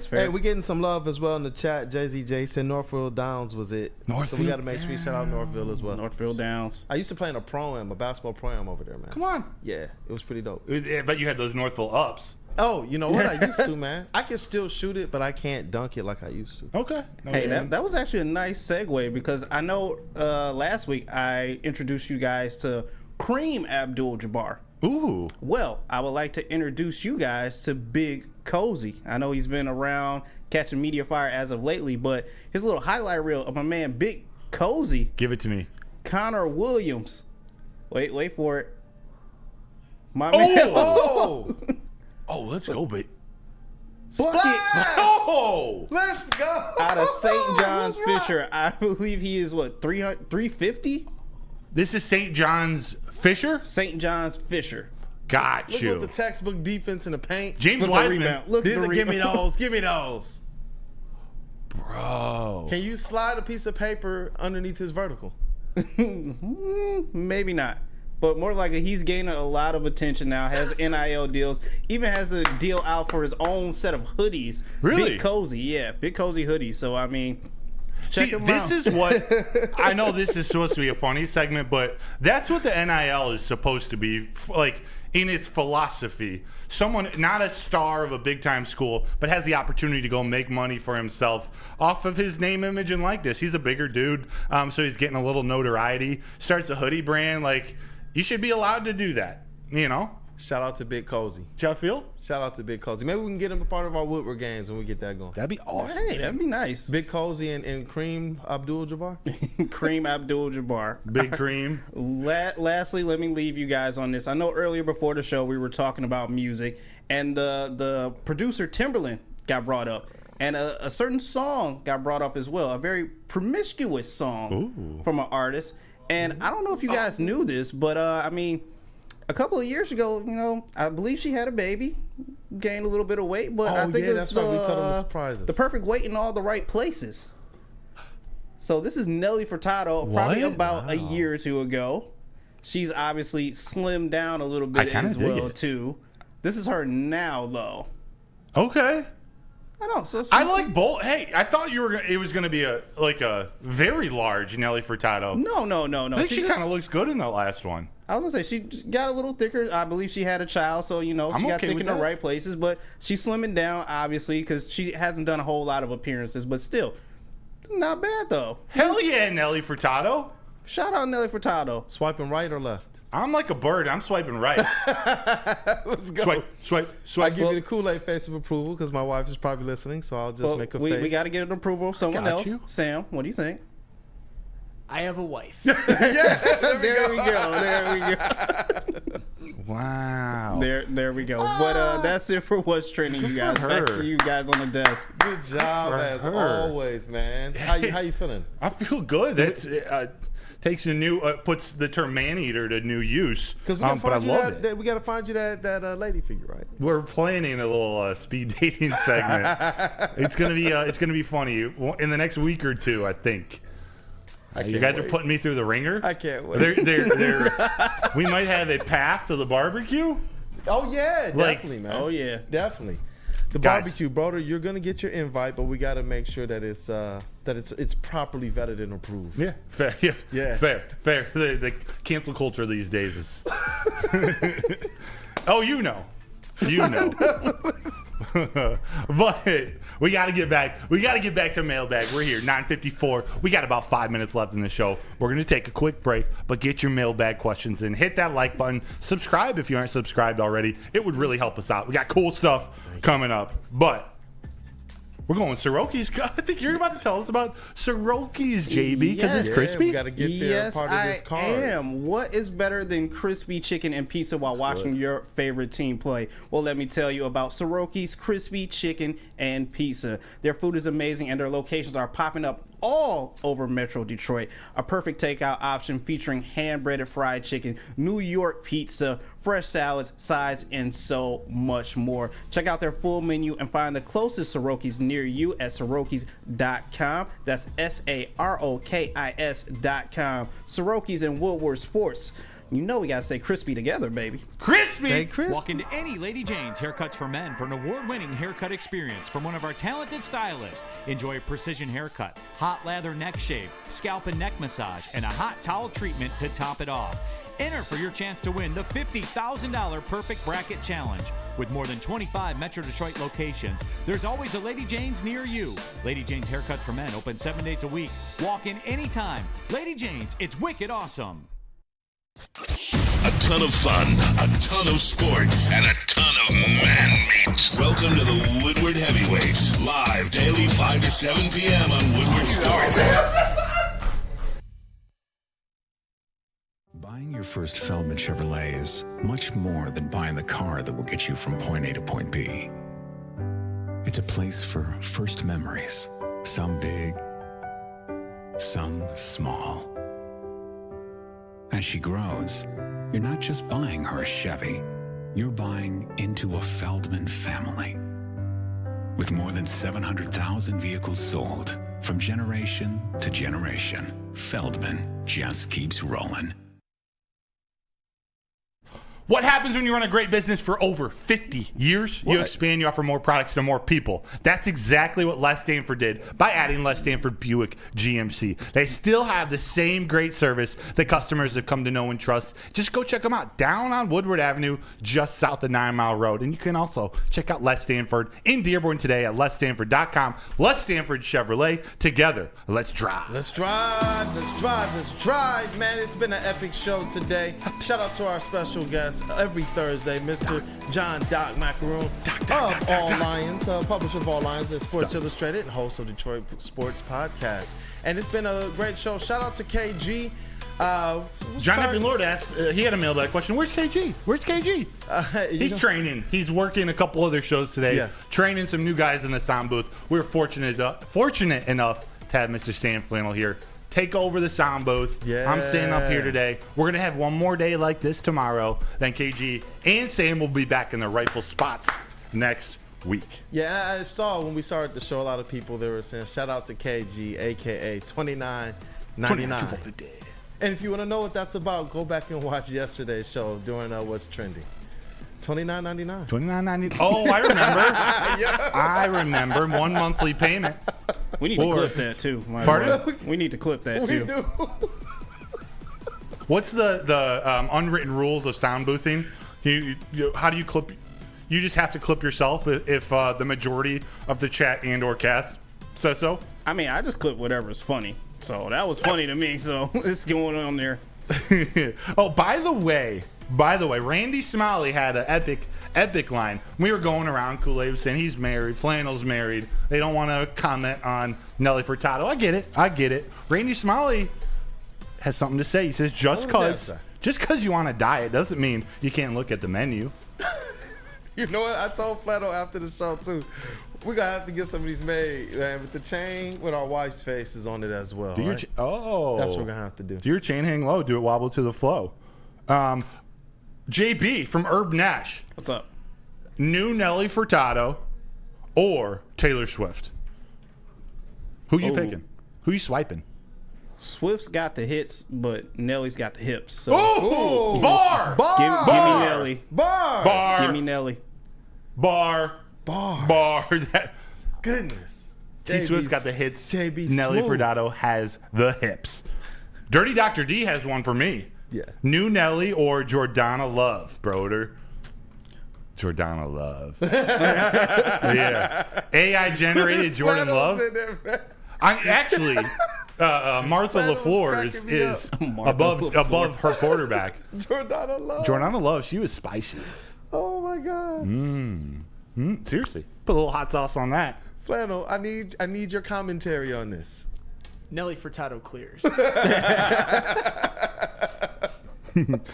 fair. Hey, we're getting some love as well in the chat. JZJ said Northville Downs was it. So we got to make sure we shout out Northville as well. Northville Downs. I used to play in a basketball pro-am over there, man. Come on. Yeah, it was pretty dope. But you had those Northville ups. Oh, you know what? I used to, man. I can still shoot it, but I can't dunk it like I used to. Okay. Hey, that was actually a nice segue because I know last week I introduced you guys to Kareem Abdul-Jabbar. Ooh. Well, I would like to introduce you guys to Big Cozy. I know he's been around catching media fire as of lately, but here's a little highlight reel of my man Big Cozy. Give it to me. Connor Williams. Wait for it. My man. Oh! Oh, let's go, babe. Splash! Oh! Let's go! Out of St. John's Fisher. I believe he is, 350? This is St. John's Fisher? St. John's Fisher. Got Look you. at the textbook defense in the paint. James Wiseman. Give me those. Give me those. Bro. Can you slide a piece of paper underneath his vertical? Maybe not. But more likely, he's gaining a lot of attention now, has NIL deals, even has a deal out for his own set of hoodies. Really? Big Cozy, yeah. Big Cozy hoodies. So, I mean, check See, him this out. is what I know. This is supposed to be a funny segment, but that's what the NIL is supposed to be, like in its philosophy. Someone not a star of a big time school, but has the opportunity to go make money for himself off of his name, image, and likeness. He's a bigger dude, so he's getting a little notoriety. Starts a hoodie brand, like you should be allowed to do that. Shout out to Big Cozy. How feel? Shout out to Big Cozy. Maybe we can get him a part of our Woodward games when we get that going. That'd be awesome. Hey, that'd be nice. Big Cozy and Kareem Abdul-Jabbar. Kareem Abdul-Jabbar. Big Kareem. Lastly, let me leave you guys on this. I know earlier before the show we were talking about music, and the producer Timberland got brought up. And a certain song got brought up as well, a very promiscuous song from an artist. And I don't know if you guys knew this, but I mean, a couple of years ago, I believe she had a baby, gained a little bit of weight, but I think that's right. We told them to surprise us. The perfect weight in all the right places. So this is Nelly Furtado, probably about a year or two ago. She's obviously slimmed down a little bit as well too. This is her now, though. Okay. I know. So I like both. Hey, I thought it was going to be a very large Nelly Furtado. No. I think she kind of looks good in that last one. I was gonna say she got a little thicker. I believe she had a child, so she got okay thick with in the that. right places. But she's slimming down, obviously, because she hasn't done a whole lot of appearances. But still, not bad though. Hell yeah, Nelly Furtado. Shout out Nelly Furtado. Swiping right or left? I'm like a bird. I'm swiping right. Let's go. Swipe. I give you the Kool-Aid face of approval because my wife is probably listening, so I'll just make a face. We got to get an approval of someone Got else. you. Sam, what do you think? I have a wife. There we go. Wow. There we go. But that's it for what's trending, you guys. Back to you guys on the desk. Good job as always, man. How you feeling? I feel good. That's takes a new puts the term man-eater to new use. Because but I love it. We got to find you that lady figure, right? We're planning a little speed dating segment. It's gonna be funny in the next week or two, I think. You guys are putting me through the ringer. I can't wait. We might have a path to the barbecue. Oh yeah, definitely, man. Oh yeah, definitely. The barbecue, brother. You're gonna get your invite, but we got to make sure that it's properly vetted and approved. Yeah, fair. Yeah, fair. The cancel culture these days is. Oh, you know. But we got to get back. We got to get back to mailbag. We're here, 9:54. We got about 5 minutes left in the show. We're going to take a quick break, but get your mailbag questions in. Hit that like button. Subscribe if you aren't subscribed already. It would really help us out. We got cool stuff coming up, but we're going Soroki's. I think you're about to tell us about Soroki's, JB, because it's crispy. We got to get there. Part of this card. I am. What is better than crispy chicken and pizza while watching your favorite team play? Well, let me tell you about Soroki's crispy chicken and pizza. Their food is amazing, and their locations are popping up all over Metro Detroit. A perfect takeout option featuring hand-breaded fried chicken, New York pizza, fresh salads, sides, and so much more. Check out their full menu and find the closest Soroki's near you at Sorokis.com. That's SAROKIS.com. Soroki's and Woodward Sports. You know we gotta say crispy together, baby. Crispy! Stay crispy. Walk into any Lady Jane's Haircuts for Men for an award-winning haircut experience from one of our talented stylists. Enjoy a precision haircut, hot lather neck shave, scalp and neck massage, and a hot towel treatment to top it off. Enter for your chance to win the $50,000 Perfect Bracket Challenge. With more than 25 Metro Detroit locations, there's always a Lady Jane's near you. Lady Jane's Haircut for Men, open 7 days a week. Walk in anytime. Lady Jane's, it's wicked awesome. A ton of fun, a ton of sports, and a ton of man meat. Welcome to the Woodward Heavyweights, live daily 5 to 7 p.m. on Woodward Sports. Buying your first Feldman Chevrolet is much more than buying the car that will get you from point A to point B. It's a place for first memories, some big, some small. As she grows, you're not just buying her a Chevy, you're buying into a Feldman family. With more than 700,000 vehicles sold, from generation to generation, Feldman just keeps rolling. What happens when you run a great business for over 50 years? You expand, you offer more products to more people. That's exactly what Les Stanford did by adding Les Stanford Buick GMC. They still have the same great service that customers have come to know and trust. Just go check them out down on Woodward Avenue, just south of 9 Mile Road. And you can also check out Les Stanford in Dearborn today at lesstanford.com. Les Stanford Chevrolet, together. Let's drive. Let's drive, man. It's been an epic show today. Shout out to our special guest every Thursday, Mr. John Doc Maakaron of All Lions, publisher of All Lions and Sports Illustrated and host of Detroit Sports Podcast. And it's been a great show. Shout out to KG. John Evan Lord asked, he had a mailbag question. Where's KG? He's training. He's working a couple other shows today. Yes. Training some new guys in the sound booth. We're fortunate enough to have Mr. Sam Flannel here. Take over the sound booth. Yeah. I'm sitting up here today. We're going to have one more day like this tomorrow. Then KG and Sam will be back in their rightful spots next week. Yeah, I saw when we started the show, a lot of people, they were saying, shout out to KG, a.k.a. 29.99. And if you want to know what that's about, go back and watch yesterday's show during What's Trending. $29.99. $29.99. Oh, I remember. I remember. One monthly payment. We need to clip that too. Pardon? We need to clip that too. What's the unwritten rules of sound boothing? How do you clip? You just have to clip yourself if the majority of the chat and/or cast says so. I mean, I just clip whatever's funny. So that was funny to me. So it's going on there. Oh, by the way, Randy Smalley had an epic line. We were going around, Kool-Aid was saying he's married, Flannel's married. They don't want to comment on Nelly Furtado. I get it. Randy Smalley has something to say. He says just because you on a diet doesn't mean you can't look at the menu. You know what? I told Flannel after the show too. We're gonna have to get some of these made, man, with the chain with our wife's faces on it as well. Right? That's what we're gonna have to do. Do your chain hang low, do it wobble to the flow. JB from Herb Nash. What's up? New Nelly Furtado or Taylor Swift? Who you picking? Who you swiping? Swift's got the hits, but Nelly's got the hips. So. Bar! Give me Nelly. Bar! Give me Nelly. Bar. Goodness. T Swift's got the hits. JB Nelly Smooth. Furtado has the hips. Dirty Dr. D has one for me. Yeah. New Nelly or Jordana Love, broder? Jordana Love. Yeah. AI generated Jordan Love. I'm actually Martha LaFleur is above her quarterback. Jordana Love. She was spicy. Oh my gosh. Seriously, put a little hot sauce on that. Flannel, I need your commentary on this. Nelly Furtado clears.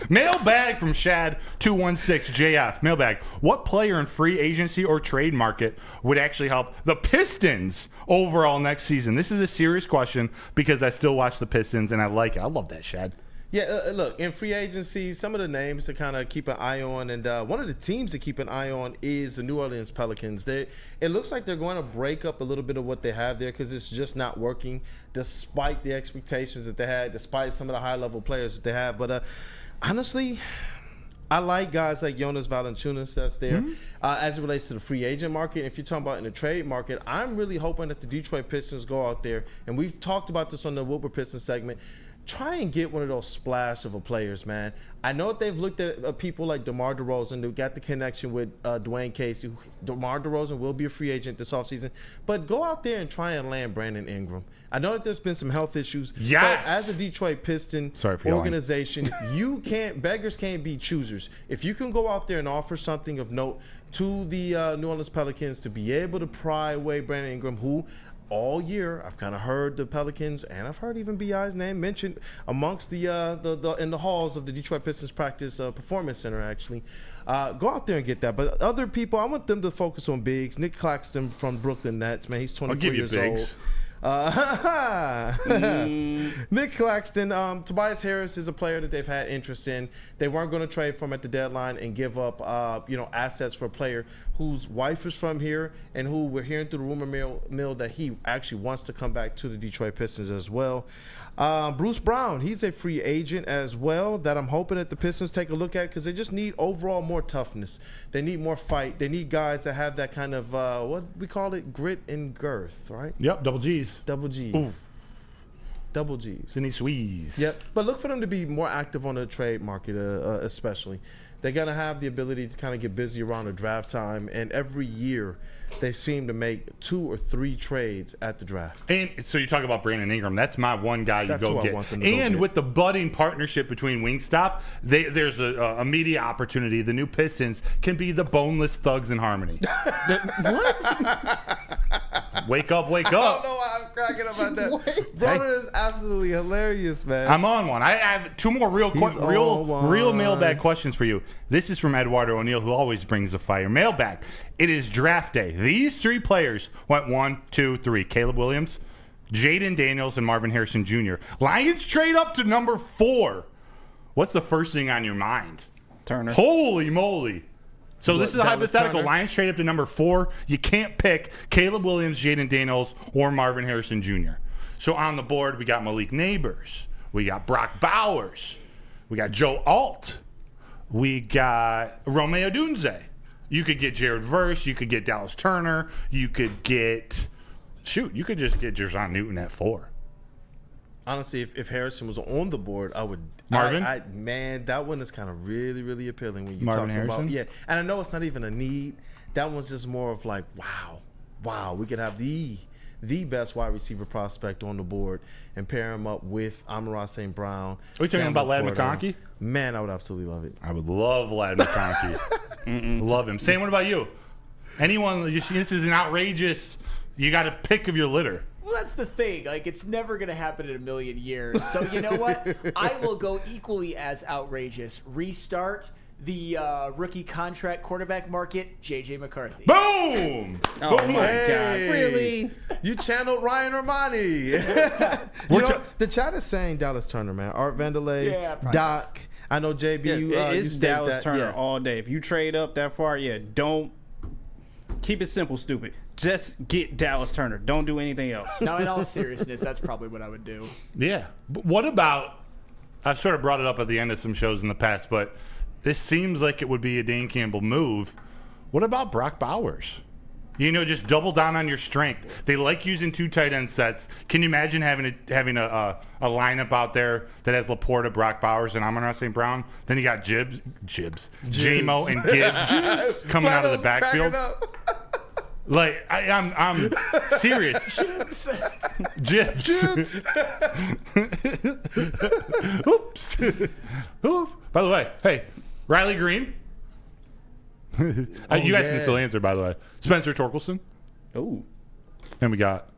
Mailbag from Shad 216 JF. Mailbag. What player in free agency or trade market would actually help the Pistons overall next season? This is a serious question because I still watch the Pistons and I like it. I love that, Shad. Yeah, look, in free agency, some of the names to kind of keep an eye on, and one of the teams to keep an eye on is the New Orleans Pelicans. It looks like they're going to break up a little bit of what they have there because it's just not working despite the expectations that they had, despite some of the high-level players that they have. But honestly, I like guys like Jonas Valanciunas that's there. As it relates to the free agent market, if you're talking about in the trade market, I'm really hoping that the Detroit Pistons go out there, and we've talked about this on the Woodward Pistons segment, try and get one of those splash of a players, man. I know that they've looked at people like DeMar DeRozan. They've got the connection with Dwayne Casey. DeMar DeRozan will be a free agent this offseason. But go out there and try and land Brandon Ingram. I know that there's been some health issues. Yes. But as a Detroit Piston organization, beggars can't be choosers. If you can go out there and offer something of note to the New Orleans Pelicans to be able to pry away Brandon Ingram, who all year I've kind of heard the Pelicans, and I've heard even BI's name mentioned amongst the in the halls of the Detroit Pistons practice performance center. Actually, go out there and get that. But other people, I want them to focus on bigs. Nick Claxton from Brooklyn Nets, man, he's 24 years old. Nick Claxton, Tobias Harris is a player that they've had interest in. They weren't going to trade for him at the deadline and give up assets for a player whose wife is from here and who we're hearing through the rumor mill that he actually wants to come back to the Detroit Pistons as well. Bruce Brown, he's a free agent as well that I'm hoping that the Pistons take a look at because they just need overall more toughness. They need more fight. They need guys that have that kind of, what we call it, grit and girth, right? Yep, double G's. Double G's. Ooh. Double G's. Cindy Sweeze. Yep. But look for them to be more active on the trade market, especially. They're going to have the ability to kind of get busy around the draft time, and every year they seem to make 2 or 3 trades at the draft. And so you talk about Brandon Ingram. That's my one guy you go get. And with the budding partnership between Wingstop, there's a media opportunity. The new Pistons can be the boneless thugs in harmony. What? Wake up. I don't know why I'm cracking up about that. Brother is absolutely hilarious, man. I'm on one. I have 2 more real mailbag questions for you. This is from Eduardo O'Neill, who always brings the fire. Mailbag. It is draft day. These 3 players went 1, 2, 3. Caleb Williams, Jaden Daniels, and Marvin Harrison Jr. Lions trade up to number 4. What's the first thing on your mind? Turner. Holy moly. So this is a hypothetical. Turner. Lions trade up to number 4. You can't pick Caleb Williams, Jaden Daniels, or Marvin Harrison Jr. So on the board, we got Malik Neighbors. We got Brock Bowers. We got Joe Alt. We got Romeo Dunze. You could get Jared Verse. You could get Dallas Turner. You could get... you could just get Jerson Newton at 4. Honestly, if Harrison was on the board, I would. Marvin? Man, that one is kind of really, really appealing when you Marvin talk Harrison? about. Yeah, and I know it's not even a need. That one's just more of like, wow, we could have the best wide receiver prospect on the board and pair him up with Amon-Ra St. Brown. Are we talking about Ladd Laporta. McConkey? Man, I would absolutely love it. I would love Ladd McConkey. Love him. Same. What about you? Anyone? This is an outrageous. You got to pick of your litter. Well, that's the thing. Like, it's never going to happen in a million years. So, you know what? I will go equally as outrageous. Restart the rookie contract quarterback market, J.J. McCarthy. Boom! Oh, my God. Really? You channeled Ryan Armani. The chat is saying Dallas Turner, man. Art Vanderlei, Doc. I know, JB, it's Dallas Turner yeah. all day. If you trade up that far, don't keep it simple, stupid. Just get Dallas Turner. Don't do anything else. Now, in all seriousness, that's probably what I would do. Yeah. But what about, I've sort of brought it up at the end of some shows in the past, but this seems like it would be a Dan Campbell move. What about Brock Bowers? Just double down on your strength. They like using 2 tight end sets. Can you imagine having a lineup out there that has Laporta, Brock Bowers, and Amon-Ra St. Brown? Then you got J-Mo and Gibbs coming out of the backfield. Like I'm serious. Jibs. Oops. Oops. By the way, hey, Riley Green. You guys can still answer, by the way. Spencer Torkelson. Oh. And we got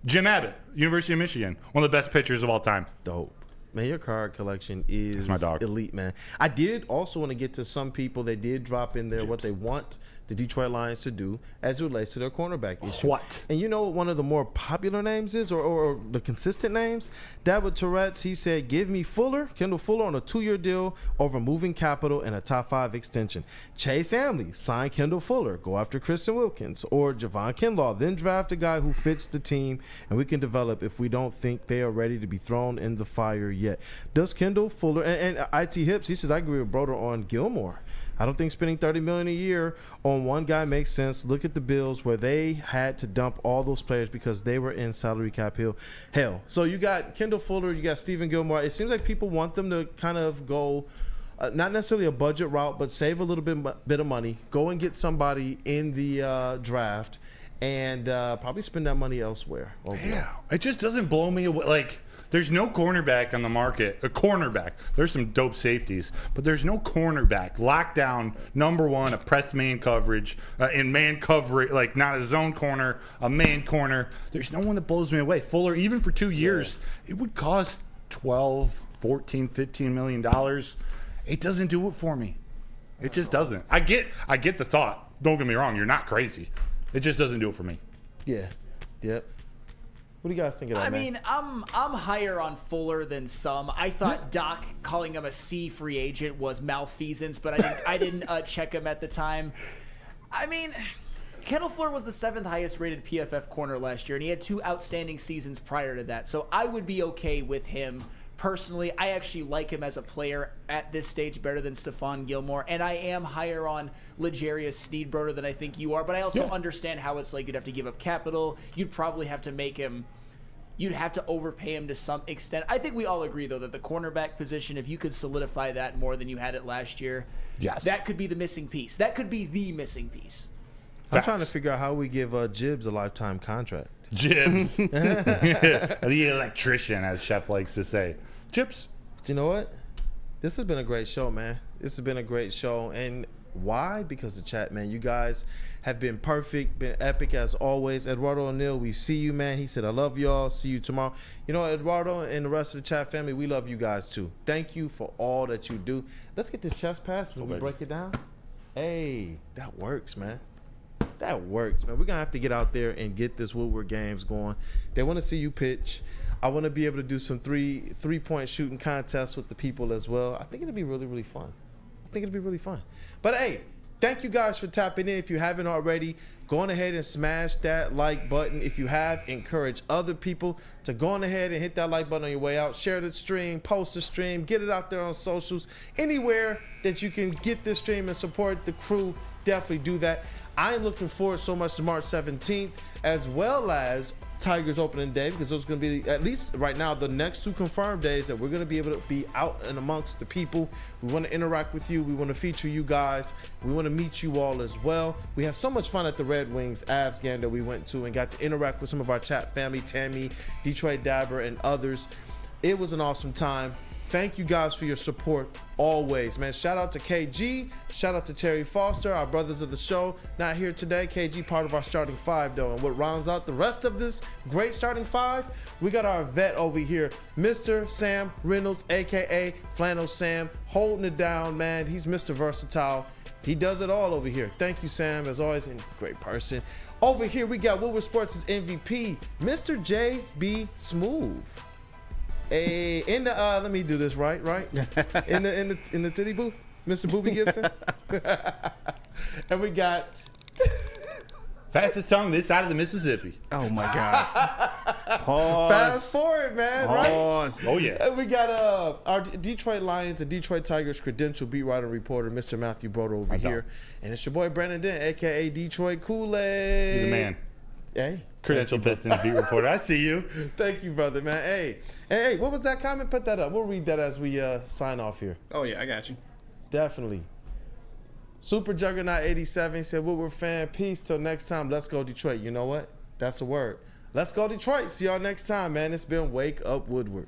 Jim Abbott, University of Michigan, one of the best pitchers of all time. Dope. Man, your card collection is my dog. Elite, man. I did also want to get to some people that did drop in there what they want the Detroit Lions to do as it relates to their cornerback issue. What? And you know what one of the more popular names is, or the consistent names? David Tourette's, he said, give me Kendall Fuller on a 2-year deal over moving capital and a top 5 extension. Chase Amley, sign Kendall Fuller, go after Christian Wilkins or Javon Kinlaw, then draft a guy who fits the team and we can develop if we don't think they are ready to be thrown in the fire yet. Does Kendall Fuller, and IT Hips, he says, I agree with Broder on Gilmore. I don't think spending $30 million a year on one guy makes sense. Look at the Bills where they had to dump all those players because they were in salary cap hell. So you got Kendall Fuller, you got Stephen Gilmore. It seems like people want them to kind of go, not necessarily a budget route, but save a little bit of money, go and get somebody in the draft, and probably spend that money elsewhere. Yeah, it just doesn't blow me away. Like, there's no cornerback on the market. A cornerback. There's some dope safeties, but there's no cornerback. Lockdown, number one, a press man coverage, in man coverage, like not a zone corner, a man corner. There's no one that blows me away. Fuller, even for 2 years, it would cost $12, $14, $15 million. It doesn't do it for me. It just doesn't. I get the thought. Don't get me wrong. You're not crazy. It just doesn't do it for me. Yeah. Yep. What do you guys think of that, man? I mean, I'm higher on Fuller than some. I thought Doc calling him a C free agent was malfeasance, but I didn't check him at the time. I mean, Kendall Fuller was the 7th highest rated PFF corner last year, and he had 2 outstanding seasons prior to that. So I would be okay with him. Personally, I actually like him as a player at this stage better than Stephon Gilmore, and I am higher on L'Jarius Sneed, Broder, than I think you are, but I also understand how it's like you'd have to give up capital. You'd probably have to make him – you'd have to overpay him to some extent. I think we all agree, though, that the cornerback position, if you could solidify that more than you had it last year, that could be the missing piece. That could be the missing piece. I'm trying to figure out how we give Gibbs a lifetime contract. Gibbs. The electrician, as Shep likes to say. Gibbs. But you know what? This has been a great show, man. This has been a great show. And why? Because of chat, man. You guys have been perfect, been epic as always. Eduardo O'Neill, we see you, man. He said, I love y'all. See you tomorrow. You know, Eduardo and the rest of the chat family, we love you guys too. Thank you for all that you do. Let's get this chest pass and we break it down. Hey, that works, man. That works, man. We're going to have to get out there and get this Woodward games going. They want to see you pitch. I want to be able to do some three-point shooting contests with the people as well. I think it'll be really, really fun. But, hey, thank you guys for tapping in. If you haven't already, go on ahead and smash that like button. If you have, encourage other people to go on ahead and hit that like button on your way out. Share the stream, post the stream, get it out there on socials. Anywhere that you can get this stream and support the crew, definitely do that. I'm looking forward so much to March 17th, as well as Tigers opening day, because those are going to be, at least right now, the next 2 confirmed days that we're going to be able to be out and amongst the people. We want to interact with you. We want to feature you guys. We want to meet you all as well. We had so much fun at the Red Wings Avs game that we went to and got to interact with some of our chat family, Tammy, Detroit Dabber, and others. It was an awesome time. Thank you guys for your support always, man. Shout out to KG. Shout out to Terry Foster, our brothers of the show. Not here today. KG part of our starting 5, though. And what rounds out the rest of this great starting 5, we got our vet over here, Mr. Sam Reynolds, a.k.a. Flannel Sam, holding it down, man. He's Mr. Versatile. He does it all over here. Thank you, Sam, as always, and great person. Over here, we got Woodward Sports' MVP, Mr. J.B. Smooth. In the let me do this right in the titty booth, Mr. Booby Gibson. And we got fastest tongue this side of the Mississippi. Oh my God. Pause. Fast forward, man. Pause. Right? Oh yeah. And we got our Detroit Lions and Detroit Tigers credential beat writer reporter, Mr. Matthew Broder over here, and it's your boy Brandon Dent, aka Detroit Kool-Aid. You're the man. Hey. Credential Pistons beat reporter. I see you. Thank you, brother, man. Hey, what was that comment? Put that up. We'll read that as we sign off here. Oh, yeah, I got you. Definitely. Super Juggernaut 87 said, Woodward fan, peace. Till next time. Let's go, Detroit. You know what? That's a word. Let's go, Detroit. See y'all next time, man. It's been Wake Up Woodward.